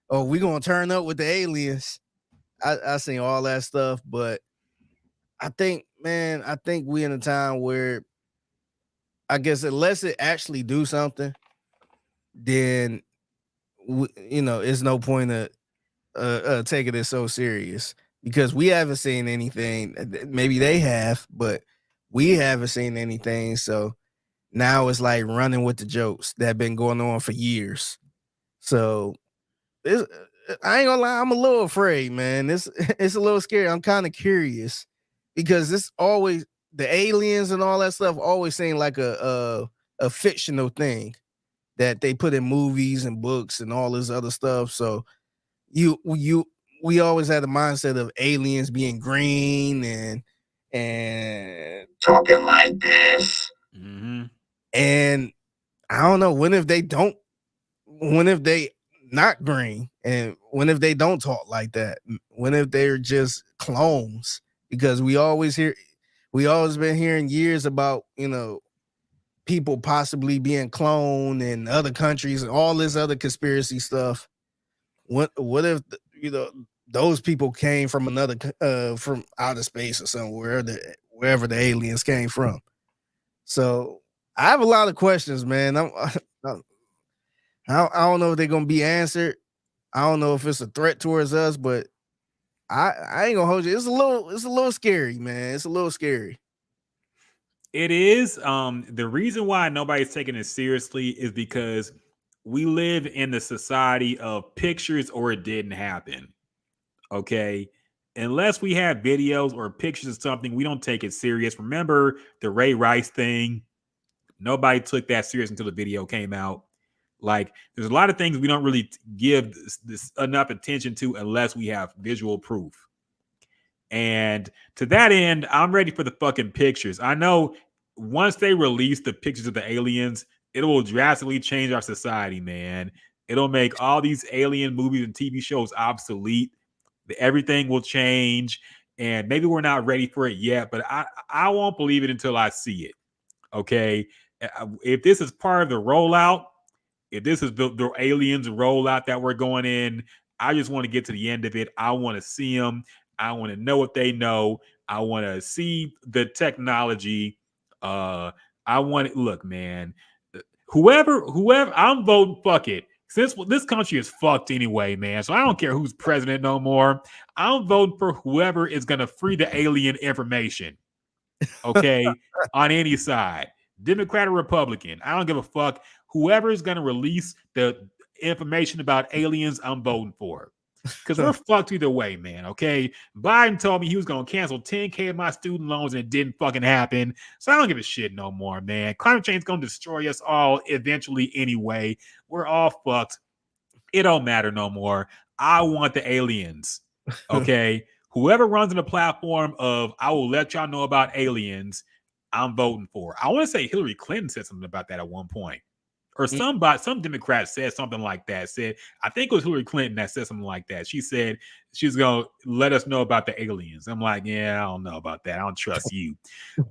Or we gonna turn up with the aliens. I seen all that stuff, but I think we in a time where I guess unless it actually do something, then it's no point of taking it so serious because we haven't seen anything. Maybe they have, but we haven't seen anything. So now it's like running with the jokes that have been going on for years. So I ain't gonna lie, I'm a little afraid, man. It's a little scary. I'm kind of curious because it's always the aliens and all that stuff always seem like a fictional thing. that they put in movies and books and all this other stuff. So we always had the mindset of aliens being green and Talking like this. Mm-hmm. and I don't know, when if they not green, and when if they don't talk like that, when if they're just clones, because we always been hearing years about, people possibly being cloned in other countries and all this other conspiracy stuff. What if those people came from another from outer space or somewhere, wherever the aliens came from? So I have a lot of questions, man. I don't know if they're gonna be answered. I don't know if it's a threat towards us, but I ain't gonna hold you. It's a little scary, man. It's a little scary. It is. The reason why nobody's taking it seriously is because we live in the society of pictures or it didn't happen. Okay. Unless we have videos or pictures of something, we don't take it serious. Remember the Ray Rice thing? Nobody took that serious until the video came out. Like, there's a lot of things we don't really give this enough attention to unless we have visual proof. And to that end, I'm ready for the fucking pictures. I know once they release the pictures of the aliens, it will drastically change our society, man. It'll make all these alien movies and TV shows obsolete. Everything will change. And maybe we're not ready for it yet, but I won't believe it until I see it. Okay. If this is part of the rollout, if this is the aliens rollout that we're going in, I just want to get to the end of it. I want to see them. I want to know what they know. I want to see the technology. Look, man, whoever I'm voting, fuck it. Since this country is fucked anyway, man. So I don't care who's president no more. I'm voting for whoever is going to free the alien information. Okay. On any side, Democrat or Republican, I don't give a fuck. Whoever is going to release the information about aliens, I'm voting for. Because we're fucked either way, man. Okay. Biden told me he was going to cancel 10K of my student loans and it didn't fucking happen. So I don't give a shit no more, man. Climate change is going to destroy us all eventually anyway. We're all fucked. It don't matter no more. I want the aliens. Okay. Whoever runs in the platform of I will let y'all know about aliens, I'm voting for. I want to say Hillary Clinton said something about that at one point. Or some Democrat said something like that. I think it was Hillary Clinton that said something like that. She said she's going to let us know about the aliens. I'm like, yeah, I don't know about that. I don't trust you.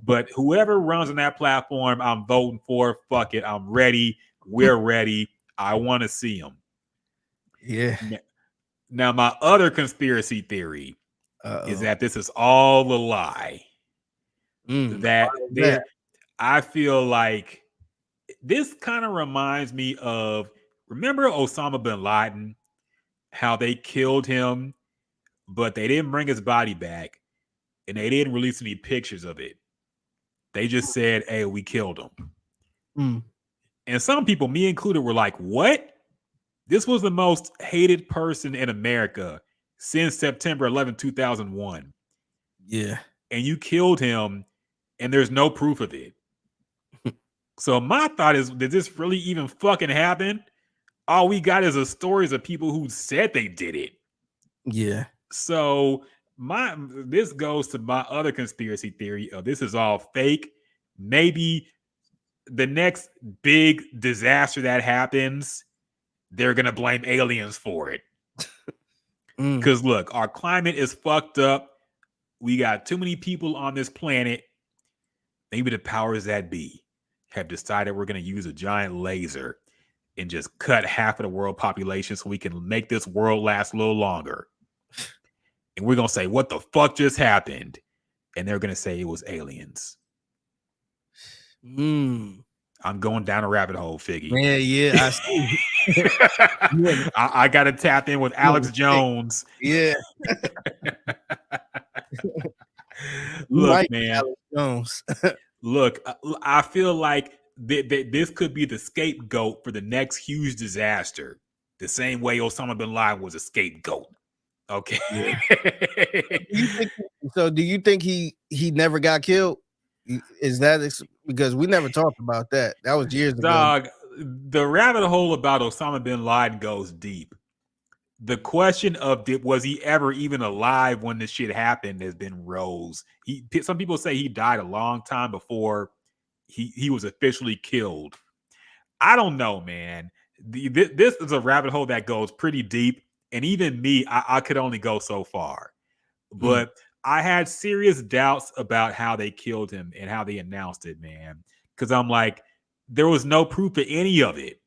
But whoever runs on that platform, I'm voting for. Fuck it. I'm ready. We're ready. I want to see them. Yeah. Now, my other conspiracy theory is that this is all a lie. I feel like this kind of reminds me of, remember Osama bin Laden, how they killed him, but they didn't bring his body back and they didn't release any pictures of it. They just said, hey, we killed him. And some people, me included, were like, what? This was the most hated person in America since September 11, 2001. Yeah. And you killed him and there's no proof of it. So my thought is, did this really even fucking happen? All we got is a stories of people who said they did it. Yeah. So this goes to my other conspiracy theory of this is all fake. Maybe the next big disaster that happens, they're going to blame aliens for it. Because look, our climate is fucked up. We got too many people on this planet. Maybe the powers that be have decided we're going to use a giant laser and just cut half of the world population so we can make this world last a little longer. And we're going to say, what the fuck just happened? And they're going to say it was aliens. I'm going down a rabbit hole, Figgy. Yeah, I see. I got to tap in with Alex Jones. Yeah. Look, man. Alex Jones. Look, I feel like this could be the scapegoat for the next huge disaster. The same way Osama bin Laden was a scapegoat. Okay. Yeah. Do you think he never got killed? Is that because we never talked about that? That was years ago. Dog, the rabbit hole about Osama bin Laden goes deep. The question of was he ever even alive when this shit happened has been rose. Some people say he died a long time before he was officially killed. I don't know, man. This is a rabbit hole that goes pretty deep, and even me, I could only go so far. But I had serious doubts about how they killed him and how they announced it, man. Because I'm like, there was no proof of any of it.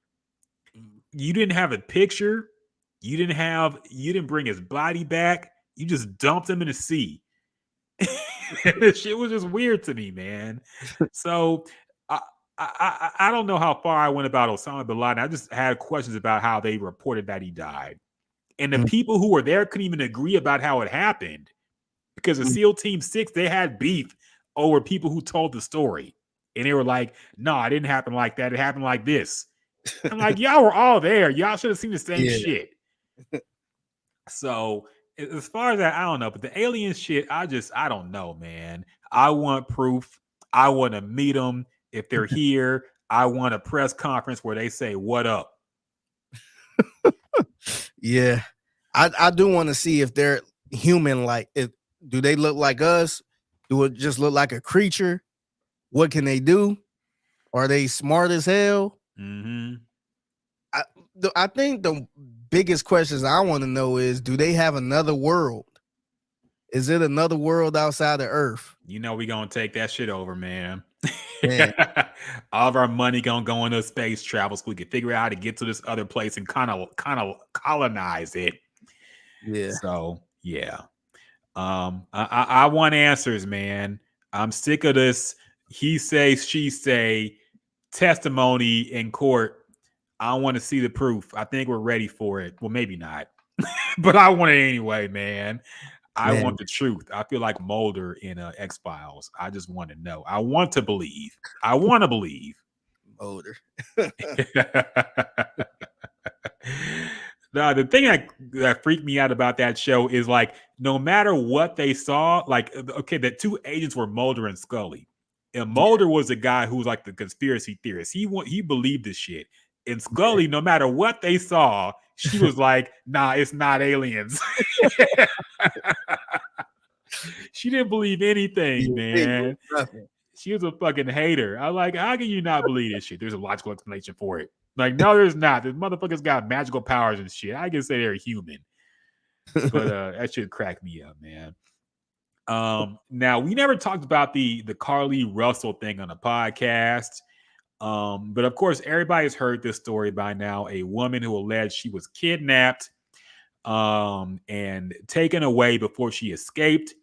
You didn't have a picture. You didn't bring his body back. You just dumped him in the sea. This shit was just weird to me, man. So I don't know how far I went about Osama bin Laden. I just had questions about how they reported that he died. And the people who were there couldn't even agree about how it happened. Because the SEAL Team 6, they had beef over people who told the story. And they were like, no, it didn't happen like that. It happened like this. I'm like, y'all were all there. Y'all should have seen the same shit. So as far as that, I don't know. But the alien shit, I don't know, man. I want proof. I want to meet them. If they're here, I want a press conference where they say, what up? Yeah. I do want to see if they're human. Like, do they look like us? Do it just look like a creature? What can they do? Are they smart as hell? Mm-hmm. I think the biggest questions I want to know is, do they have another world? Is it another world outside of Earth? You know we're going to take that shit over, man. All of our money going to go into space travel so we can figure out how to get to this other place and kind of colonize it. Yeah. So, yeah. I want answers, man. I'm sick of this he say, she say testimony in court. I want to see the proof. I think we're ready for it. Well, maybe not, but I want it anyway, man. I want the truth. I feel like Mulder in X-Files. I just want to know. I want to believe. I want to believe. Mulder. Now, the thing that freaked me out about that show is like, no matter what they saw, like, okay, the two agents were Mulder and Scully. And Mulder was the guy who was like the conspiracy theorist. He believed this shit. And Scully, no matter what they saw, she was like, nah, it's not aliens. She didn't believe anything, man. She was a fucking hater. I was like, how can you not believe this shit? There's a logical explanation for it. Like, no, there's not. This motherfucker's got magical powers and shit. I can say they're human. But that shit cracked me up, man. Now, we never talked about the Carlee Russell thing on the podcast. But of course, everybody's heard this story by now. A woman who alleged she was kidnapped and taken away before she escaped.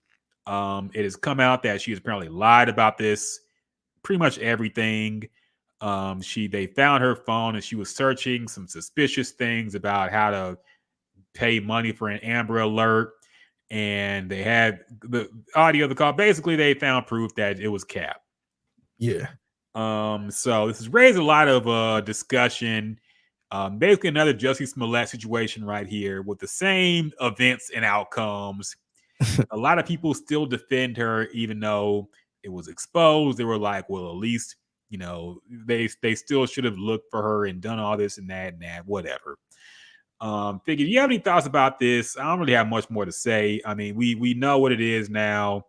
It has come out that she has apparently lied about this, pretty much everything. They found her phone and she was searching some suspicious things about how to pay money for an Amber Alert. And they had the audio of the call. Basically, they found proof that it was cap. Yeah. So this has raised a lot of discussion. Basically, another Jussie Smollett situation right here with the same events and outcomes. A lot of people still defend her, even though it was exposed. They were like, well, at least, you know, they still should have looked for her and done all this and that, whatever. Figure, do you have any thoughts about this? I don't really have much more to say. I mean, we know what it is now.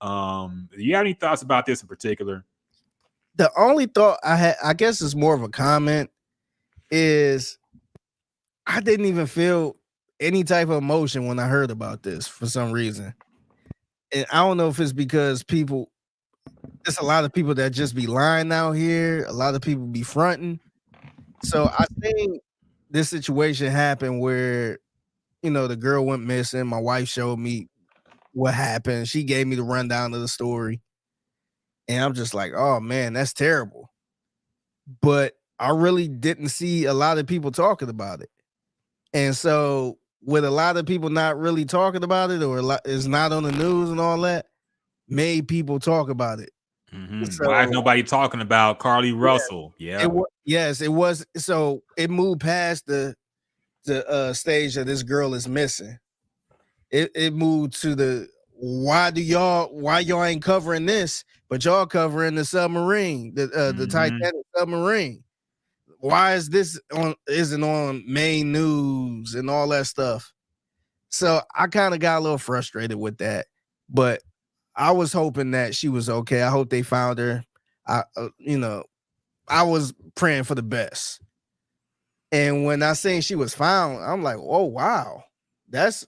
Do you have any thoughts about this in particular? The only thought I had, I guess it's more of a comment, is I didn't even feel any type of emotion when I heard about this for some reason. And I don't know if it's because there's a lot of people that just be lying out here. A lot of people be fronting. So I think this situation happened where, you know, the girl went missing. My wife showed me what happened. She gave me the rundown of the story. And I'm just like, oh man, that's terrible. But I really didn't see a lot of people talking about it. And so with a lot of people not really talking about it, or it's not on the news and all that, made people talk about it. Mm-hmm. So, why is nobody talking about Carlee Russell? Yeah. Yes, it was. So it moved past the stage that this girl is missing. It moved to the why y'all ain't covering this, but y'all covering the submarine, the Titanic submarine. why is this isn't on main news and all that stuff? So I kind of got a little frustrated with that, but I was hoping that she was okay. I hope they found her. I was praying for the best. And when I seen she was found, I'm like, oh wow, that's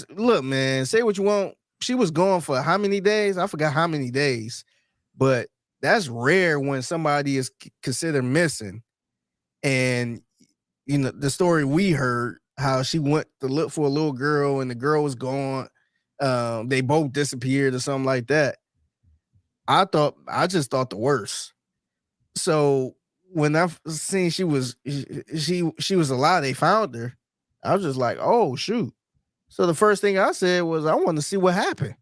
look, man. Say what you want. She was gone for how many days? I forgot how many days, but that's rare when somebody is considered missing. And the story we heard, how she went to look for a little girl and the girl was gone. They both disappeared or something like that. I just thought the worst. So when I seen she was alive, they found her. I was just like, oh shoot. So the first thing I said was, I want to see what happened.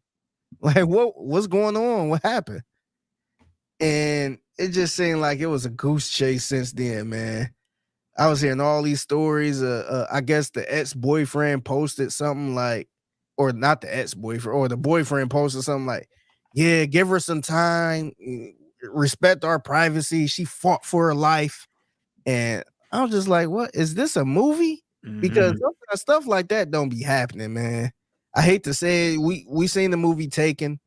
Like what's going on? What happened? And it just seemed like it was a goose chase since then, man. I was hearing all these stories. I guess the ex-boyfriend posted something like, or not the ex-boyfriend, or the boyfriend posted something like, yeah, give her some time, respect our privacy. She fought for her life. And I was just like, what? Is this a movie? Because stuff like that don't be happening, man. I hate to say it. We seen the movie Taken.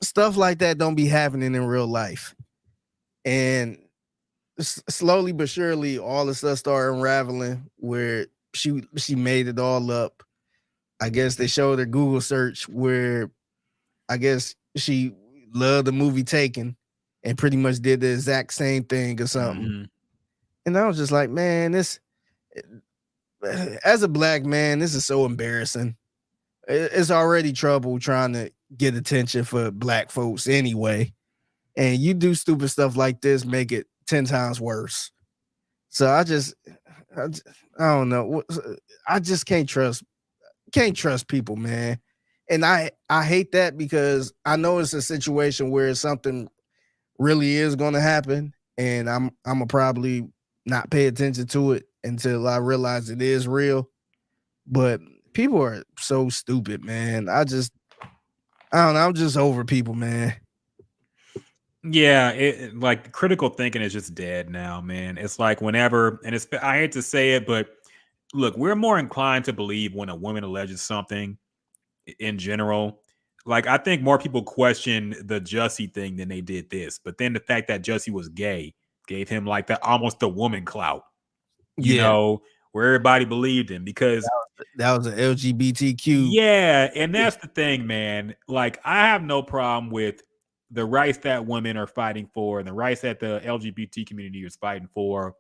Stuff like that don't be happening in real life. And slowly but surely, all the stuff started unraveling where she made it all up. I guess they showed her Google search where I guess she loved the movie Taken and pretty much did the exact same thing or something. And I was just like, man, this, as a black man, this is so embarrassing. It's already trouble trying to get attention for black folks anyway. And you do stupid stuff like this, make it 10 times worse. So I don't know. I just can't trust people, man. And I hate that because I know it's a situation where something really is going to happen, and I'm gonna probably not pay attention to it until I realize it is real. But people are so stupid, man. I don't know. I'm just over people, man. Yeah, like critical thinking is just dead now, man. It's like whenever, and I hate to say it, but look, we're more inclined to believe when a woman alleges something in general. Like, I think more people question the Jussie thing than they did this. But then the fact that Jussie was gay gave him like that almost the woman clout, you know, where everybody believed him because that was an LGBTQ. Yeah, and that's the thing, man. Like, I have no problem with the rights that women are fighting for and the rights that the LGBT community is fighting for.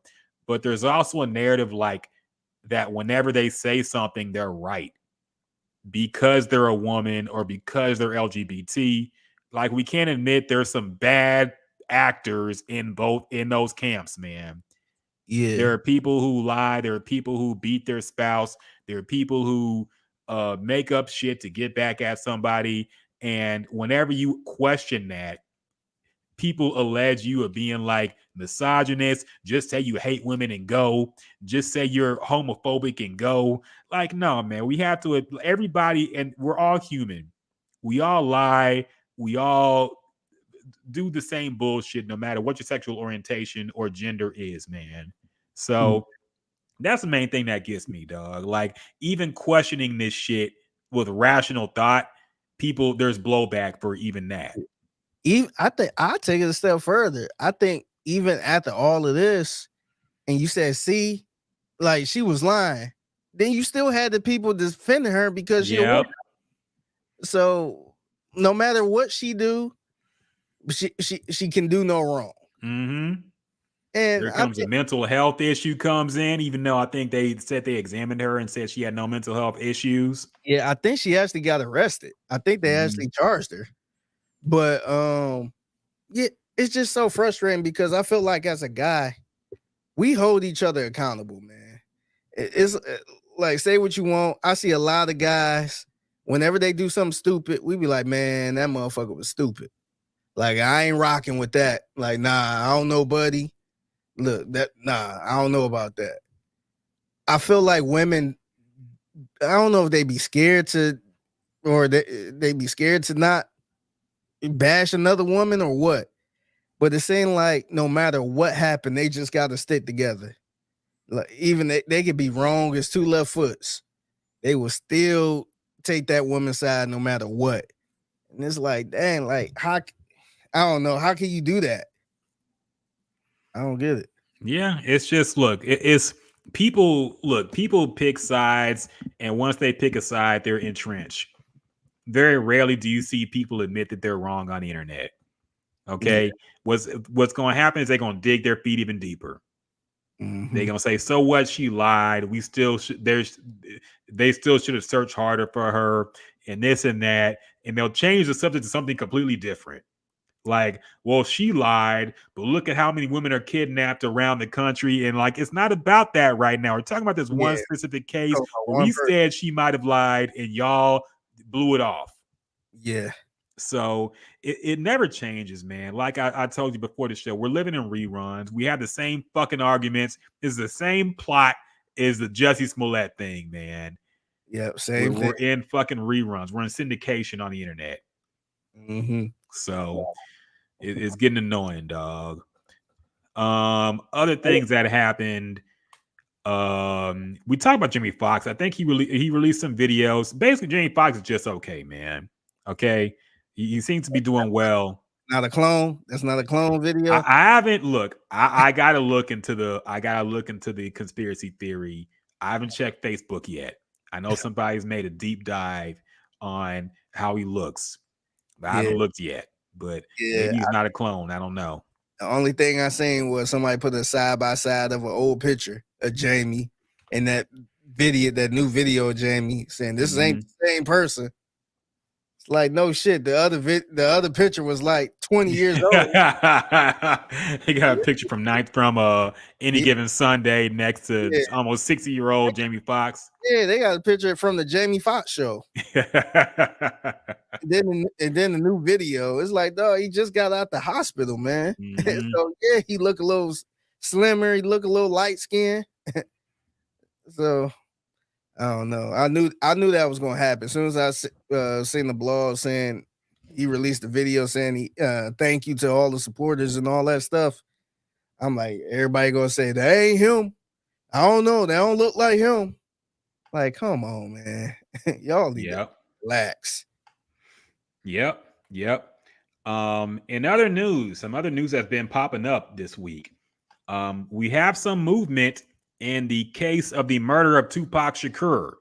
But there's also a narrative like that whenever they say something, they're right because they're a woman or because they're LGBT. Like, we can't admit there's some bad actors in those camps, man. Yeah. There are people who lie. There are people who beat their spouse. There are people who make up shit to get back at somebody. And whenever you question that, people allege you of being like misogynist. Just say you hate women and go. Just say you're homophobic and go. Like, no, man, we have to, everybody, and we're all human. We all lie. We all do the same bullshit no matter what your sexual orientation or gender is, man. So that's the main thing that gets me, dog. Like, even questioning this shit with rational thought, there's blowback for even that. I think I'll take it a step further. I think even after all of this, and you said, see, like she was lying, then you still had the people defending her because she a woman. So no matter what she do, she can do no wrong. Mm-hmm. And there comes a mental health issue comes in, even though I think they said they examined her and said she had no mental health issues. Yeah, I think she actually got arrested. I think they actually charged her. But yeah, it's just so frustrating because I feel like as a guy, we hold each other accountable, man. It's like, say what you want. I see a lot of guys, whenever they do something stupid, we be like, man, that motherfucker was stupid. Like, I ain't rocking with that. Like, nah, I don't know, buddy. Look, I don't know about that. I feel like women, I don't know if they be scared to, or they be scared to not bash another woman or what. But it seemed like no matter what happened, they just got to stick together. Like even they could be wrong as two left foots, they will still take that woman's side no matter what. And it's like, dang, like how I don't know, how can you do that? I don't get it. Yeah, it's just it's people pick sides, and once they pick a side, they're entrenched. Very rarely do you see people admit that they're wrong on the internet. Okay, Yeah. What's going to happen is they're going to dig their feet even deeper. Mhm. They're going to say, "So what? She lied. We still they still should have searched harder for her, and this and that." And they'll change the subject to something completely different. Like, well, she lied, but look at how many women are kidnapped around the country. And like, it's not about that right now. We're talking about this one Yeah. specific case Talking about where one we person. said she might have lied and y'all blew it off. Yeah. So it never changes, man. Like I told you before the show, we're living in reruns. We have the same fucking arguments. It's the same plot as the Jussie Smollett thing, man. Yep. Same thing. We're in fucking reruns. We're in syndication on the internet. Mm-hmm. So it's getting annoying, dog. Other things that happened. We talked about Jimmy Fox. I think he released some videos. Basically, Jimmy Fox is just okay, man. Okay, he seems to be doing well. Not a clone. That's not a clone video. I haven't look. I gotta look into the conspiracy theory. I haven't checked Facebook yet. I know somebody's made a deep dive on how he looks. I haven't looked yet, but maybe he's not a clone. I don't know. The only thing I seen was somebody put a side by side of an old picture of Jamie and that new video of Jamie saying this ain't the same person. It's like, no shit. The other picture was like 20 years old. He got a picture from Any Given Sunday next to almost 60-year-old Jamie Foxx. Yeah, they got a picture from the Jamie Foxx show. and then the new video, it's like, dog, he just got out the hospital, man. Mm-hmm. So yeah, he look a little slimmer, he look a little light skinned. So I don't know. I knew that was gonna happen. As soon as I seen the blog saying he released the video saying he thank you to all the supporters and all that stuff, I'm like, everybody gonna say that ain't him. I don't know. They don't look like him. Like, come on, man. Y'all need to relax. Yep. In other news, some other news that's been popping up this week. We have some movement in the case of the murder of Tupac Shakur.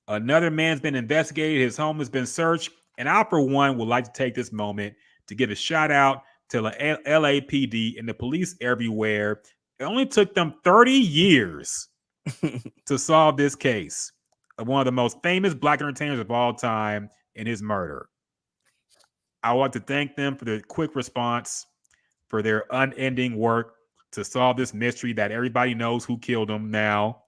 Another man's been investigated. His home has been searched. And I, for one, would like to take this moment to give a shout out to the LAPD and the police everywhere. It only took them 30 years to solve this case of one of the most famous black entertainers of all time in his murder. I want to thank them for their quick response, for their unending work to solve this mystery that everybody knows who killed him now.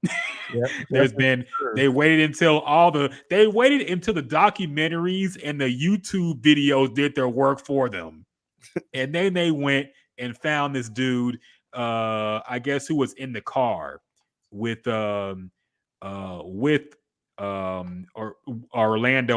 They waited until the documentaries and the YouTube videos did their work for them. And then they went and found this dude, I guess, who was in the car with Orlando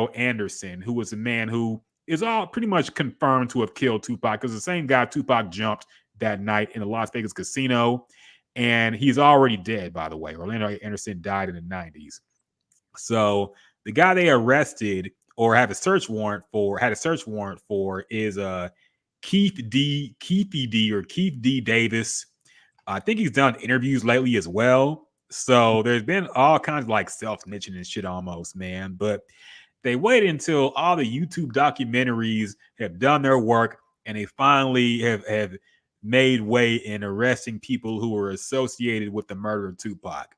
Anderson, who was a man who is all pretty much confirmed to have killed Tupac, because the same guy Tupac jumped that night in the Las Vegas casino, and he's already dead, by the way. Orlando Anderson died in the 90s. So the guy they arrested or had a search warrant for is Keith D. Davis. I think he's done interviews lately as well. So there's been all kinds of like self-snitching and shit almost, man. But they waited until all the YouTube documentaries have done their work, and they finally have made way in arresting people who were associated with the murder of Tupac.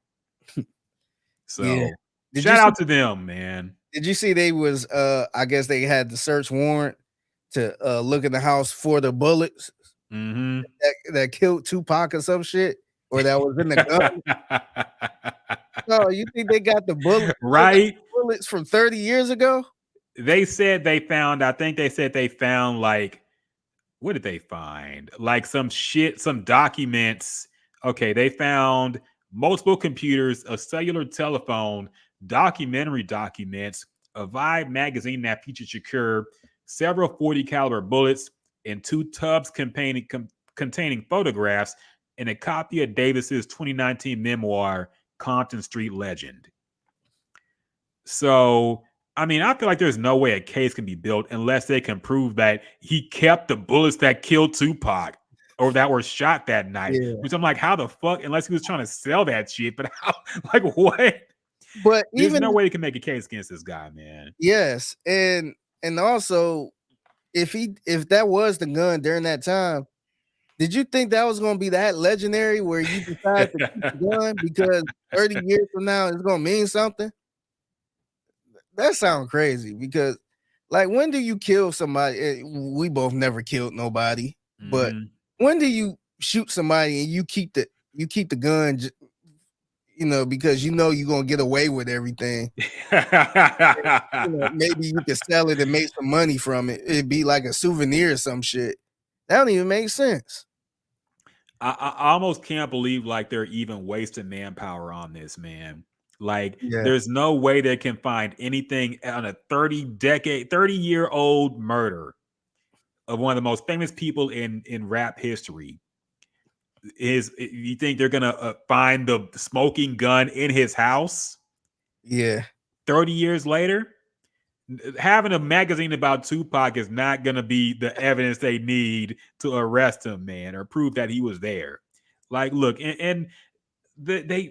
So shout out to them, man. Did you see they was I guess they had the search warrant to look in the house for the bullets that killed Tupac or some shit, or that was in the gun? No, you think they got the bullets right? Bullets from 30 years ago? They said they found like, what did they find? Like some documents. Okay, they found multiple computers, a cellular telephone, documentary documents, a Vibe magazine that featured Shakur, several .40 caliber bullets, and 2 tubs containing photographs and a copy of Davis's 2019 memoir, Compton Street Legend. So, I mean, I feel like there's no way a case can be built unless they can prove that he kept the bullets that killed Tupac or that were shot that night. Yeah. Which I'm like, how the fuck? Unless he was trying to sell that shit, but how? Like, what? But There's even no way they can make a case against this guy, man. yes, and also if that was the gun during that time, did you think that was going to be that legendary where you decide to keep the gun because 30 years from now it's going to mean something? That sounds crazy because, like, when do you kill somebody? We both never killed nobody, but when do you shoot somebody and you keep the gun, because you're gonna get away with everything? Maybe you could sell it and make some money from it. It'd be like a souvenir or some shit. That don't even make sense. I almost can't believe like they're even wasting manpower on this, man. Like, there's no way they can find anything on a 30-year-old murder of one of the most famous people in rap history. You think they're gonna find the smoking gun in his house? Yeah. 30 years later, having a magazine about Tupac is not gonna be the evidence they need to arrest him, man, or prove that he was there. Like, look, and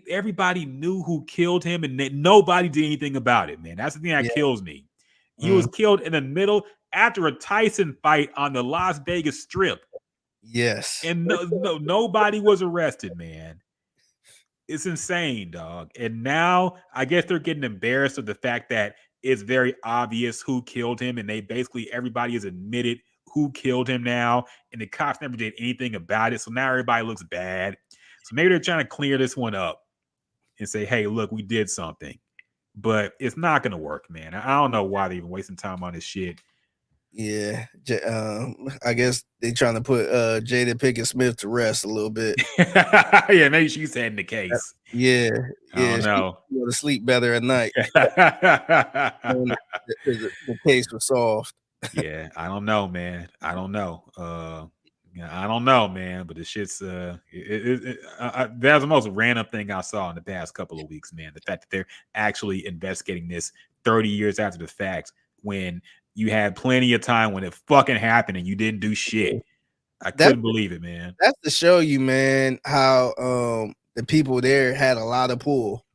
everybody knew who killed him, and nobody did anything about it, man. That's the thing that kills me. He was killed in the middle after a Tyson fight on the Las Vegas Strip. Yes, and nobody was arrested, man. It's insane, dog. And now I guess they're getting embarrassed of the fact that it's very obvious who killed him, and everybody has admitted who killed him now, and the cops never did anything about it. So now everybody looks bad. So maybe they're trying to clear this one up and say, hey, look, we did something. But it's not going to work, man. I don't know why they're even wasting time on this shit. Yeah. I guess they're trying to put Jada Pinkett Smith to rest a little bit. Yeah, maybe she's heading the case. Yeah. I don't know. She go to sleep better at night. the case was solved. Yeah, I don't know, man. I don't know. I don't know, man. But the shit's that was the most random thing I saw in the past couple of weeks, man. The fact that they're actually investigating this 30 years after the fact, when you had plenty of time when it fucking happened and you didn't do shit. I couldn't believe it, man. That's to show you, man, how the people there had a lot of pull.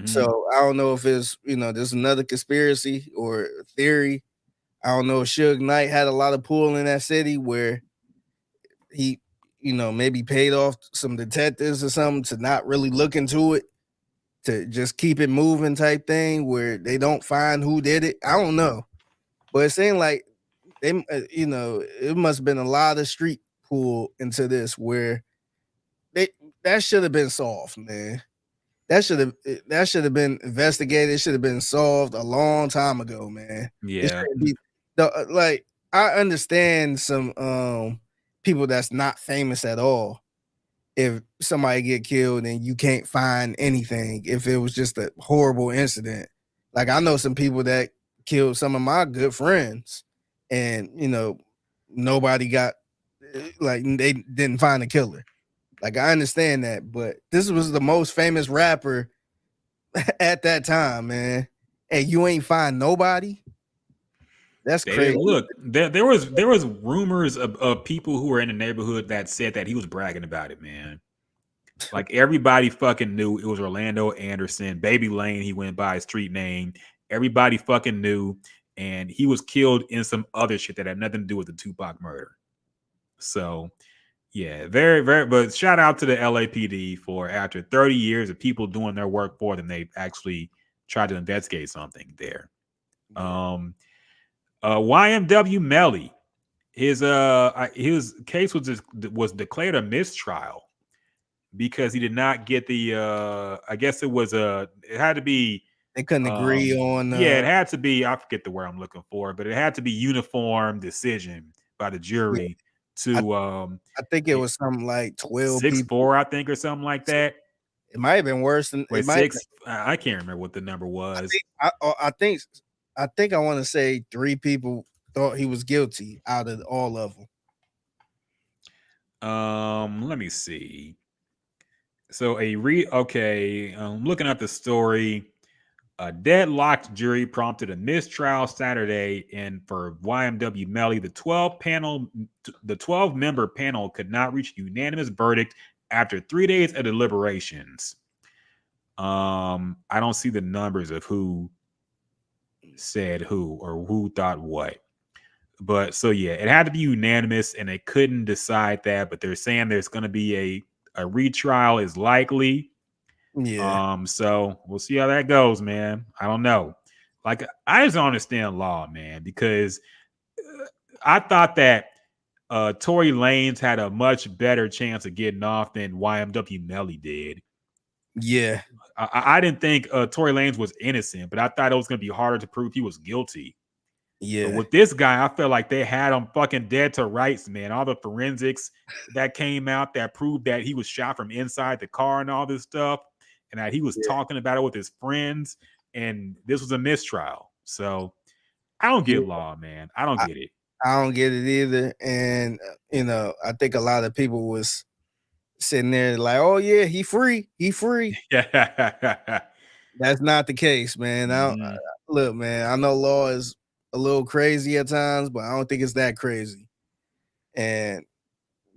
So I don't know if it's there's another conspiracy or theory. I don't know if Suge Knight had a lot of pull in that city where he, maybe paid off some detectives or something to not really look into it, to just keep it moving type thing where they don't find who did it. I don't know. But it seemed like they, it must have been a lot of street pull into this where that should have been solved, man. That should have been investigated. It should have been solved a long time ago, man. Yeah. Like, I understand some people that's not famous at all. If somebody get killed and you can't find anything, if it was just a horrible incident. Like, I know some people that killed some of my good friends, and nobody got, like, they didn't find the killer. Like, I understand that, but this was the most famous rapper at that time, man. And you ain't find nobody. That's crazy. Look, there was rumors of people who were in the neighborhood that said that he was bragging about it, man. Like, everybody fucking knew it was Orlando Anderson, Baby Lane. He went by his street name. Everybody fucking knew, and he was killed in some other shit that had nothing to do with the Tupac murder. So, yeah, very, very. But shout out to the LAPD for, after 30 years of people doing their work for them, they actually tried to investigate something there. YMW Melly, his case was declared a mistrial because he did not get the I guess it had to be, they couldn't agree on it had to be, I forget the word I'm looking for, but it had to be uniform decision by the jury to I think it was something like 12 6-4, I think, or something like that. It might have been worse than I can't remember what the number was. I think I want to say 3 people thought he was guilty out of all of them. Let me see. So looking at the story. A deadlocked jury prompted a mistrial Saturday, and for YMW Melly, the 12-member panel could not reach a unanimous verdict after 3 days of deliberations. I don't see the numbers of who said who or who thought what. But so yeah, it had to be unanimous, and they couldn't decide that. But they're saying there's going to be a retrial is likely. Yeah. So we'll see how that goes, man. I don't know. Like, I just don't understand law, man, because I thought that Tory Lanez had a much better chance of getting off than YMW Melly did. Yeah. I didn't think Tory Lanez was innocent, but I thought it was going to be harder to prove he was guilty. Yeah. But with this guy, I felt like they had him fucking dead to rights, man. All the forensics that came out that proved that he was shot from inside the car and all this stuff, and that he was talking about it with his friends, and this was a mistrial. So I don't get law, man. I don't get it. I don't get it either. And I think a lot of people was sitting there like, oh yeah, he free. Yeah. That's not the case, man. Look, man, I know law is a little crazy at times, but I don't think it's that crazy. And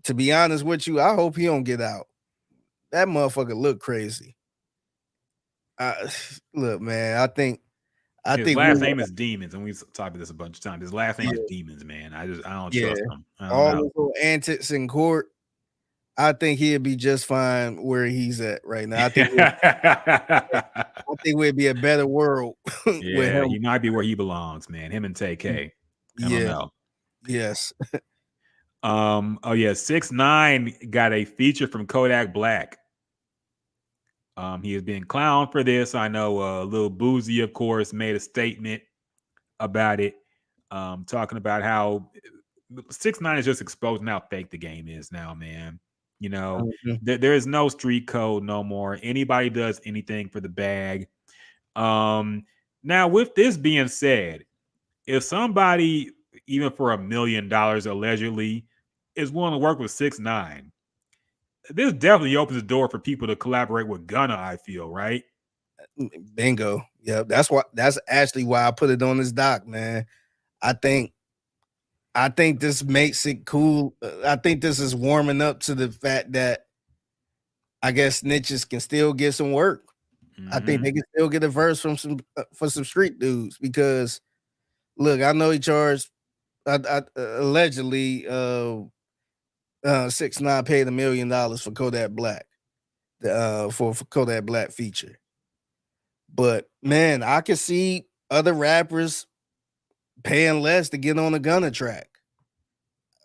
to be honest with you, I hope he don't get out. That motherfucker look crazy. Look, man, I think his last name is Demons, and we've talked about this a bunch of times. His last name is Demons, man. I don't trust him. All those little antics in court, I think he'd be just fine where he's at right now. I think we'd be a better world. Yeah, he might be where he belongs, man. Him and TK. I don't know. Yes. 6ix9ine got a feature from Kodak Black. He is being clowned for this. I know Lil Boozy, of course, made a statement about it, talking about how 6ix9ine is just exposing how fake the game is now, man. You know, there is no street code no more. Anybody does anything for the bag. Now, with this being said, if somebody, even for $1 million allegedly, is willing to work with 6ix9ine, this definitely opens the door for people to collaborate with Gunna, I feel, right? Bingo. Yeah, that's actually why I put it on this doc, man. I think this makes it cool. I think this is warming up to the fact that I guess snitches can still get some work. I think they can still get a verse from for some street dudes, because look, I know he charged allegedly 6ix9ine paid $1 million for Kodak Black, for Kodak Black feature. But man, I could see other rappers paying less to get on a Gunna track.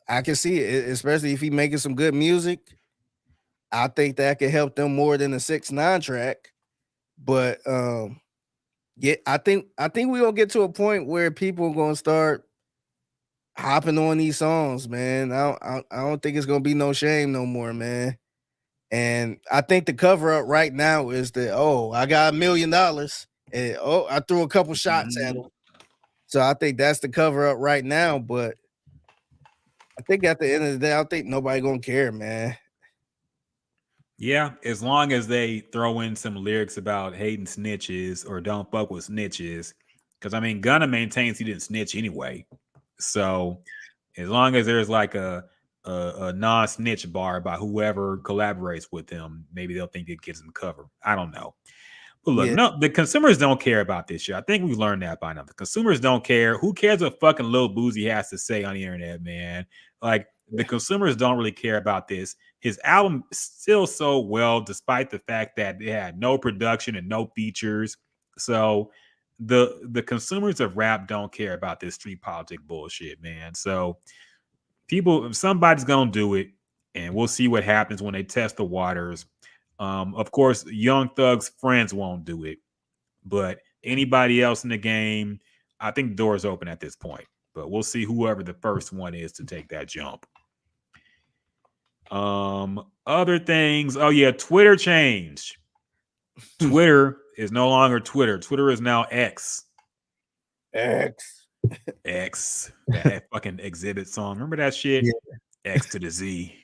I can see it, especially if he making some good music. I think that could help them more than a 6ix9ine track. But yeah, I think we're gonna get to a point where people are gonna start hopping on these songs, man. I don't think it's gonna be no shame no more, man. And I think the cover up right now is that, oh, I got $1 million, and oh, I threw a couple shots at him. So I think that's the cover up right now. But I think at the end of the day, I think nobody gonna care, man. Yeah, as long as they throw in some lyrics about hating snitches or don't fuck with snitches, because I mean, Gunna maintains he didn't snitch anyway. So as long as there's like a non-snitch bar by whoever collaborates with him, maybe they'll think it gets them cover. I don't know. But look, no, the consumers don't care about this shit. I think we've learned that by now. The consumers don't care. Who cares what fucking Lil Boozy has to say on the internet, man? Like, the consumers don't really care about this. His album still sold well, despite the fact that it had no production and no features. So the consumers of rap don't care about this street politic bullshit, man. So somebody's gonna do it, and we'll see what happens when they test the waters. Of course, Young Thug's friends won't do it, but anybody else in the game, I think the door is open at this point. But we'll see whoever the first one is to take that jump. Other things. Oh yeah, Twitter changed. Twitter is no longer Twitter. Twitter is now X. X. That fucking Exhibit song. Remember that shit? Yeah. X to the Z.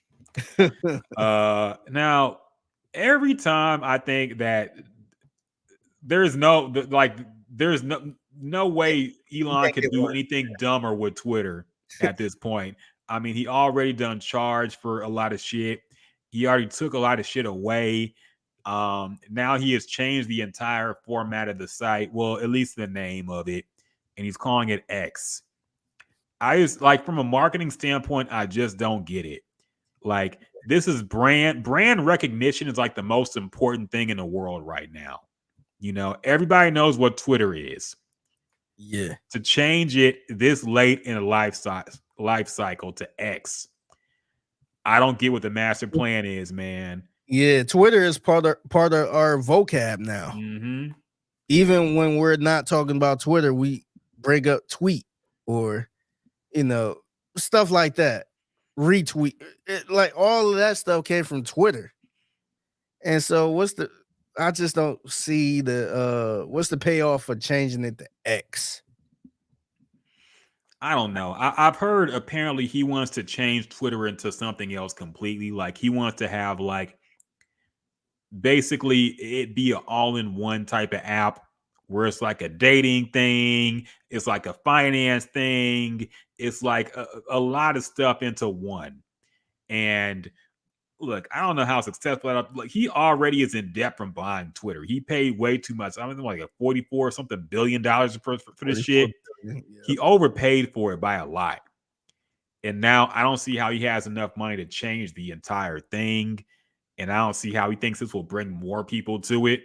Now, every time I think that there's no way Elon can't could get do worse. anything dumber with Twitter at this point. I mean, he already done charge for a lot of shit. He already took a lot of shit away. Now he has changed the entire format of the site. Well, at least the name of it, and he's calling it X. I just like from a marketing standpoint, I just don't get it. Like this is brand recognition is like the most important thing in the world right now. You know, everybody knows what Twitter is. Yeah. To change it this late in a life cycle to X, I don't get what the master plan is, man. Yeah, Twitter is part of our vocab now. Mm-hmm. Even when we're not talking about Twitter, we bring up tweet or stuff like that. Retweet. Like all of that stuff came from Twitter. And so I just don't see what's the payoff for changing it to X? I don't know. I've heard apparently he wants to change Twitter into something else completely. Like he wants to have like basically it be an all-in-one type of app where it's like a dating thing, it's like a finance thing, it's like a lot of stuff into one. And look, I don't know how successful like he already is in debt from buying Twitter. He paid way too much. I mean, like a $44 billion for this shit. Billion, yeah. He overpaid for it by a lot. And now I don't see how he has enough money to change the entire thing. And I don't see how he thinks this will bring more people to it.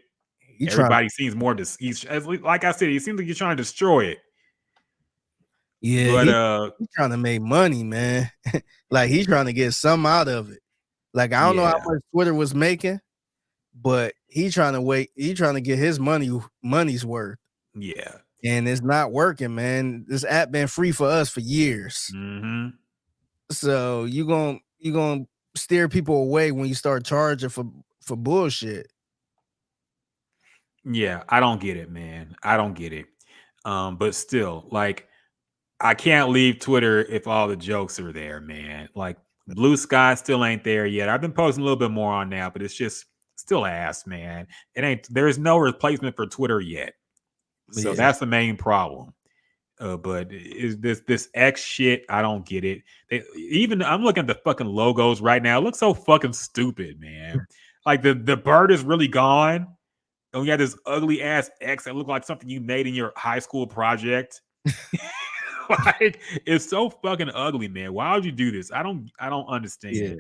Everybody seems more like I said, he seems like he's trying to destroy it. Yeah, but he's trying to make money, man. Like he's trying to get some out of it. Like I don't know how much Twitter was making, but he's trying to get his money's worth. Yeah. And it's not working, man. This app been free for us for years. Mm-hmm. So you gonna steer people away when you start charging for bullshit. Yeah, I don't get it, man. I don't get it. But still, like, I can't leave Twitter if all the jokes are there, man. Like, Blue Sky still ain't there yet. I've been posting a little bit more on that, but it's just still ass, man. There's no replacement for Twitter yet. So that's the main problem. But is this X shit? I don't get it. I'm looking at the fucking logos right now. It looks so fucking stupid, man. Like the bird is really gone. And we got this ugly ass X that looked like something you made in your high school project. Like it's so fucking ugly, man. Why would you do this? I don't understand. Yeah.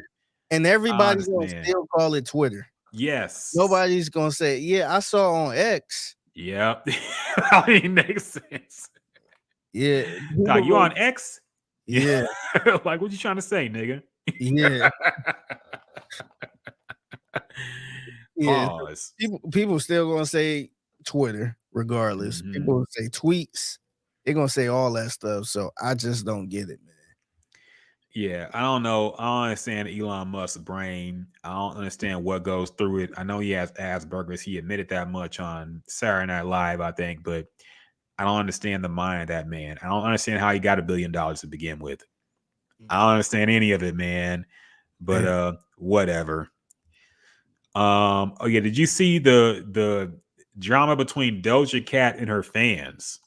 And everybody's gonna still call it Twitter. Yes. Nobody's gonna say, yeah, I saw on X. Yep. That even makes sense. Yeah. Dog, you on X? Yeah. Like what you trying to say, nigga? Yeah. Yeah. Pause. People still gonna say Twitter regardless. Mm-hmm. People say tweets. They're gonna say all that stuff. So I just don't get it, man. Yeah, I don't know. I don't understand Elon Musk's brain. I don't understand what goes through it. I know he has Asperger's. He admitted that much on Saturday Night Live, I think, but I don't understand the mind of that man. I don't understand how he got $1 billion to begin with. I don't understand any of it, man. But whatever. Oh yeah, did you see the drama between Doja Cat and her fans?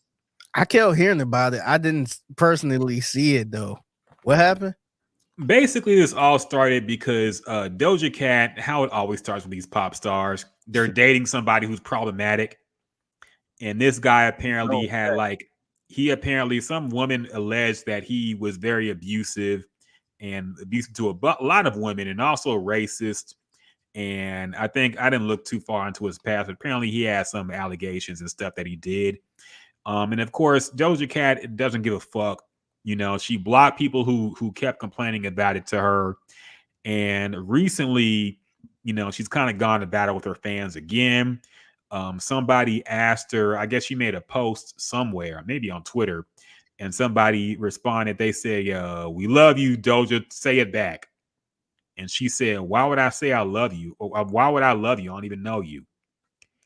I kept hearing about it. I didn't personally see it though. What happened? Basically, this all started because Doja Cat, how it always starts with these pop stars, they're dating somebody who's problematic. And this guy apparently some woman alleged that he was very abusive to a lot of women and also racist. And I think I didn't look too far into his past, but apparently he had some allegations and stuff that he did. And of course, Doja Cat doesn't give a fuck. You know, she blocked people who kept complaining about it to her. And recently, you know, she's kind of gone to battle with her fans again. Somebody asked her, I guess she made a post somewhere, maybe on Twitter, and somebody responded. They say, we love you, Doja, say it back. And she said, why would I say I love you? Or why would I love you? I don't even know you.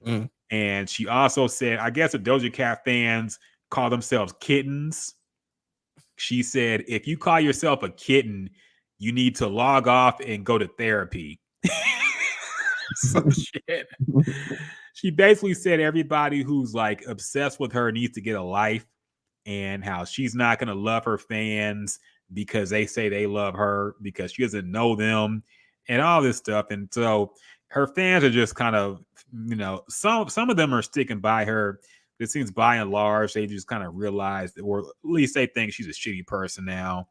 Mm. And she also said, I guess the Doja Cat fans call themselves kittens. She said, if you call yourself a kitten, you need to log off and go to therapy. Some shit. She basically said everybody who's like obsessed with her needs to get a life, and how she's not going to love her fans because they say they love her because she doesn't know them and all this stuff. And so her fans are just kind of, some of them are sticking by her. It seems by and large they just kind of realized, or at least they think she's a shitty person now.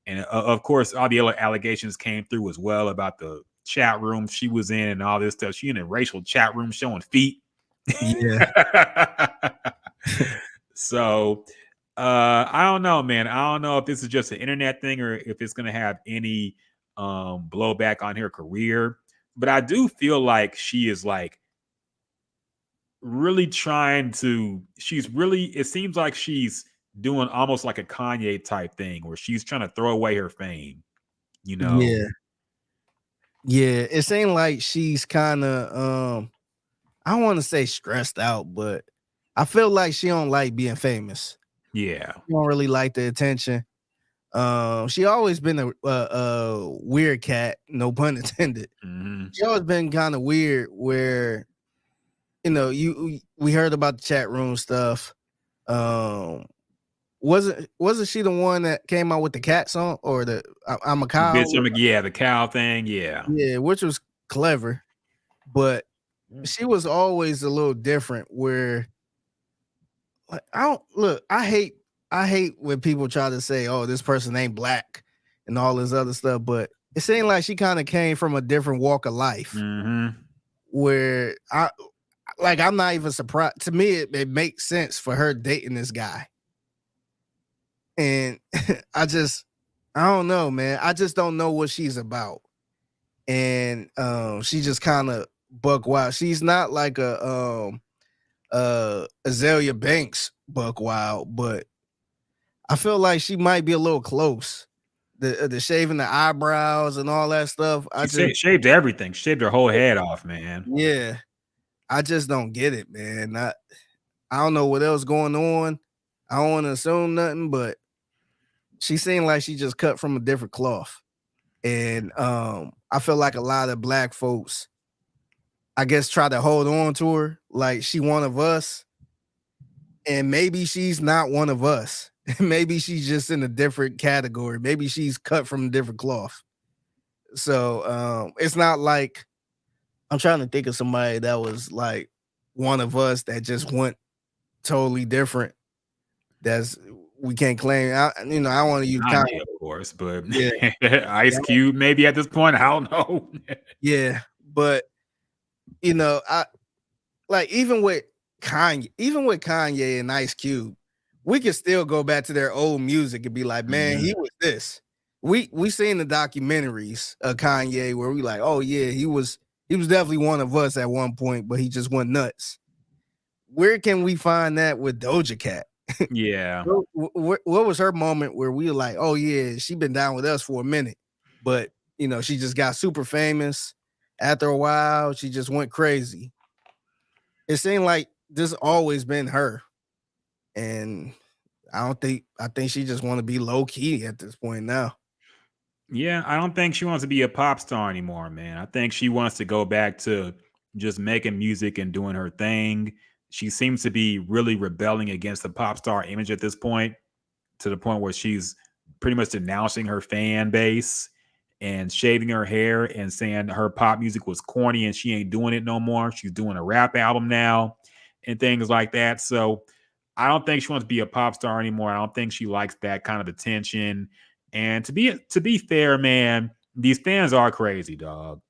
And of course, all the other allegations came through as well about the chat room she was in and all this stuff. She in a racial chat room showing feet. Yeah. So I don't know, man. I don't know if this is just an internet thing or if it's gonna have any blowback on her career. But I do feel like she is like really trying to, it seems like she's doing almost like a Kanye type thing where she's trying to throw away her fame, Yeah. Yeah. It seemed like she's kind of I don't want to say stressed out, but I feel like she don't like being famous. Yeah. She don't really like the attention. She always been a weird cat, no pun intended. Mm-hmm. She always been kind of weird where, we heard about the chat room stuff. Wasn't she the one that came out with the cat song or the I'm a cow? Yeah, the cow thing. Yeah. Yeah, which was clever, but she was always a little different where like, I hate when people try to say, oh, this person ain't black and all this other stuff, but it seemed like she kind of came from a different walk of life. Mm-hmm. Where I'm not even surprised. To me, it makes sense for her dating this guy. And I don't know, man. I just don't know what she's about. And she just kind of buck wild. She's not like a Azalea Banks buck wild, but I feel like she might be a little close. The shaving the eyebrows and all that stuff. She shaved everything. Shaved her whole head off, man. Yeah. I just don't get it, man. I don't know what else going on. I don't want to assume nothing, but she seemed like she just cut from a different cloth. And I feel like a lot of black folks, I guess, try to hold on to her like she one of us. And maybe she's not one of us. Maybe she's just in a different category. Maybe she's cut from a different cloth. So it's not like I'm trying to think of somebody that was like one of us that just went totally different. We can't claim. I want to use Kanye, of course, but yeah. Ice Cube maybe at this point. I don't know. Yeah, but I like even with Kanye and Ice Cube, we can still go back to their old music and be like, man, he was this. We seen the documentaries of Kanye where we like, oh yeah, he was definitely one of us at one point, but he just went nuts. Where can we find that with Doja Cat? Yeah. What was her moment where we were like, oh yeah, she been down with us for a minute, but she just got super famous. After a while, she just went crazy. It seemed like this always been her, and I think she just want to be low key at this point now. Yeah, I don't think she wants to be a pop star anymore, man. I think she wants to go back to just making music and doing her thing. She seems to be really rebelling against the pop star image at this point, to the point where she's pretty much denouncing her fan base and shaving her hair and saying her pop music was corny and she ain't doing it no more. She's doing a rap album now and things like that. So I don't think she wants to be a pop star anymore. I don't think she likes that kind of attention. And to be fair, man, these fans are crazy, dog.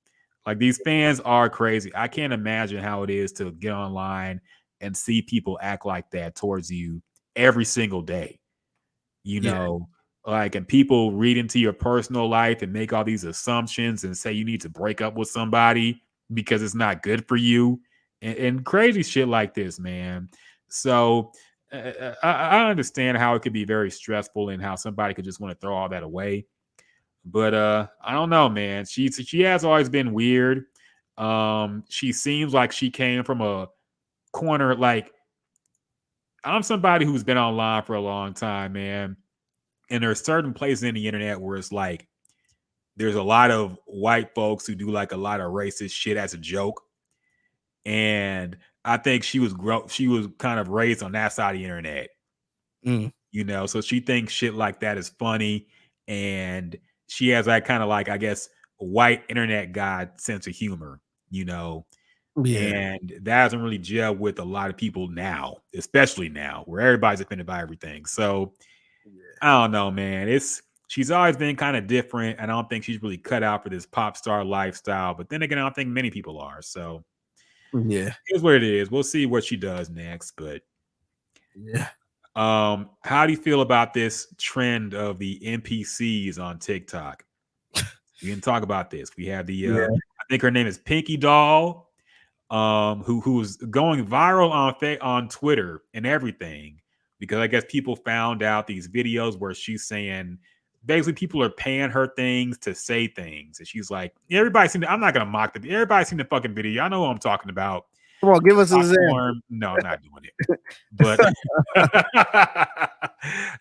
Like, these fans are crazy. I can't imagine how it is to get online and see people act like that towards you every single day. Like, and people read into your personal life and make all these assumptions and say you need to break up with somebody because it's not good for you and crazy shit like this, man. So I understand how it could be very stressful and how somebody could just want to throw all that away. But I don't know, man. She has always been weird. She seems like she came from a corner. Like, I'm somebody who's been online for a long time, man. And there are certain places in the internet where it's like there's a lot of white folks who do like a lot of racist shit as a joke. And I think she was kind of raised on that side of the internet. You know, so she thinks shit like that is funny, and she has that kind of like, I guess, white internet guy sense of humor, you know. And that doesn't really gel with a lot of people now, especially now, where everybody's offended by everything. So I don't know, man. She's always been kind of different. I don't think she's really cut out for this pop star lifestyle. But then again, I don't think many people are. So here's what it is. We'll see what she does next. But how do you feel about this trend of the NPCs on TikTok? We didn't talk about this. We have the I think her name is Pinky Doll, who was going viral on Twitter and everything, because I guess people found out these videos where she's saying basically people are paying her things to say things, and she's like, I'm not gonna mock them. Everybody's seen the fucking video. I know what I'm talking about. Come on, give us an example. No, I'm not doing it. But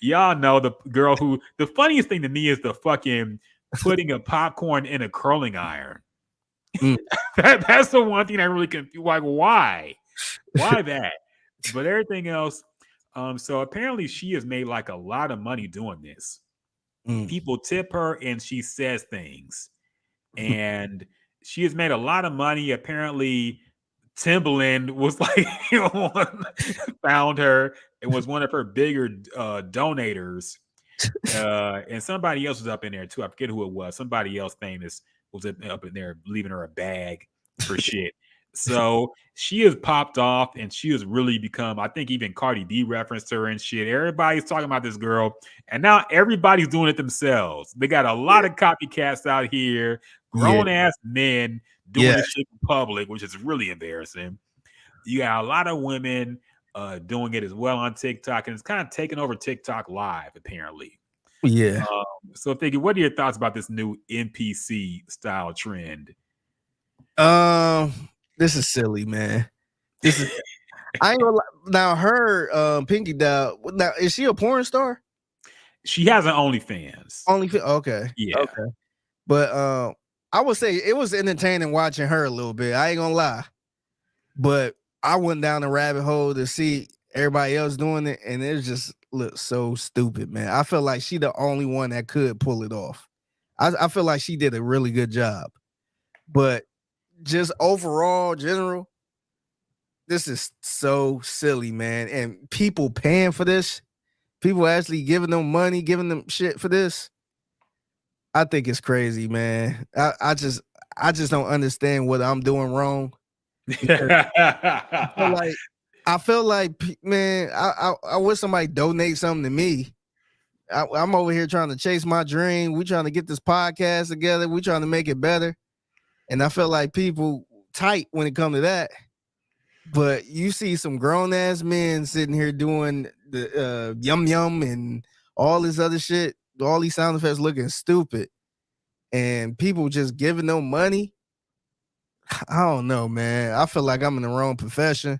y'all know the girl who, the funniest thing to me is the fucking putting a popcorn in a curling iron. That's the one thing I really confused. Like, why that? But everything else. So apparently she has made like a lot of money doing this. People tip her and she says things, and she has made a lot of money. Apparently Timbaland was like found her and was one of her bigger donators, and somebody else was up in there too. I forget who it was. Somebody else famous was up in there leaving her a bag for shit. So she has popped off, and she has really become, I think even Cardi B referenced her and shit. Everybody's talking about this girl, and now everybody's doing it themselves. They got a lot of copycats out here, grown ass men doing this shit in public, which is really embarrassing. You got a lot of women doing it as well on TikTok, and it's kind of taking over TikTok Live, apparently. So Figgy, what are your thoughts about this new NPC style trend? This is silly, man. This is I ain't gonna lie. Now her Pinky Doll, now is she a porn star? She has an OnlyFans. Okay. Yeah. Okay. But I would say it was entertaining watching her a little bit. I ain't gonna lie. But I went down the rabbit hole to see everybody else doing it, and it just looked so stupid, man. I feel like she the only one that could pull it off. I feel like she did a really good job. But just overall, general, this is so silly, man. And people paying for this, people actually giving them money, giving them shit for this. I think it's crazy, man. I just don't understand what I'm doing wrong. I feel like, man, I wish somebody donate something to me. I'm over here trying to chase my dream. We trying to get this podcast together. We trying to make it better. And I feel like people tight when it comes to that. But you see some grown ass men sitting here doing the yum yum and all this other shit, all these sound effects looking stupid, and people just giving them money. I don't know, man. I feel like I'm in the wrong profession.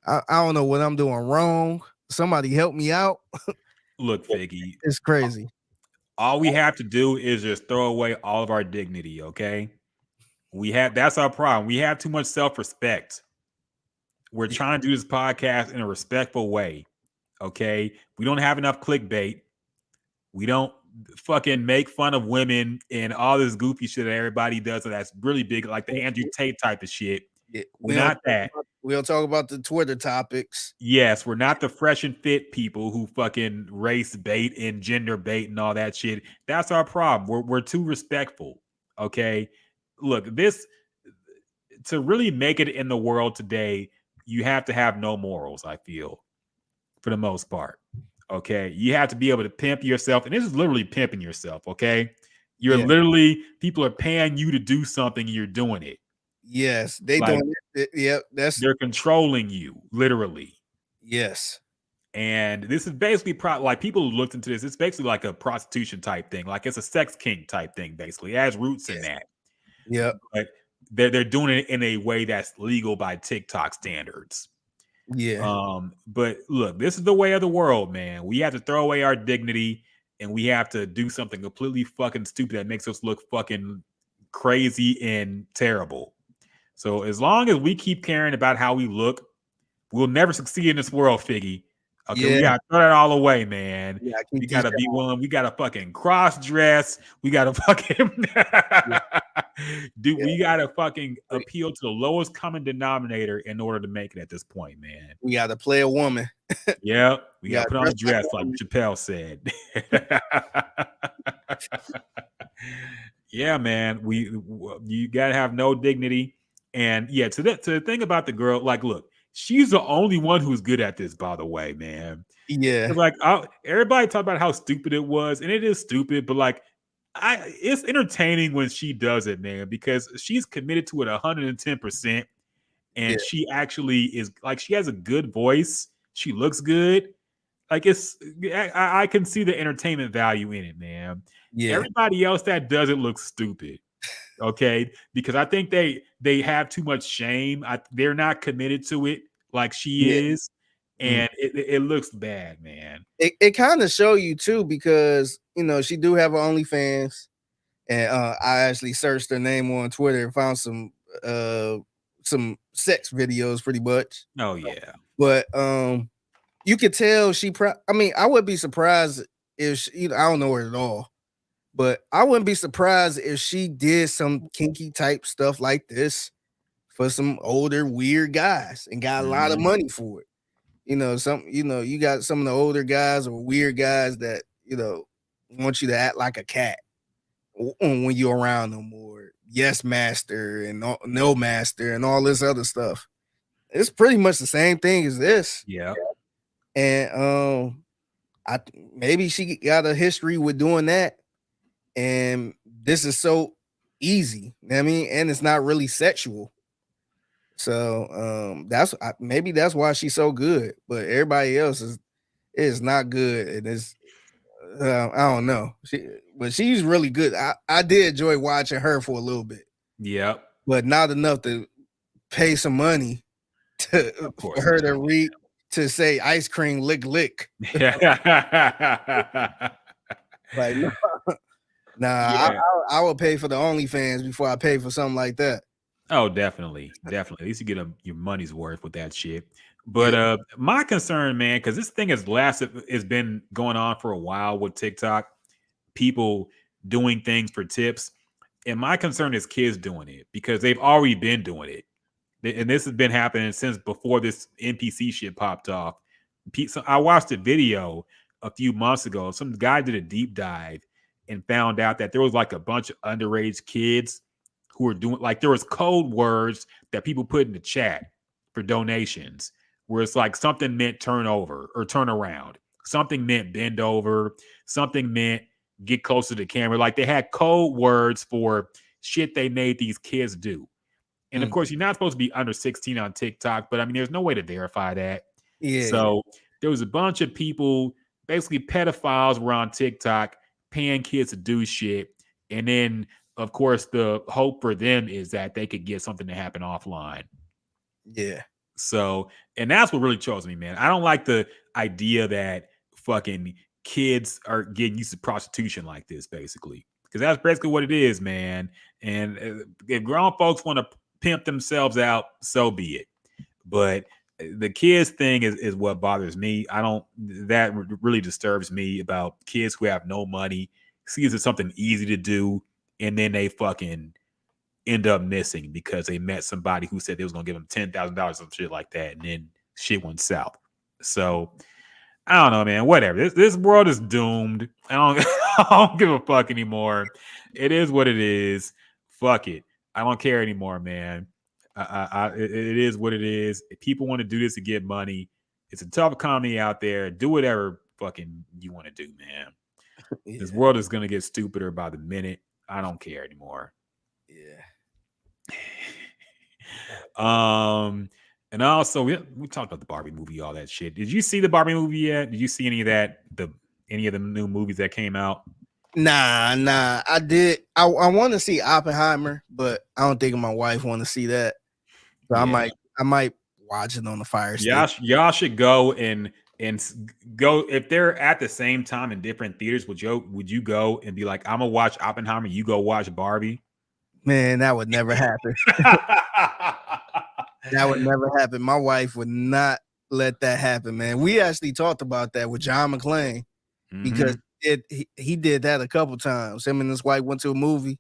I don't know what I'm doing wrong. Somebody help me out. Look, Figgy, it's crazy. All we have to do is just throw away all of our dignity, okay? That's our problem. We have too much self-respect. We're trying to do this podcast in a respectful way, okay? We don't have enough clickbait. We don't fucking make fun of women and all this goofy shit that everybody does. That's really big, like the Andrew Tate type of shit. We're not that. We don't talk about the Twitter topics. Yes, we're not the fresh and fit people who fucking race bait and gender bait and all that shit. That's our problem. We're too respectful, okay? Look, to really make it in the world today, you have to have no morals, I feel, for the most part. Okay. You have to be able to pimp yourself. And this is literally pimping yourself. Okay. You're literally, people are paying you to do something and you're doing it. Yes. They doing it. Yep. They're controlling you, literally. Yes. And this is basically like people who looked into this. It's basically like a prostitution type thing. Like it's a sex kink type thing, basically. It has roots in that. Yeah. But they're doing it in a way that's legal by TikTok standards. Yeah. But look, this is the way of the world, man. We have to throw away our dignity and we have to do something completely fucking stupid that makes us look fucking crazy and terrible. So as long as we keep caring about how we look, we'll never succeed in this world, Figgy. Okay, we gotta throw that all away, man. Yeah, we gotta be willing. We gotta fucking cross dress. We gotta fucking We gotta fucking appeal to the lowest common denominator in order to make it at this point, man. We gotta play a woman. Yep, we gotta put on a dress like Chappelle said. Yeah, man. You gotta have no dignity, and yeah. To the thing about the girl, like, look. She's the only one who's good at this, by the way, man. Yeah. Like everybody talk about how stupid it was, and it is stupid, but like it's entertaining when she does it, man, because she's committed to it 110%. And she actually is like, she has a good voice. She looks good. Like I can see the entertainment value in it, man. Yeah. Everybody else that doesn't look stupid. Okay, because I think they have too much shame. They're not committed to it like she is, and it looks bad, man. It kind of show you too, because she do have her OnlyFans, and I actually searched her name on Twitter and found some sex videos, pretty much. Oh yeah, but you could tell I would be surprised if she, I don't know her at all. But I wouldn't be surprised if she did some kinky type stuff like this for some older weird guys and got a lot of money for it. You got some of the older guys or weird guys that want you to act like a cat when you're around them, or yes master and no master and all this other stuff. It's pretty much the same thing as this. Yeah. And maybe she got a history with doing that. And this is so easy, I mean, and it's not really sexual. So maybe that's why she's so good, but everybody else is not good. And it's I don't know. But she's really good. I did enjoy watching her for a little bit. Yep. But not enough to pay some money for her to read to say ice cream lick. Like no. Nah, yeah. I would pay for the OnlyFans before I pay for something like that. Oh, definitely. At least you get your money's worth with that shit. But my concern, man, because this thing has been going on for a while with TikTok, people doing things for tips, and my concern is kids doing it because they've already been doing it, and this has been happening since before this NPC shit popped off. So I watched a video a few months ago. Some guy did a deep dive and found out that there was like a bunch of underage kids who were doing, like, there was code words that people put in the chat for donations, where it's like something meant turn over or turn around, something meant bend over, something meant get closer to the camera. Like, they had code words for shit they made these kids do. And of course, you're not supposed to be under 16 on TikTok, but I mean, there's no way to verify that. Yeah. So there was a bunch of people, basically pedophiles, were on TikTok paying kids to do shit, and then of course the hope for them is that they could get something to happen offline. Yeah. So, and that's what really chose me, man. I don't like the idea that fucking kids are getting used to prostitution like this, basically, because that's basically what it is, man. And if grown folks want to pimp themselves out, so be it. But the kids thing is what bothers me. That really disturbs me about kids who have no money, sees it something easy to do, and then they fucking end up missing because they met somebody who said they was going to give them $10,000 or some shit like that, and then shit went south. So I don't know, man. Whatever. This world is doomed. I don't give a fuck anymore. It is what it is. Fuck it. I don't care anymore, man. It is what it is. If people want to do this to get money, it's a tough economy out there. Do whatever fucking you want to do, man. Yeah. This world is gonna get stupider by the minute. I don't care anymore. Yeah. And also we talked about the Barbie movie, all that shit. Did you see the Barbie movie yet? Did you see any of that? Any of the new movies that came out? Nah. I did. I want to see Oppenheimer, but I don't think my wife want to see that. So yeah. I might watch it on the Fire Stick. Y'all should go and and go if they're at the same time in different theaters, would you go and be like, I'm gonna watch Oppenheimer, you go watch Barbie? Man, that would never happen. That would never happen. My wife would not let that happen, man. We actually talked about that with John McClane because he did that a couple times. Him and his wife went to a movie,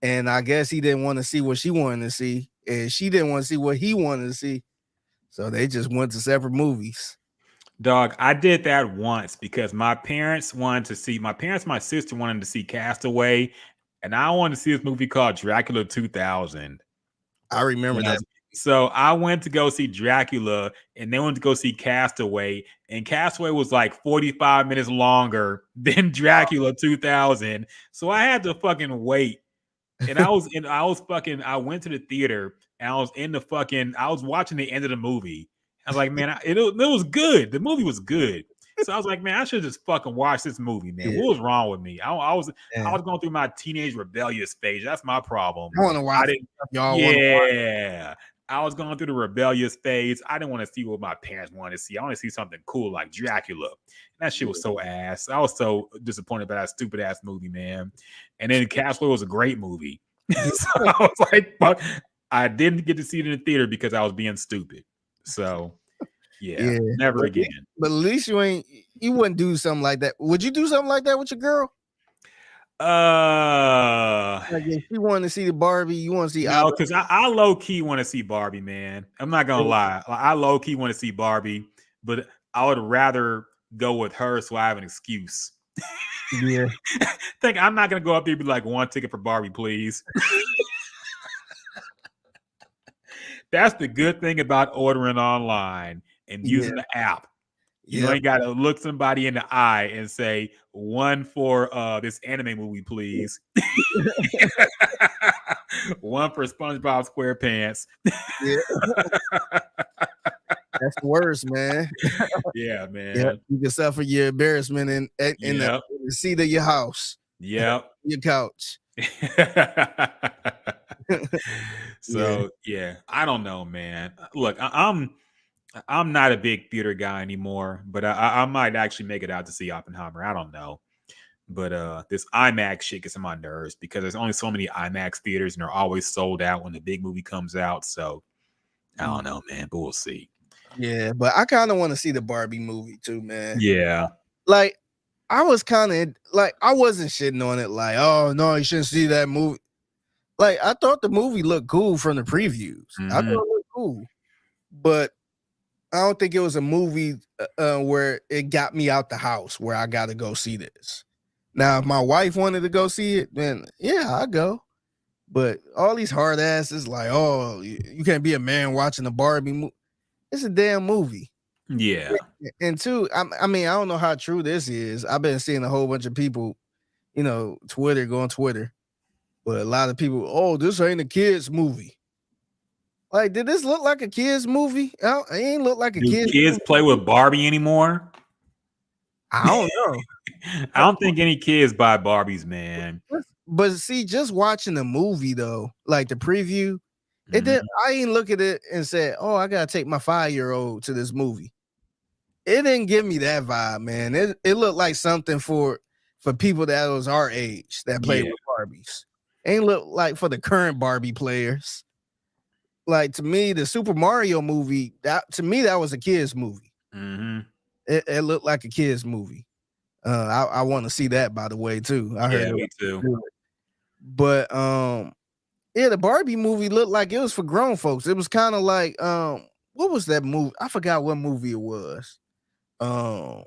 and I guess he didn't want to see what she wanted to see, and she didn't want to see what he wanted to see. So they just went to separate movies. Dog, I did that once because my sister wanted to see Castaway, and I wanted to see this movie called Dracula 2000. I remember that. So I went to go see Dracula, and they went to go see Castaway, and Castaway was like 45 minutes longer than Dracula 2000. So I had to fucking wait. And I went to the theater, and I was watching the end of the movie. I was like, man, it was good. The movie was good. So I was like, man, I should just fucking watch this movie, man. Yeah. What was wrong with me? I was going through my teenage rebellious phase. That's my problem. I want to watch it. Yeah. I was going through the rebellious phase. I didn't want to see what my parents wanted to see. I want to see something cool like Dracula. And that shit was so ass. I was so disappointed by that stupid ass movie, man. And then Castaway was a great movie. So I was like, fuck. I didn't get to see it in the theater because I was being stupid. So yeah. Never again. But at least you wouldn't do something like that. Would you do something like that with your girl? Like if she wanted to see the Barbie, you want to see? No, because I low key want to see Barbie, man. I'm not gonna lie. I low key want to see Barbie, but I would rather go with her so I have an excuse. Yeah. Think I'm not gonna go up there and be like, one ticket for Barbie, please. That's the good thing about ordering online and using the app. You ain't got to look somebody in the eye and say, one for this anime movie, please. One for SpongeBob SquarePants. Yeah. That's the worst, man. Yeah, man. Yeah, you can suffer your embarrassment in the seat of your house. Yep. Your couch. So yeah, I don't know, man. Look, I'm not a big theater guy anymore, but I might actually make it out to see Oppenheimer. I don't know. But this IMAX shit gets on my nerves because there's only so many IMAX theaters and they're always sold out when the big movie comes out. So I don't know, man, but we'll see. Yeah, but I kind of want to see the Barbie movie too, man. Yeah. Like I was kind of like I wasn't shitting on it like, oh no, you shouldn't see that movie. Like I thought the movie looked cool from the previews. I thought it looked cool. But I don't think it was a movie where it got me out the house where I got to go see this. Now, if my wife wanted to go see it, then yeah, I'll go. But all these hard asses like, oh, you can't be a man watching a Barbie movie. It's a damn movie. Yeah. And two, I mean, I don't know how true this is. I've been seeing a whole bunch of people, go on Twitter. But a lot of people, oh, this ain't a kid's movie. Like, did this look like a kid's movie? It ain't look like a kid's kids movie. Play with Barbie anymore? I don't know. I don't think any kids buy Barbies, man. But see, just watching the movie though, like the preview, it did. I ain't look at it and said, "Oh, I gotta take my 5-year-old to this movie." It didn't give me that vibe, man. It looked like something for people that was our age that played with Barbies. Ain't look like for the current Barbie players. Like to me, the Super Mario movie, that was a kid's movie. Mm-hmm. It looked like a kid's movie. I want to see that, by the way, too. I heard me too. But the Barbie movie looked like it was for grown folks. It was kind of like what was that movie? I forgot what movie it was. I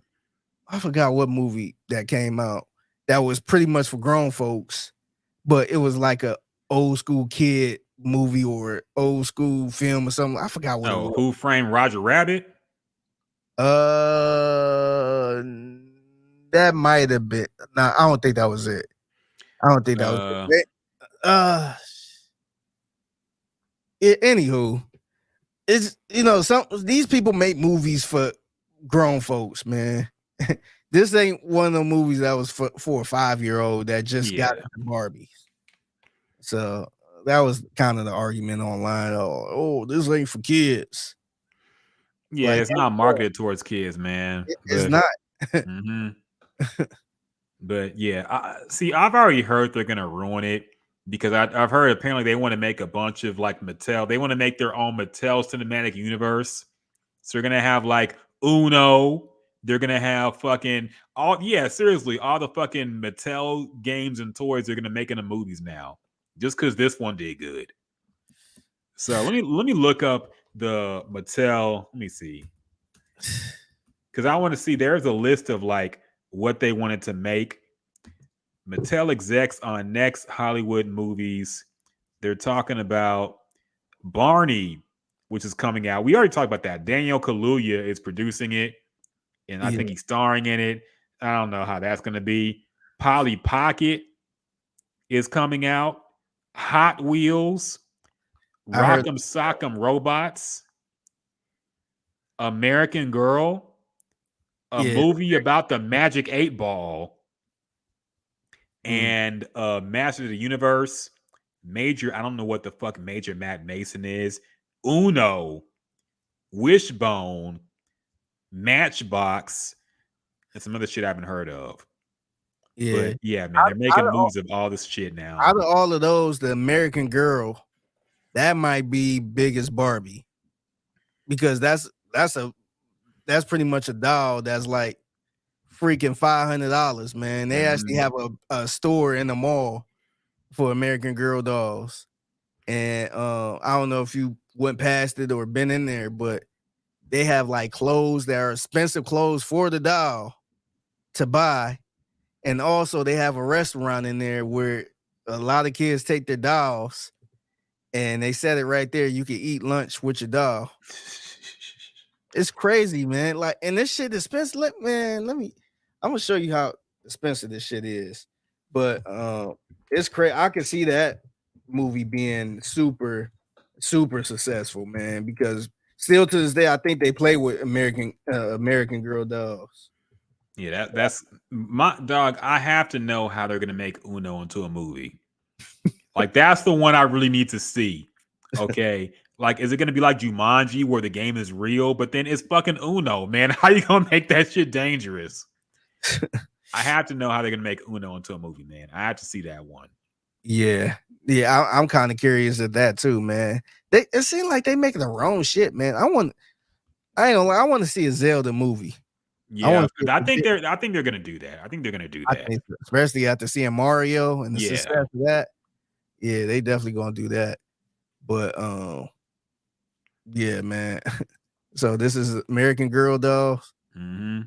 forgot what movie that came out that was pretty much for grown folks, but it was like a old school kid movie or old school film or something. I forgot what it was. Who Framed Roger Rabbit? That might have been. Nah, I don't think that was it. I don't think that was it. Anywho, it's these people make movies for grown folks, man. This ain't one of the movies that was for a 5-year-old that just got into Barbies. So that was kind of the argument online. Oh, this ain't for kids. Yeah, Like it's not marketed towards kids, man. it's not. Mhm. But yeah, see, I've already heard they're gonna ruin it because I've heard apparently they want to make a bunch of like Mattel. They want to make their own Mattel cinematic universe. So they're gonna have like Uno. They're gonna have fucking seriously, all the fucking Mattel games and toys they're gonna make into movies now, just because this one did good. So let me look up the Mattel. Let me see, because I want to see. There's a list of like what they wanted to make. Mattel execs on next Hollywood movies. They're talking about Barney, which is coming out. We already talked about that. Daniel Kaluuya is producing it, and I think he's starring in it. I don't know how that's going to be. Polly Pocket is coming out. Hot Wheels, Rock'em Sock'em Robots, American Girl, a movie about the Magic 8 Ball, and Master of the Universe, Major, I don't know what the fuck Major Matt Mason is, Uno, Wishbone, Matchbox, and some other shit I haven't heard of. Yeah. But yeah, man, they're making movies of all this shit now. Out of all of those, the American Girl, that might be biggest Barbie. Because that's pretty much a doll that's like freaking $500, man. They actually have a store in the mall for American Girl dolls. And I don't know if you went past it or been in there, but they have like clothes that are expensive clothes for the doll to buy. And also they have a restaurant in there where a lot of kids take their dolls and they set it right there. You can eat lunch with your doll. It's crazy, man. Like, and this shit is expensive. I'm gonna show you how expensive this shit is. But it's crazy. I can see that movie being super, super successful, man. Because still to this day, I think they play with American Girl dolls. Yeah, that's my dog. I have to know how they're gonna make Uno into a movie. Like, that's the one I really need to see. Okay. Like, is it going to be like Jumanji where the game is real, but then it's fucking Uno, man? How you going to make that shit dangerous? I have to know how they're going to make Uno into a movie, man. I have to see that one. Yeah. Yeah, I'm kind of curious at that too, man. It seems like they making their own shit, man. I want to see a Zelda movie. Yeah, I think they're going to do that. I think they're going to do that. Especially after seeing Mario and the success of that. Yeah, they definitely going to do that. But yeah, man. So this is American Girl dolls. Mm-hmm.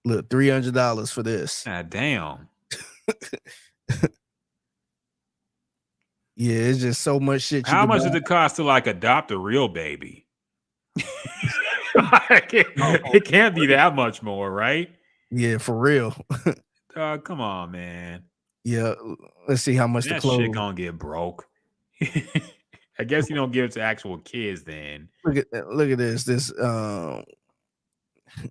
Look, $300 for this. God damn. Yeah, it's just so much shit. How much does it cost to like adopt a real baby? It can't be that much more, right? Yeah, for real. Come on, man. Yeah, let's see how much that the clothes shit gonna get broke. I guess you don't give it to actual kids then. Look at this. This look,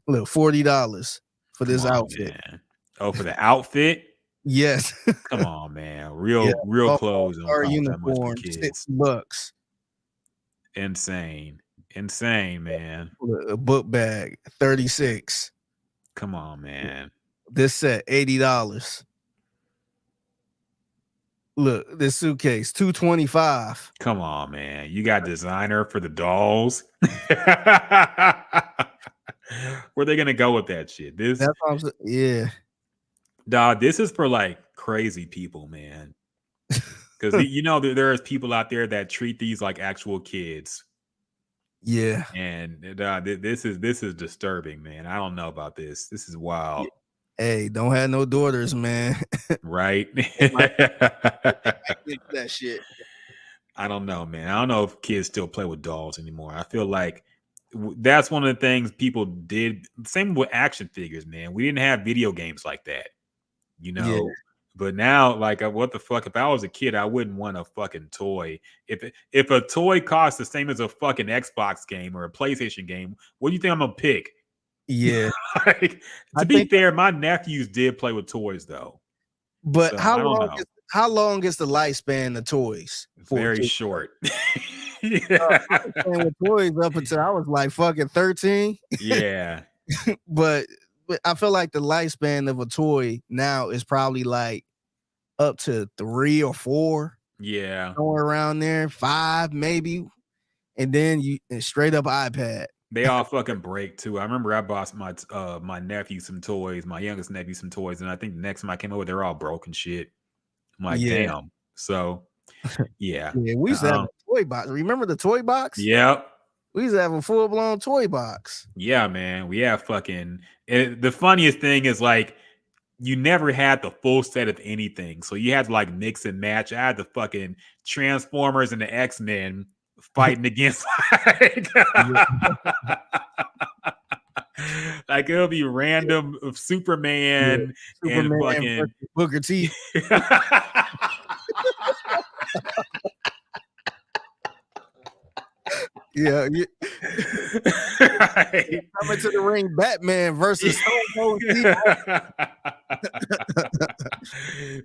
$40 for this outfit. Man. Oh, for the outfit? Yes. Come on, man. Real clothes don't cost that much for kids. $6. Insane, man. A book bag, $36. Come on, man. This set, $80. Look, this suitcase, $225. Come on, man. You got designer for the dolls. Where they gonna go with that shit? Yeah. Dog, this is for like crazy people, man. Because you know there's people out there that treat these like actual kids. Yeah. And this is disturbing, man. I don't know about this. This is wild. Hey, don't have no daughters, man. Right? That shit. I don't know, man. I don't know if kids still play with dolls anymore. I feel like that's one of the things people did. Same with action figures, man. We didn't have video games like that, you know. Yeah. But now, like, what the fuck? If I was a kid, I wouldn't want a fucking toy. If a toy costs the same as a fucking Xbox game or a PlayStation game, what do you think I'm gonna pick? Yeah. Like, to be fair, my nephews did play with toys though. But so, how long is the lifespan of toys? Very short. I was playing with toys up until I was like fucking 13. Yeah. but I feel like the lifespan of a toy now is probably like up to 3 or 4, Yeah. somewhere around there, 5 maybe, and then straight up iPad. They all fucking break too. I remember I bought my nephew some toys, my youngest nephew some toys, and I think the next time I came over, they're all broken shit. I'm like, Yeah. damn. So, yeah. Yeah, we used to have a toy box. Remember the toy box? Yep. We used to have a full blown toy box. Yeah, man. We have fucking. The funniest thing is like, you never had the full set of anything, so you had to like mix and match. I had the fucking Transformers and the X-Men fighting against like it'll be random of Superman and fucking Booker T. Yeah. Coming to the ring, Batman versus Stone Cold Steve.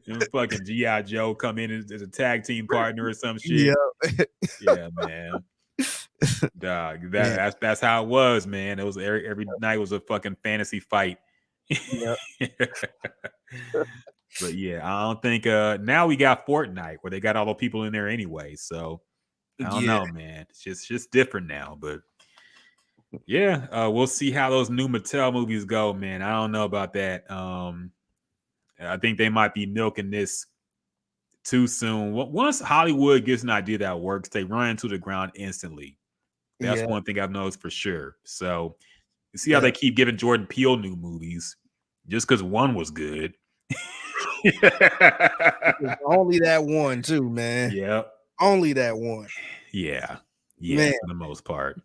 And fucking G.I. Joe come in as a tag team partner or some shit. Yeah, man. Dog, that's how it was, man. It was every night was a fucking fantasy fight. Yep. But yeah, I don't think now we got Fortnite where they got all the people in there anyway. So I don't know, man. It's just different now. But yeah, we'll see how those new Mattel movies go, man. I don't know about that. I think they might be milking this too soon. Once Hollywood gets an idea that works, they run into the ground instantly. That's one thing I've noticed for sure. So you see how they keep giving Jordan Peele new movies just because one was good. Only that one too, man. Yep. Only that one. Yeah. Man. For the most part.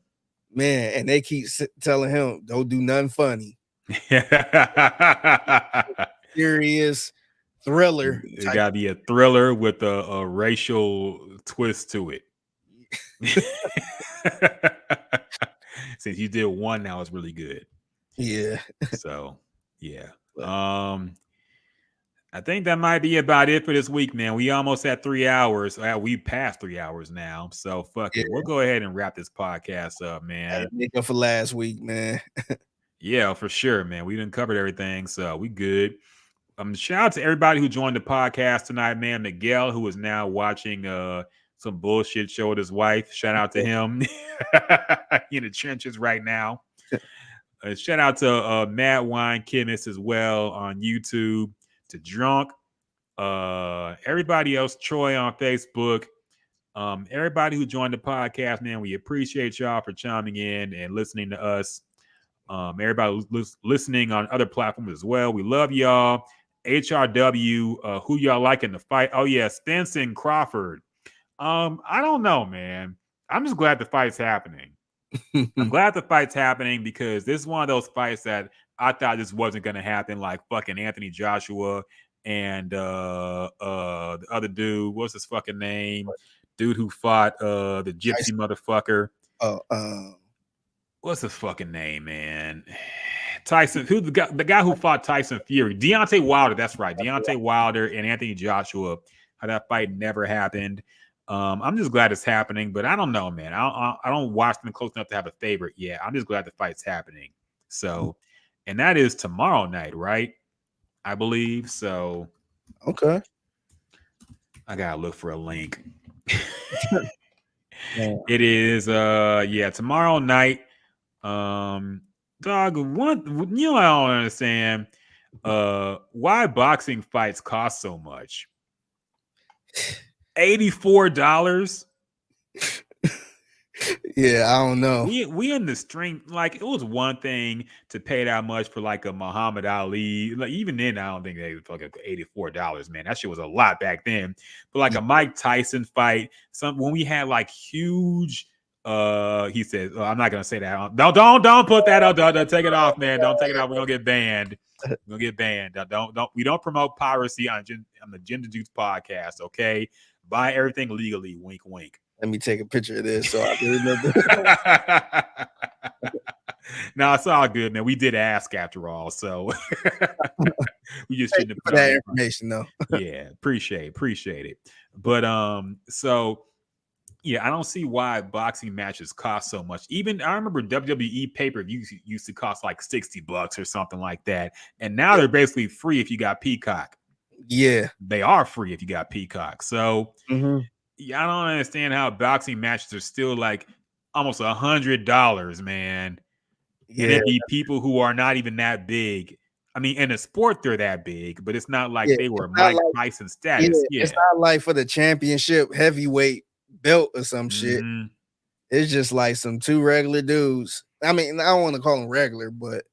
Man, and they keep telling him, don't do nothing funny. Serious thriller. It got to be a thriller with a racial twist to it. Since you did one, now it's really good. Yeah. So, yeah. I think that might be about it for this week, man. We almost had 3 hours. We passed 3 hours now. So fuck it. We'll go ahead and wrap this podcast up, man. Make up for last week, man. Yeah, for sure, man. We done covered everything, so we good. Shout out to everybody who joined the podcast tonight, man. Miguel, who is now watching some bullshit show with his wife. Shout out to him. In the trenches right now. Shout out to Mad Wine Chemist as well on YouTube. To Drunk, everybody else, Troy on Facebook, everybody who joined the podcast, man, we appreciate y'all for chiming in and listening to us. Everybody who's listening on other platforms as well, we love y'all. HRW, who y'all like in the fight? Oh yeah, Stenson Crawford. I don't know, man. I'm just glad the fight's happening. I'm glad the fight's happening because this is one of those fights that I thought this wasn't going to happen, like fucking Anthony Joshua and the other dude. What's his fucking name? Dude who fought the gypsy motherfucker. What's his fucking name, man? Tyson. Who the guy who fought Tyson Fury? Deontay Wilder. That's right. Deontay Wilder and Anthony Joshua. How that fight never happened. I'm just glad it's happening, but I don't know, man. I don't watch them close enough to have a favorite yet. I'm just glad the fight's happening. So, and that is tomorrow night, right? I believe so. Okay. I gotta look for a link. It is tomorrow night. Dog, what you know I don't understand why boxing fights cost so much. $84. Yeah, I don't know. We in the string, like it was one thing to pay that much for like a Muhammad Ali. Like even then, I don't think they fucking $84, man. That shit was a lot back then. But like a Mike Tyson fight, when we had like huge he said, I'm not gonna say that. Don't put that up. Don't take it off, man. Don't take it off. We're gonna get banned. We're gonna get banned. We don't promote piracy on the Gender Juice podcast, okay? Buy everything legally, wink wink. Let me take a picture of this so I can remember. No, it's all good, man. We did ask after all, so we just shouldn't have put that information though. Yeah, appreciate it. But so Yeah, I don't see why boxing matches cost so much. Even I remember WWE pay-per-views used to cost like $60 or something like that. And now they're basically free if you got Peacock. Yeah. They are free if you got Peacock. So yeah, I don't understand how boxing matches are still like almost $100, man. Yeah. And it'd be people who are not even that big. I mean, in a sport, they're that big, but it's not like they were Mike Tyson status. Yeah. It's not like for the championship heavyweight belt or some shit. It's just like some two regular dudes. I mean, I don't want to call them regular, but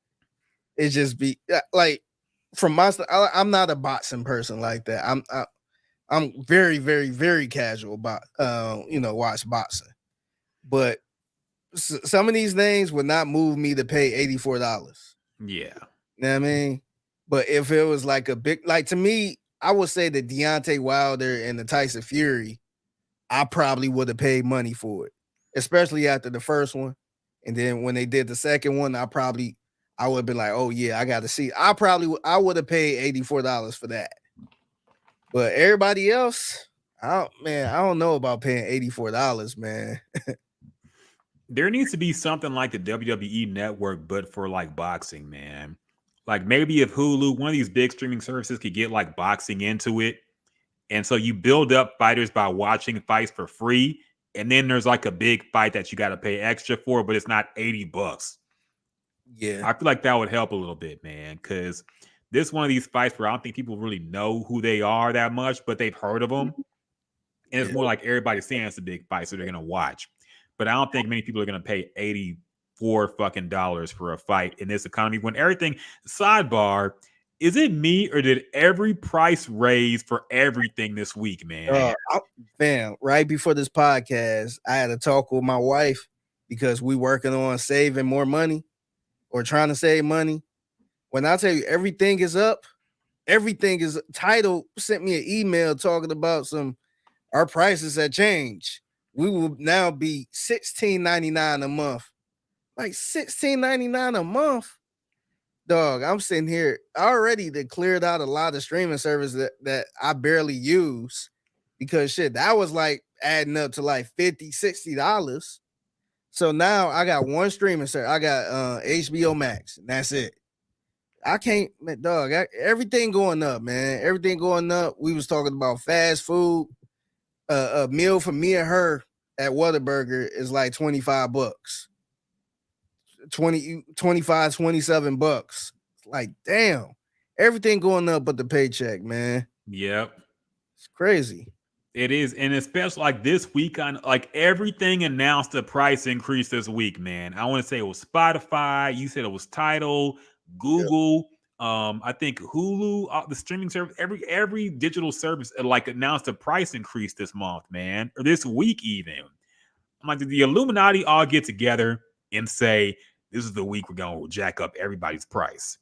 it just be like from my. I'm not a boxing person like that. I'm very, very, very casual about watch boxing, but some of these names would not move me to pay $84. Yeah. You know what I mean? But if it was like a big, like to me, I would say the Deontay Wilder and the Tyson Fury, I probably would have paid money for it, especially after the first one. And then when they did the second one, I would have been like, oh yeah, I got to see. I would have paid $84 for that. But everybody else, I don't know about paying $84, man. There needs to be something like the WWE Network, but for like boxing, man. Like maybe if Hulu, one of these big streaming services, could get like boxing into it. And so you build up fighters by watching fights for free. And then there's like a big fight that you got to pay extra for, but it's not $80. Yeah. I feel like that would help a little bit, man. Because this is one of these fights where I don't think people really know who they are that much, but they've heard of them. And it's more like everybody's saying it's a big fight, so they're going to watch. But I don't think many people are going to pay $84 for a fight in this economy when everything. Sidebar, is it me or did every price raise for everything this week, man? Fam, right before this podcast, I had a talk with my wife because we working on saving more money or trying to save money. When I tell you everything is up, everything is. Tidal sent me an email talking about our prices had changed. We will now be $16.99 a month. Like $16.99 a month. Dog, I'm sitting here already. They cleared out a lot of streaming services that I barely use because shit, that was like adding up to like $50, $60. So now I got one streaming service. I got HBO Max, and that's it. I can't, dog. Everything going up, man. Everything going up. We was talking about fast food. A meal for me and her at Whataburger is like $25. 25, $27. Like, damn. Everything going up but the paycheck, man. Yep. It's crazy. It is. And especially like this week on like everything announced a price increase this week, man. I want to say it was Spotify. You said it was Tidal, Google. I think Hulu, the streaming service, every digital service like announced a price increase this month, man, or this week even. I'm like, did the Illuminati all get together and say this is the week we're gonna jack up everybody's price?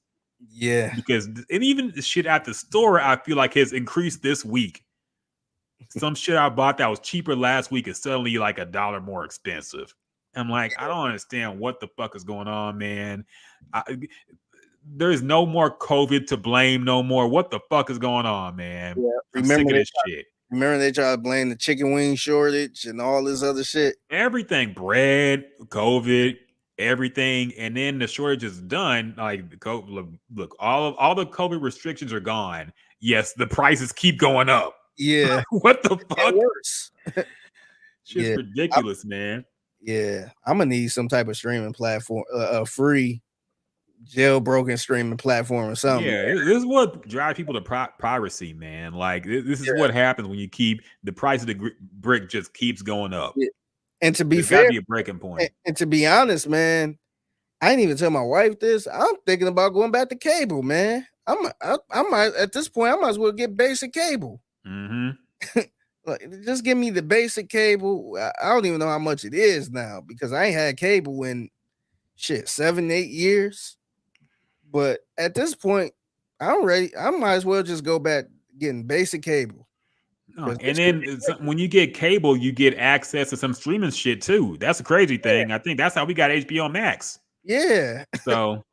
Yeah, because and even the shit at the store, I feel like has increased this week. Some shit I bought that was cheaper last week is suddenly like $1 more expensive. I'm like, I don't understand what the fuck is going on, man. There's no more COVID to blame no more. What the fuck is going on, man? Yeah. I'm sick of this shit. Remember they tried to blame the chicken wing shortage and all this other shit? Everything, bread, COVID, everything. And then the shortage is done. Like, look, all the COVID restrictions are gone. Yes, the prices keep going up. Yeah. What the fuck? Worse. Shit's ridiculous, man. Yeah. I'm going to need some type of streaming platform, a free jailbroken streaming platform or something. Yeah, this is what drives people to piracy, man. Like this is what happens when you keep the price of the brick just keeps going up. Yeah. And to be There's fair, gotta be a breaking point. And to be honest, man, I didn't even tell my wife this. I'm thinking about going back to cable, man. I might at this point I might as well get basic cable. Like, just give me the basic cable. I don't even know how much it is now because I ain't had cable in 7-8 years. But at this point, I'm ready. I might as well just go back getting basic cable. And then when you get cable, you get access to some streaming shit too. That's a crazy thing. I think that's how we got HBO Max. Yeah. So,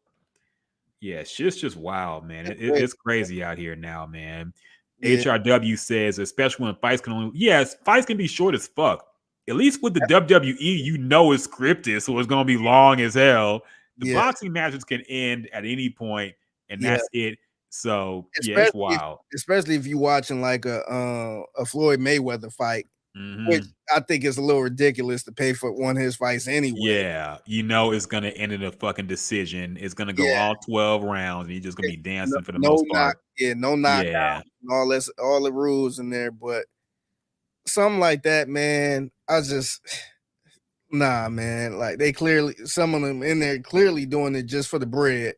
yeah, shit's just wild, man. It's crazy out here now, man. Yeah. HRW says, especially when fights can be short as fuck. at least with the WWE, you know it's scripted, so it's gonna be long as hell. The boxing matches can end at any point, and that's it. So it's wild. Especially if you're watching like a Floyd Mayweather fight, which I think is a little ridiculous to pay for one of his fights anyway. Yeah, you know it's gonna end in a fucking decision. It's gonna go all 12 rounds, and you're just gonna be dancing for the most part. No knockout, all the rules in there, but something like that, man. I just man. Like they clearly, some of them in there clearly doing it just for the bread,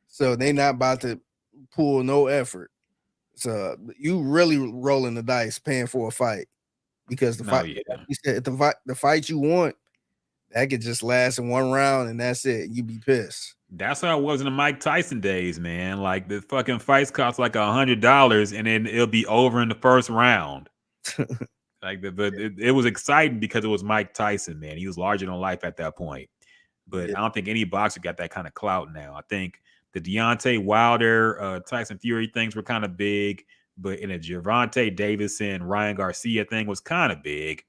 so they not about to pull no effort. So you really rolling the dice paying for a fight because the fight, like you said, the fight you want, that could just last in one round and that's it. You be pissed. That's how it was in the Mike Tyson days, man. Like the fucking fights cost like $100 and then it'll be over in the first round. Like it was exciting because it was Mike Tyson, man. He was larger than life at that point. But I don't think any boxer got that kind of clout now. I think the Deontay Wilder, Tyson Fury things were kind of big, but in a Gervonta Davidson, Ryan Garcia thing was kind of big.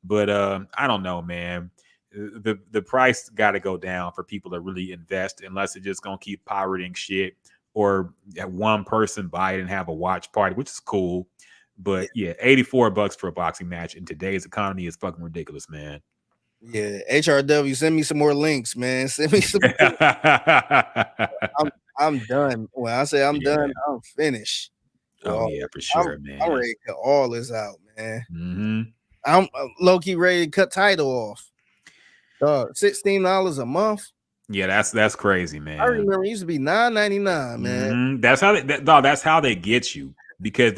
But I don't know, man. The price got to go down for people to really invest, unless they're just gonna keep pirating shit or have one person buy it and have a watch party, which is cool. But yeah, $84 for a boxing match in today's economy is fucking ridiculous, man. Yeah, HRW, send me some more links, man. Send me some. I'm done. When I say I'm done, I'm finished. Oh yeah, for sure, man. I'm ready to cut all this out, man. I'm low key ready to cut title off. $16 a month. Yeah, that's crazy, man. I remember it used to be $9.99, man. That's how they get you, because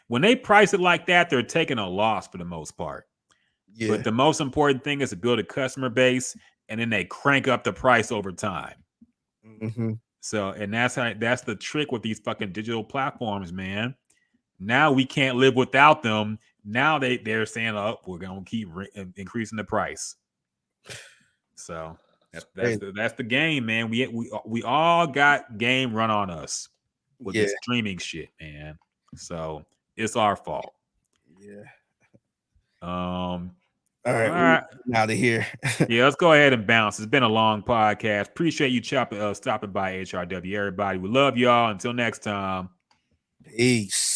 when they price it like that, they're taking a loss for the most part. Yeah. But the most important thing is to build a customer base, and then they crank up the price over time. So, and that's the trick with these fucking digital platforms, man. Now we can't live without them. Now they're saying, "Oh, we're gonna keep increasing the price." So that's the game, man. We all got game run on us with this streaming shit, man. So it's our fault. Yeah. All right. Out of here. Yeah, let's go ahead and bounce. It's been a long podcast. Appreciate you stopping by HRW, everybody. We love y'all. Until next time. Peace.